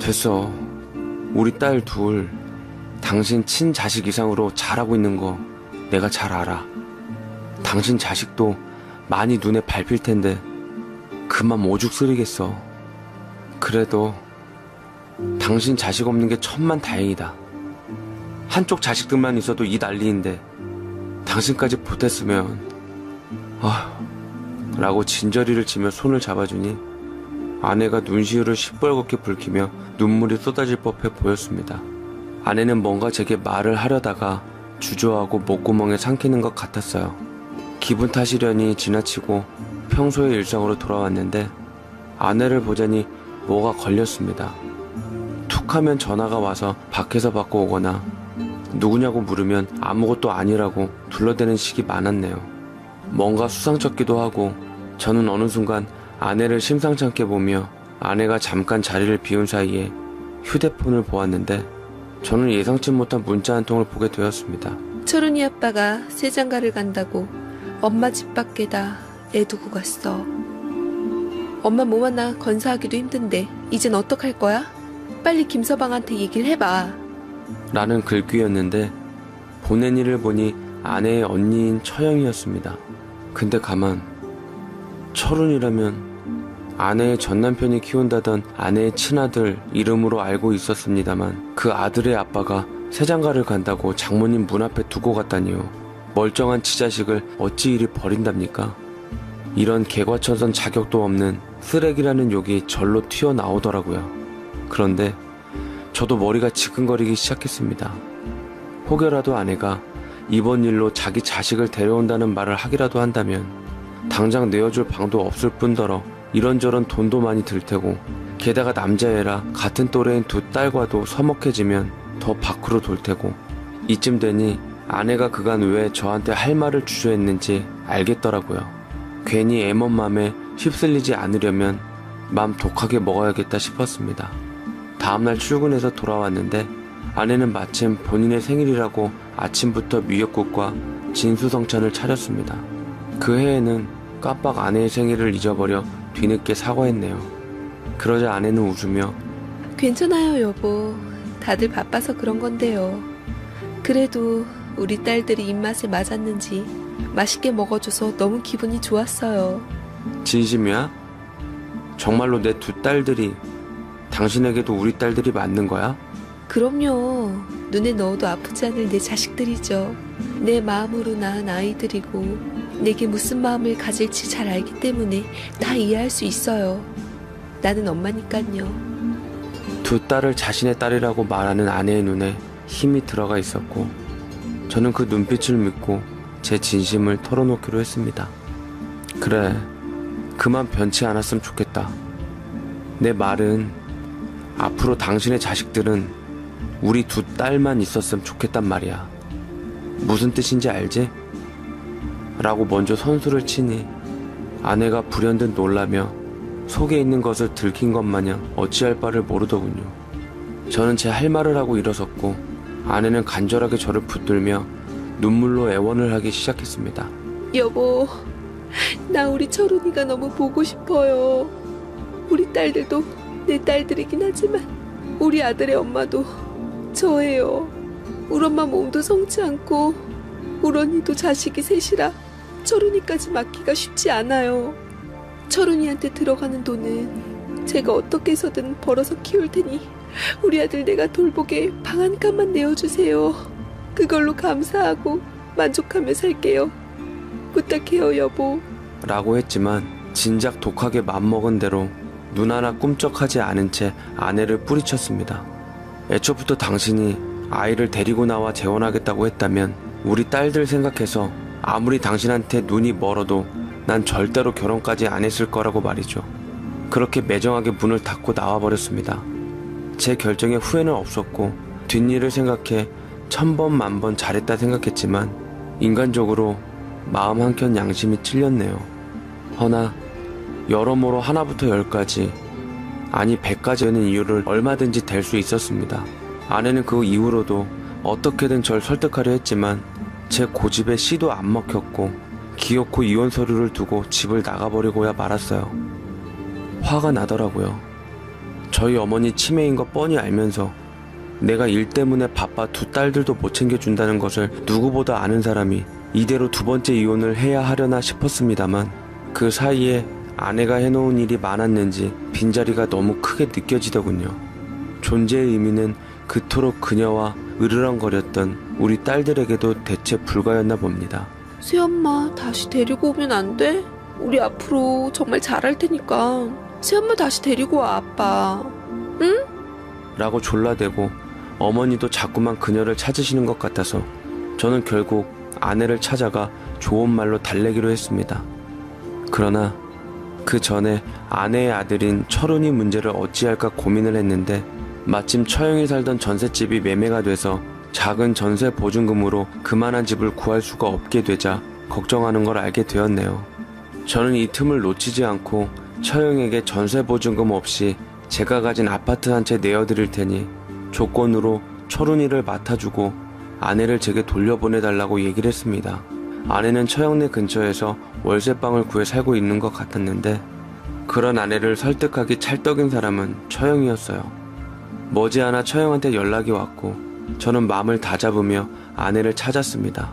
됐어. 우리 딸 2 당신 친자식 이상으로 잘하고 있는 거 내가 잘 알아. 당신 자식도 많이 눈에 밟힐 텐데 그만 오죽 쓰리겠어. 그래도 당신 자식 없는 게 천만 다행이다. 한쪽 자식들만 있어도 이 난리인데 당신까지 보탰으면 라고 진저리를 치며 손을 잡아주니 아내가 눈시울을 시뻘겋게 붉히며 눈물이 쏟아질 법해 보였습니다. 아내는 뭔가 제게 말을 하려다가 주저하고 목구멍에 삼키는 것 같았어요. 기분 탓이려니 지나치고 평소의 일상으로 돌아왔는데 아내를 보자니 뭐가 걸렸습니다. 툭하면 전화가 와서 밖에서 받고 오거나 누구냐고 물으면 아무것도 아니라고 둘러대는 식이 많았네요. 뭔가 수상쩍기도 하고 저는 어느 순간 아내를 심상치 않게 보며 아내가 잠깐 자리를 비운 사이에 휴대폰을 보았는데 저는 예상치 못한 문자 한 통을 보게 되었습니다. 철훈이 아빠가 새장가를 간다고 엄마 집 밖에다 애 두고 갔어. 엄마 몸 하나 건사하기도 힘든데 이젠 어떡할 거야? 빨리 김서방한테 얘기를 해봐. 라는 글귀였는데 보낸 이를 보니 아내의 언니인 처영이었습니다. 근데 가만 철훈이라면 아내의 전남편이 키운다던 아내의 친아들 이름으로 알고 있었습니다만 그 아들의 아빠가 새장가를 간다고 장모님 문 앞에 두고 갔다니요. 멀쩡한 지 자식을 어찌 이리 버린답니까? 이런 개과천선 자격도 없는 쓰레기라는 욕이 절로 튀어나오더라고요. 그런데 저도 머리가 지끈거리기 시작했습니다. 혹여라도 아내가 이번 일로 자기 자식을 데려온다는 말을 하기라도 한다면 당장 내어줄 방도 없을 뿐더러 이런저런 돈도 많이 들 테고 게다가 남자애라 같은 또래인 두 딸과도 서먹해지면 더 밖으로 돌 테고 이쯤 되니 아내가 그간 왜 저한테 할 말을 주저했는지 알겠더라고요. 괜히 애먼 맘에 휩쓸리지 않으려면 맘 독하게 먹어야겠다 싶었습니다. 다음날 출근해서 돌아왔는데 아내는 마침 본인의 생일이라고 아침부터 미역국과 진수성찬을 차렸습니다. 그 해에는 깜빡 아내의 생일을 잊어버려 뒤늦게 사과했네요. 그러자 아내는 웃으며 괜찮아요, 여보. 다들 바빠서 그런 건데요. 그래도 우리 딸들이 입맛에 맞았는지 맛있게 먹어줘서 너무 기분이 좋았어요. 진심이야? 정말로 내 두 딸들이 당신에게도 우리 딸들이 맞는 거야? 그럼요. 눈에 넣어도 아프지 않을 내 자식들이죠. 내 마음으로 낳은 아이들이고 내게 무슨 마음을 가질지 잘 알기 때문에 다 이해할 수 있어요. 나는 엄마니깐요. 두 딸을 자신의 딸이라고 말하는 아내의 눈에 힘이 들어가 있었고 저는 그 눈빛을 믿고 제 진심을 털어놓기로 했습니다. 그래, 그만 변치 않았으면 좋겠다. 내 말은 앞으로 당신의 자식들은 우리 두 딸만 있었으면 좋겠단 말이야. 무슨 뜻인지 알지? 라고 먼저 선수를 치니 아내가 불현듯 놀라며 속에 있는 것을 들킨 것 마냥 어찌할 바를 모르더군요. 저는 제 할 말을 하고 일어섰고 아내는 간절하게 저를 붙들며 눈물로 애원을 하기 시작했습니다. 여보, 나 우리 철훈이가 너무 보고 싶어요. 우리 딸들도 내 딸들이긴 하지만 우리 아들의 엄마도 저예요. 우리 엄마 몸도 성치 않고 우리 언니도 자식이 셋이라 철훈이까지 맡기가 쉽지 않아요. 철훈이한테 들어가는 돈은 제가 어떻게 해서든 벌어서 키울 테니 우리 아들 내가 돌보게 방 한 칸만 내어주세요. 그걸로 감사하고 만족하며 살게요. 부탁해요, 여보. 라고 했지만 진작 독하게 맘먹은 대로 눈 하나 꿈쩍하지 않은 채 아내를 뿌리쳤습니다. 애초부터 당신이 아이를 데리고 나와 재혼하겠다고 했다면 우리 딸들 생각해서 아무리 당신한테 눈이 멀어도 난 절대로 결혼까지 안 했을 거라고 말이죠. 그렇게 매정하게 문을 닫고 나와버렸습니다. 제 결정에 후회는 없었고 뒷일을 생각해 1000번 만번 잘했다 생각했지만 인간적으로 마음 한켠 양심이 찔렸네요. 허나 여러모로 하나부터 10까지 아니 100까지 되는 이유를 얼마든지 댈 수 있었습니다. 아내는 그 이후로도 어떻게든 절 설득하려 했지만 제 고집에 씨도 안 먹혔고 기어코 이혼 서류를 두고 집을 나가버리고야 말았어요. 화가 나더라고요. 저희 어머니 치매인 거 뻔히 알면서 내가 일 때문에 바빠 두 딸들도 못 챙겨준다는 것을 누구보다 아는 사람이 이대로 두 번째 이혼을 해야 하려나 싶었습니다만 그 사이에 아내가 해놓은 일이 많았는지 빈자리가 너무 크게 느껴지더군요. 존재의 의미는 그토록 그녀와 으르렁거렸던 우리 딸들에게도 대체 불가였나 봅니다. 새엄마 다시 데리고 오면 안 돼? 우리 앞으로 정말 잘할 테니까 새엄마 다시 데리고 와, 아빠. 응? 라고 졸라대고 어머니도 자꾸만 그녀를 찾으시는 것 같아서 저는 결국 아내를 찾아가 좋은 말로 달래기로 했습니다. 그러나 그 전에 아내의 아들인 철훈이 문제를 어찌할까 고민을 했는데 마침 처형이 살던 전셋집이 매매가 돼서 작은 전세 보증금으로 그만한 집을 구할 수가 없게 되자 걱정하는 걸 알게 되었네요. 저는 이 틈을 놓치지 않고 처형에게 전세 보증금 없이 제가 가진 아파트 한 채 내어드릴 테니 조건으로 철훈이를 맡아주고 아내를 제게 돌려보내달라고 얘기를 했습니다. 아내는 처형네 근처에서 월세방을 구해 살고 있는 것 같았는데 그런 아내를 설득하기 찰떡인 사람은 처형이었어요. 머지않아 처형한테 연락이 왔고 저는 마음을 다잡으며 아내를 찾았습니다.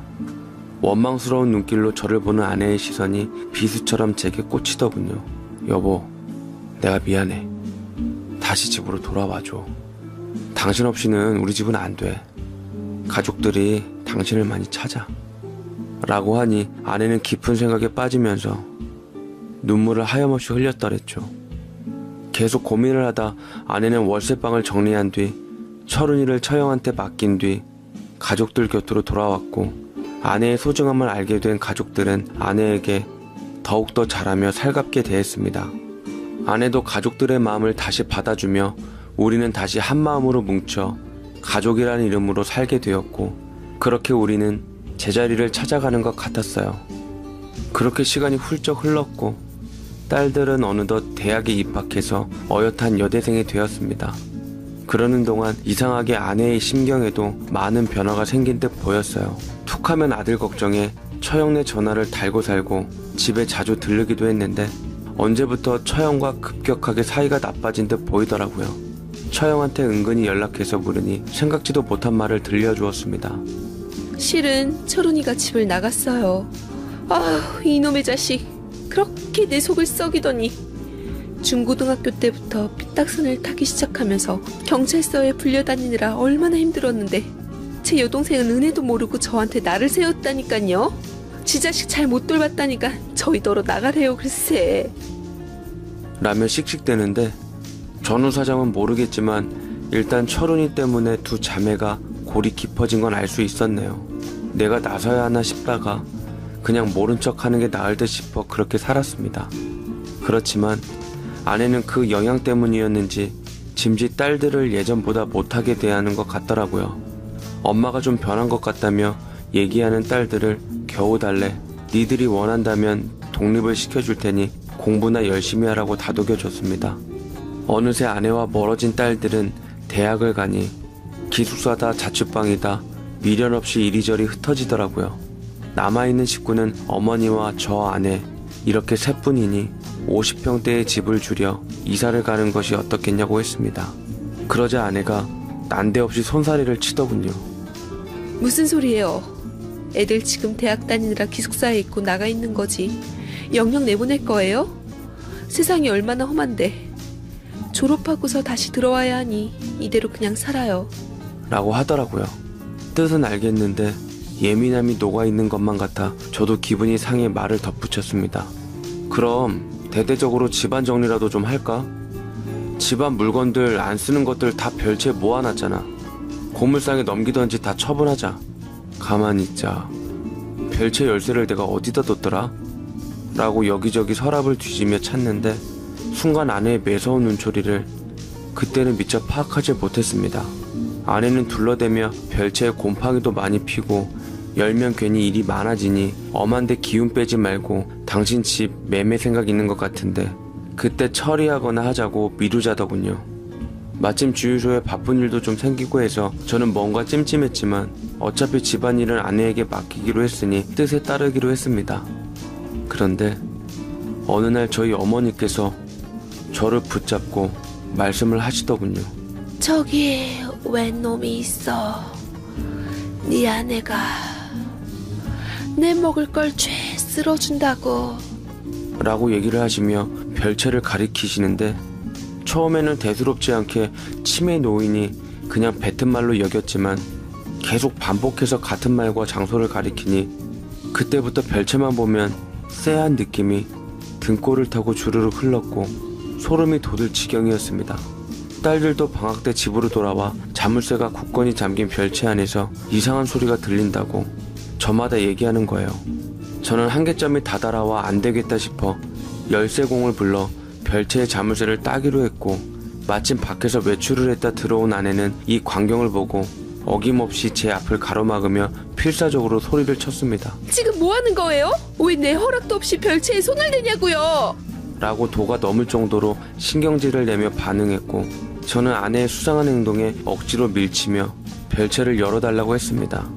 원망스러운 눈길로 저를 보는 아내의 시선이 비수처럼 제게 꽂히더군요. 여보, 내가 미안해. 다시 집으로 돌아와줘. 당신 없이는 우리 집은 안 돼. 가족들이 당신을 많이 찾아. 라고 하니 아내는 깊은 생각에 빠지면서 눈물을 하염없이 흘렸더랬죠. 계속 고민을 하다 아내는 월세방을 정리한 뒤 철훈이를 처형한테 맡긴 뒤 가족들 곁으로 돌아왔고, 아내의 소중함을 알게 된 가족들은 아내에게 더욱더 잘하며 살갑게 대했습니다. 아내도 가족들의 마음을 다시 받아주며 우리는 다시 한 마음으로 뭉쳐 가족이라는 이름으로 살게 되었고, 그렇게 우리는 제자리를 찾아가는 것 같았어요. 그렇게 시간이 훌쩍 흘렀고 딸들은 어느덧 대학에 입학해서 어엿한 여대생이 되었습니다. 그러는 동안 이상하게 아내의 심경에도 많은 변화가 생긴 듯 보였어요. 툭하면 아들 걱정에 처형네 전화를 달고 살고 집에 자주 들르기도 했는데 언제부터 처형과 급격하게 사이가 나빠진 듯 보이더라고요. 처형한테 은근히 연락해서 물으니 생각지도 못한 말을 들려주었습니다. 실은 철훈이가 집을 나갔어요. 아휴, 이놈의 자식. 그렇게 내 속을 썩이더니 중고등학교 때부터 삐딱선을 타기 시작하면서 경찰서에 불려다니느라 얼마나 힘들었는데 제 여동생은 은혜도 모르고 저한테 나를 세웠다니깐요. 지 자식 잘 못 돌봤다니까 저희더러 나가래요 글쎄. 라며 씩씩대는데 전우 사장은 모르겠지만 일단 철훈이 때문에 두 자매가 골이 깊어진 건 알 수 있었네요. 내가 나서야 하나 싶다가 그냥 모른 척 하는 게 나을 듯 싶어 그렇게 살았습니다. 그렇지만 아내는 그 영향 때문이었는지 짐짓 딸들을 예전보다 못하게 대하는 것 같더라고요. 엄마가 좀 변한 것 같다며 얘기하는 딸들을 겨우 달래 니들이 원한다면 독립을 시켜줄 테니 공부나 열심히 하라고 다독여줬습니다. 어느새 아내와 멀어진 딸들은 대학을 가니 기숙사다 자취방이다 미련 없이 이리저리 흩어지더라고요. 남아있는 식구는 어머니와 저 아내 이렇게 셋뿐이니 50평대의 집을 줄여 이사를 가는 것이 어떻겠냐고 했습니다. 그러자 아내가 난데없이 손사래를 치더군요. 무슨 소리예요? 애들 지금 대학 다니느라 기숙사에 있고 나가 있는 거지. 영영 내보낼 거예요? 세상이 얼마나 험한데. 졸업하고서 다시 들어와야 하니 이대로 그냥 살아요. 라고 하더라고요. 뜻은 알겠는데 예민함이 녹아있는 것만 같아 저도 기분이 상해 말을 덧붙였습니다. 그럼 대대적으로 집안 정리라도 좀 할까? 집안 물건들 안 쓰는 것들 다 별채 모아놨잖아. 고물상에 넘기던지 다 처분하자. 가만히 있자. 별채 열쇠를 내가 어디다 뒀더라? 라고 여기저기 서랍을 뒤지며 찾는데 순간 아내의 매서운 눈초리를 그때는 미처 파악하지 못했습니다. 아내는 둘러대며 별채에 곰팡이도 많이 피고 열면 괜히 일이 많아지니 엄한데 기운 빼지 말고 당신 집 매매 생각 있는 것 같은데 그때 처리하거나 하자고 미루자더군요. 마침 주유소에 바쁜 일도 좀 생기고 해서 저는 뭔가 찜찜했지만 어차피 집안일은 아내에게 맡기기로 했으니 뜻에 따르기로 했습니다. 그런데 어느 날 저희 어머니께서 저를 붙잡고 말씀을 하시더군요. 저기 웬 놈이 있어. 네 아내가 내 먹을 걸 죄 쓸어준다고 라고 얘기를 하시며 별채를 가리키시는데 처음에는 대수롭지 않게 치매 노인이 그냥 뱉은 말로 여겼지만 계속 반복해서 같은 말과 장소를 가리키니 그때부터 별채만 보면 쎄한 느낌이 등골을 타고 주르륵 흘렀고 소름이 돋을 지경이었습니다. 딸들도 방학 때 집으로 돌아와 자물쇠가 굳건히 잠긴 별채 안에서 이상한 소리가 들린다고 저마다 얘기하는 거예요. 저는 한계점이 다다라와 안 되겠다 싶어 열쇠공을 불러 별채의 자물쇠를 따기로 했고 마침 밖에서 외출을 했다 들어온 아내는 이 광경을 보고 어김없이 제 앞을 가로막으며 필사적으로 소리를 쳤습니다. 지금 뭐 하는 거예요? 왜 내 허락도 없이 별채에 손을 대냐고요? 라고 도가 넘을 정도로 신경질을 내며 반응했고 저는 아내의 수상한 행동에 억지로 밀치며 별채를 열어달라고 했습니다.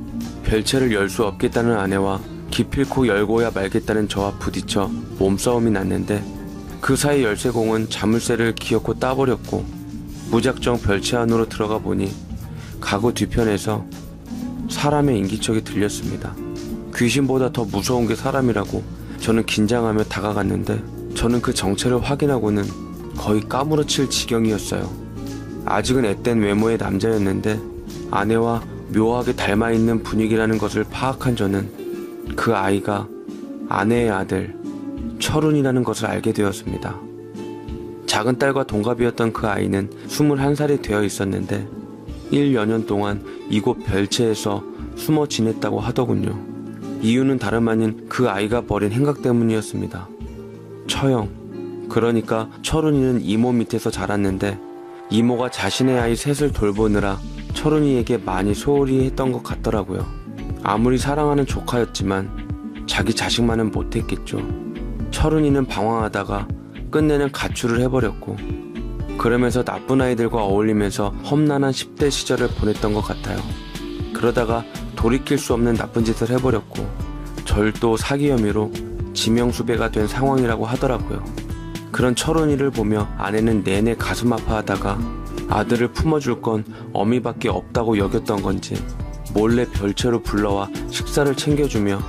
별채를 열 수 없겠다는 아내와 기필코 열고야 말겠다는 저와 부딪혀 몸싸움이 났는데 그 사이 열쇠공은 자물쇠를 기어코 따버렸고 무작정 별채 안으로 들어가 보니 가구 뒤편에서 사람의 인기척이 들렸습니다. 귀신보다 더 무서운 게 사람이라고 저는 긴장하며 다가갔는데 저는 그 정체를 확인하고는 거의 까무러칠 지경이었어요. 아직은 앳된 외모의 남자였는데 아내와 묘하게 닮아있는 분위기라는 것을 파악한 저는 그 아이가 아내의 아들 철훈이라는 것을 알게 되었습니다. 작은 딸과 동갑이었던 그 아이는 21살이 되어 있었는데 1여 년 동안 이곳 별채에서 숨어 지냈다고 하더군요. 이유는 다름 아닌 그 아이가 벌인 행각 때문이었습니다. 처형, 그러니까 철훈이는 이모 밑에서 자랐는데 이모가 자신의 아이 셋을 돌보느라 철훈이에게 많이 소홀히 했던 것 같더라고요. 아무리 사랑하는 조카였지만 자기 자식만은 못했겠죠. 철훈이는 방황하다가 끝내는 가출을 해버렸고 그러면서 나쁜 아이들과 어울리면서 험난한 10대 시절을 보냈던 것 같아요. 그러다가 돌이킬 수 없는 나쁜 짓을 해버렸고 절도 사기 혐의로 지명수배가 된 상황이라고 하더라고요. 그런 철훈이를 보며 아내는 내내 가슴 아파하다가 아들을 품어줄 건 어미밖에 없다고 여겼던 건지 몰래 별채로 불러와 식사를 챙겨주며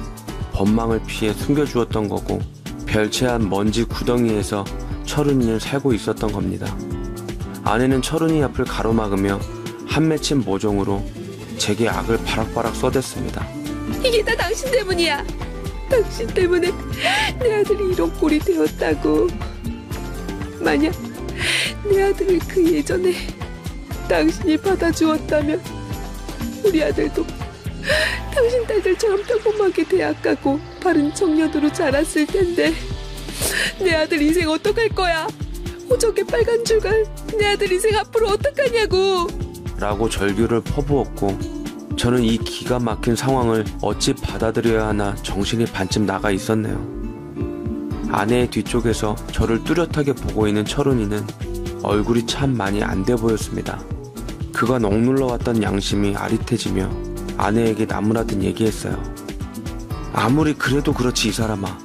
법망을 피해 숨겨주었던 거고 별채 안 먼지 구덩이에서 철훈이는 살고 있었던 겁니다. 아내는 철훈이 앞을 가로막으며 한 맺힌 모종으로 제게 악을 바락바락 쏟았습니다. 이게 다 당신 때문이야. 당신 때문에 내 아들이 이런 꼴이 되었다고. 만약 내 아들을 그 예전에 당신이 받아주었다면 우리 아들도 당신 딸들처럼 평범하게 대학 가고 바른 청년으로 자랐을 텐데 내 아들 인생 어떡할 거야? 호적의 빨간 줄갈 내 아들 인생 앞으로 어떡하냐고 라고 절규를 퍼부었고 저는 이 기가 막힌 상황을 어찌 받아들여야 하나 정신이 반쯤 나가 있었네요. 아내의 뒤쪽에서 저를 뚜렷하게 보고 있는 철훈이는 얼굴이 참 많이 안 돼 보였습니다. 그간 억눌러왔던 양심이 아릿해지며 아내에게 나무라듯 얘기했어요. 아무리 그래도 그렇지 이 사람아.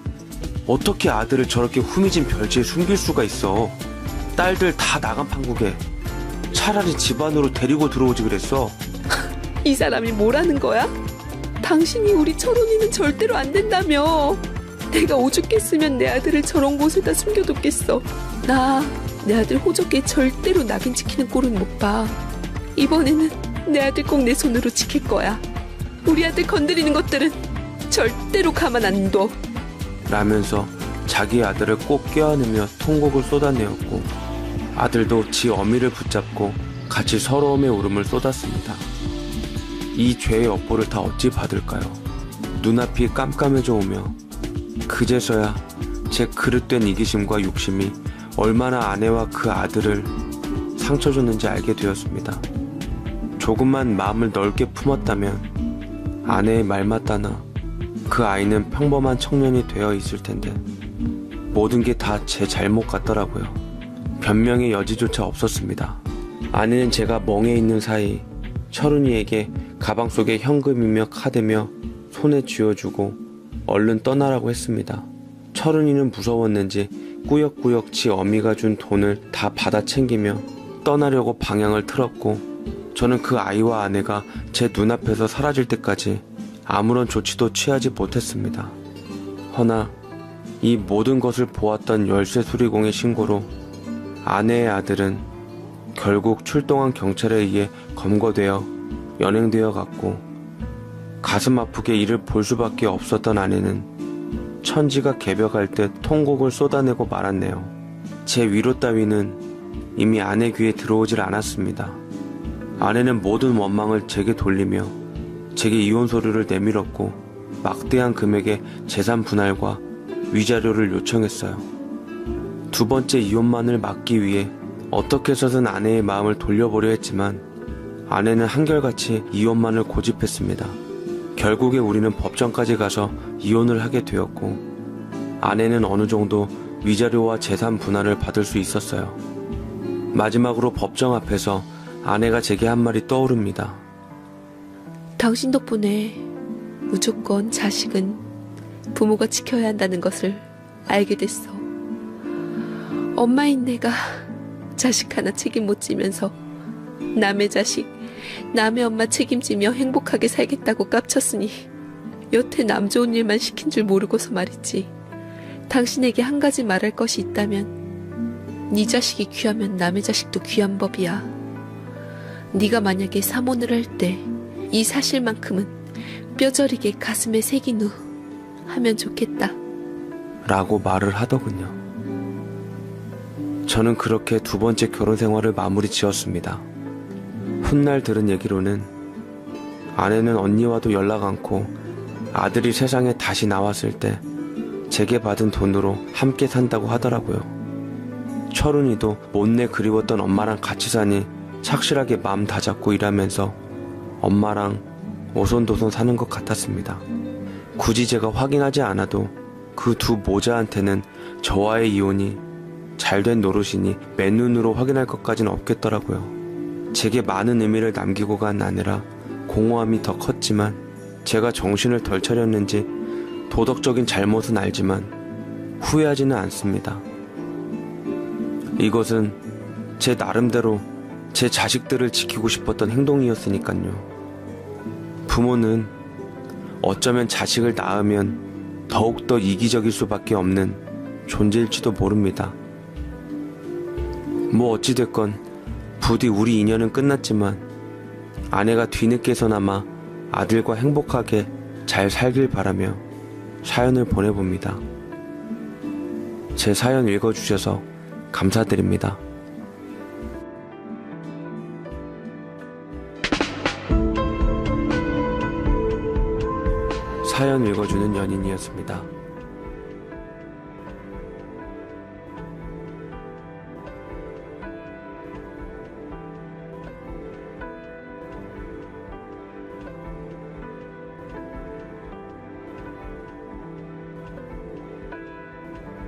어떻게 아들을 저렇게 후미진 별지에 숨길 수가 있어. 딸들 다 나간 판국에 차라리 집 안으로 데리고 들어오지 그랬어. 이 사람이 뭐라는 거야? 당신이 우리 철훈이는 절대로 안 된다며. 내가 오죽했으면 내 아들을 저런 곳에다 숨겨뒀겠어. 나 내 아들 호적에 절대로 낙인 찍히는 꼴은 못 봐. 이번에는 내 아들 꼭 내 손으로 지킬 거야. 우리 아들 건드리는 것들은 절대로 가만 안 둬. 라면서 자기 아들을 꼭 껴안으며 통곡을 쏟아내었고 아들도 지 어미를 붙잡고 같이 서러움의 울음을 쏟았습니다. 이 죄의 업보를 다 어찌 받을까요? 눈앞이 깜깜해져 오며 그제서야 제 그릇된 이기심과 욕심이 얼마나 아내와 그 아들을 상처 줬는지 알게 되었습니다. 조금만 마음을 넓게 품었다면 아내의 말 맞다나 그 아이는 평범한 청년이 되어 있을 텐데 모든 게 다 제 잘못 같더라고요. 변명의 여지조차 없었습니다. 아내는 제가 멍해 있는 사이 철훈이에게 가방 속에 현금이며 카드며 손에 쥐어주고 얼른 떠나라고 했습니다. 철훈이는 무서웠는지 꾸역꾸역 지 어미가 준 돈을 다 받아 챙기며 떠나려고 방향을 틀었고 저는 그 아이와 아내가 제 눈앞에서 사라질 때까지 아무런 조치도 취하지 못했습니다. 허나 이 모든 것을 보았던 열쇠 수리공의 신고로 아내의 아들은 결국 출동한 경찰에 의해 검거되어 연행되어 갔고 가슴 아프게 이를 볼 수밖에 없었던 아내는 천지가 개벽할 듯 통곡을 쏟아내고 말았네요. 제 위로 따위는 이미 아내 귀에 들어오질 않았습니다. 아내는 모든 원망을 제게 돌리며 제게 이혼 서류를 내밀었고 막대한 금액의 재산 분할과 위자료를 요청했어요. 두 번째 이혼만을 막기 위해 어떻게 해서든 아내의 마음을 돌려보려 했지만 아내는 한결같이 이혼만을 고집했습니다. 결국에 우리는 법정까지 가서 이혼을 하게 되었고 아내는 어느 정도 위자료와 재산 분할을 받을 수 있었어요. 마지막으로 법정 앞에서 아내가 제게 한 말이 떠오릅니다. 당신 덕분에 무조건 자식은 부모가 지켜야 한다는 것을 알게 됐어. 엄마인 내가 자식 하나 책임 못 지면서 남의 자식, 남의 엄마 책임지며 행복하게 살겠다고 깝쳤으니 여태 남 좋은 일만 시킨 줄 모르고서 말이지. 당신에게 한 가지 말할 것이 있다면 네 자식이 귀하면 남의 자식도 귀한 법이야. 네가 만약에 사모를 할 때 이 사실만큼은 뼈저리게 가슴에 새긴 후 하면 좋겠다. 라고 말을 하더군요. 저는 그렇게 두 번째 결혼 생활을 마무리 지었습니다. 훗날 들은 얘기로는 아내는 언니와도 연락 않고 아들이 세상에 다시 나왔을 때 제게 받은 돈으로 함께 산다고 하더라고요. 철훈이도 못내 그리웠던 엄마랑 같이 사니 착실하게 마음 다잡고 일하면서 엄마랑 오손도손 사는 것 같았습니다. 굳이 제가 확인하지 않아도 그 두 모자한테는 저와의 이혼이 잘된 노릇이니 맨눈으로 확인할 것까지는 없겠더라고요. 제게 많은 의미를 남기고 간 아내라 공허함이 더 컸지만 제가 정신을 덜 차렸는지 도덕적인 잘못은 알지만 후회하지는 않습니다. 이것은 제 나름대로 제 자식들을 지키고 싶었던 행동이었으니까요. 부모는 어쩌면 자식을 낳으면 더욱더 이기적일 수밖에 없는 존재일지도 모릅니다. 뭐 어찌됐건 부디 우리 인연은 끝났지만 아내가 뒤늦게서나마 아들과 행복하게 잘 살길 바라며 사연을 보내봅니다. 제 사연 읽어주셔서 감사드립니다. 사연 읽어주는 연인이었습니다.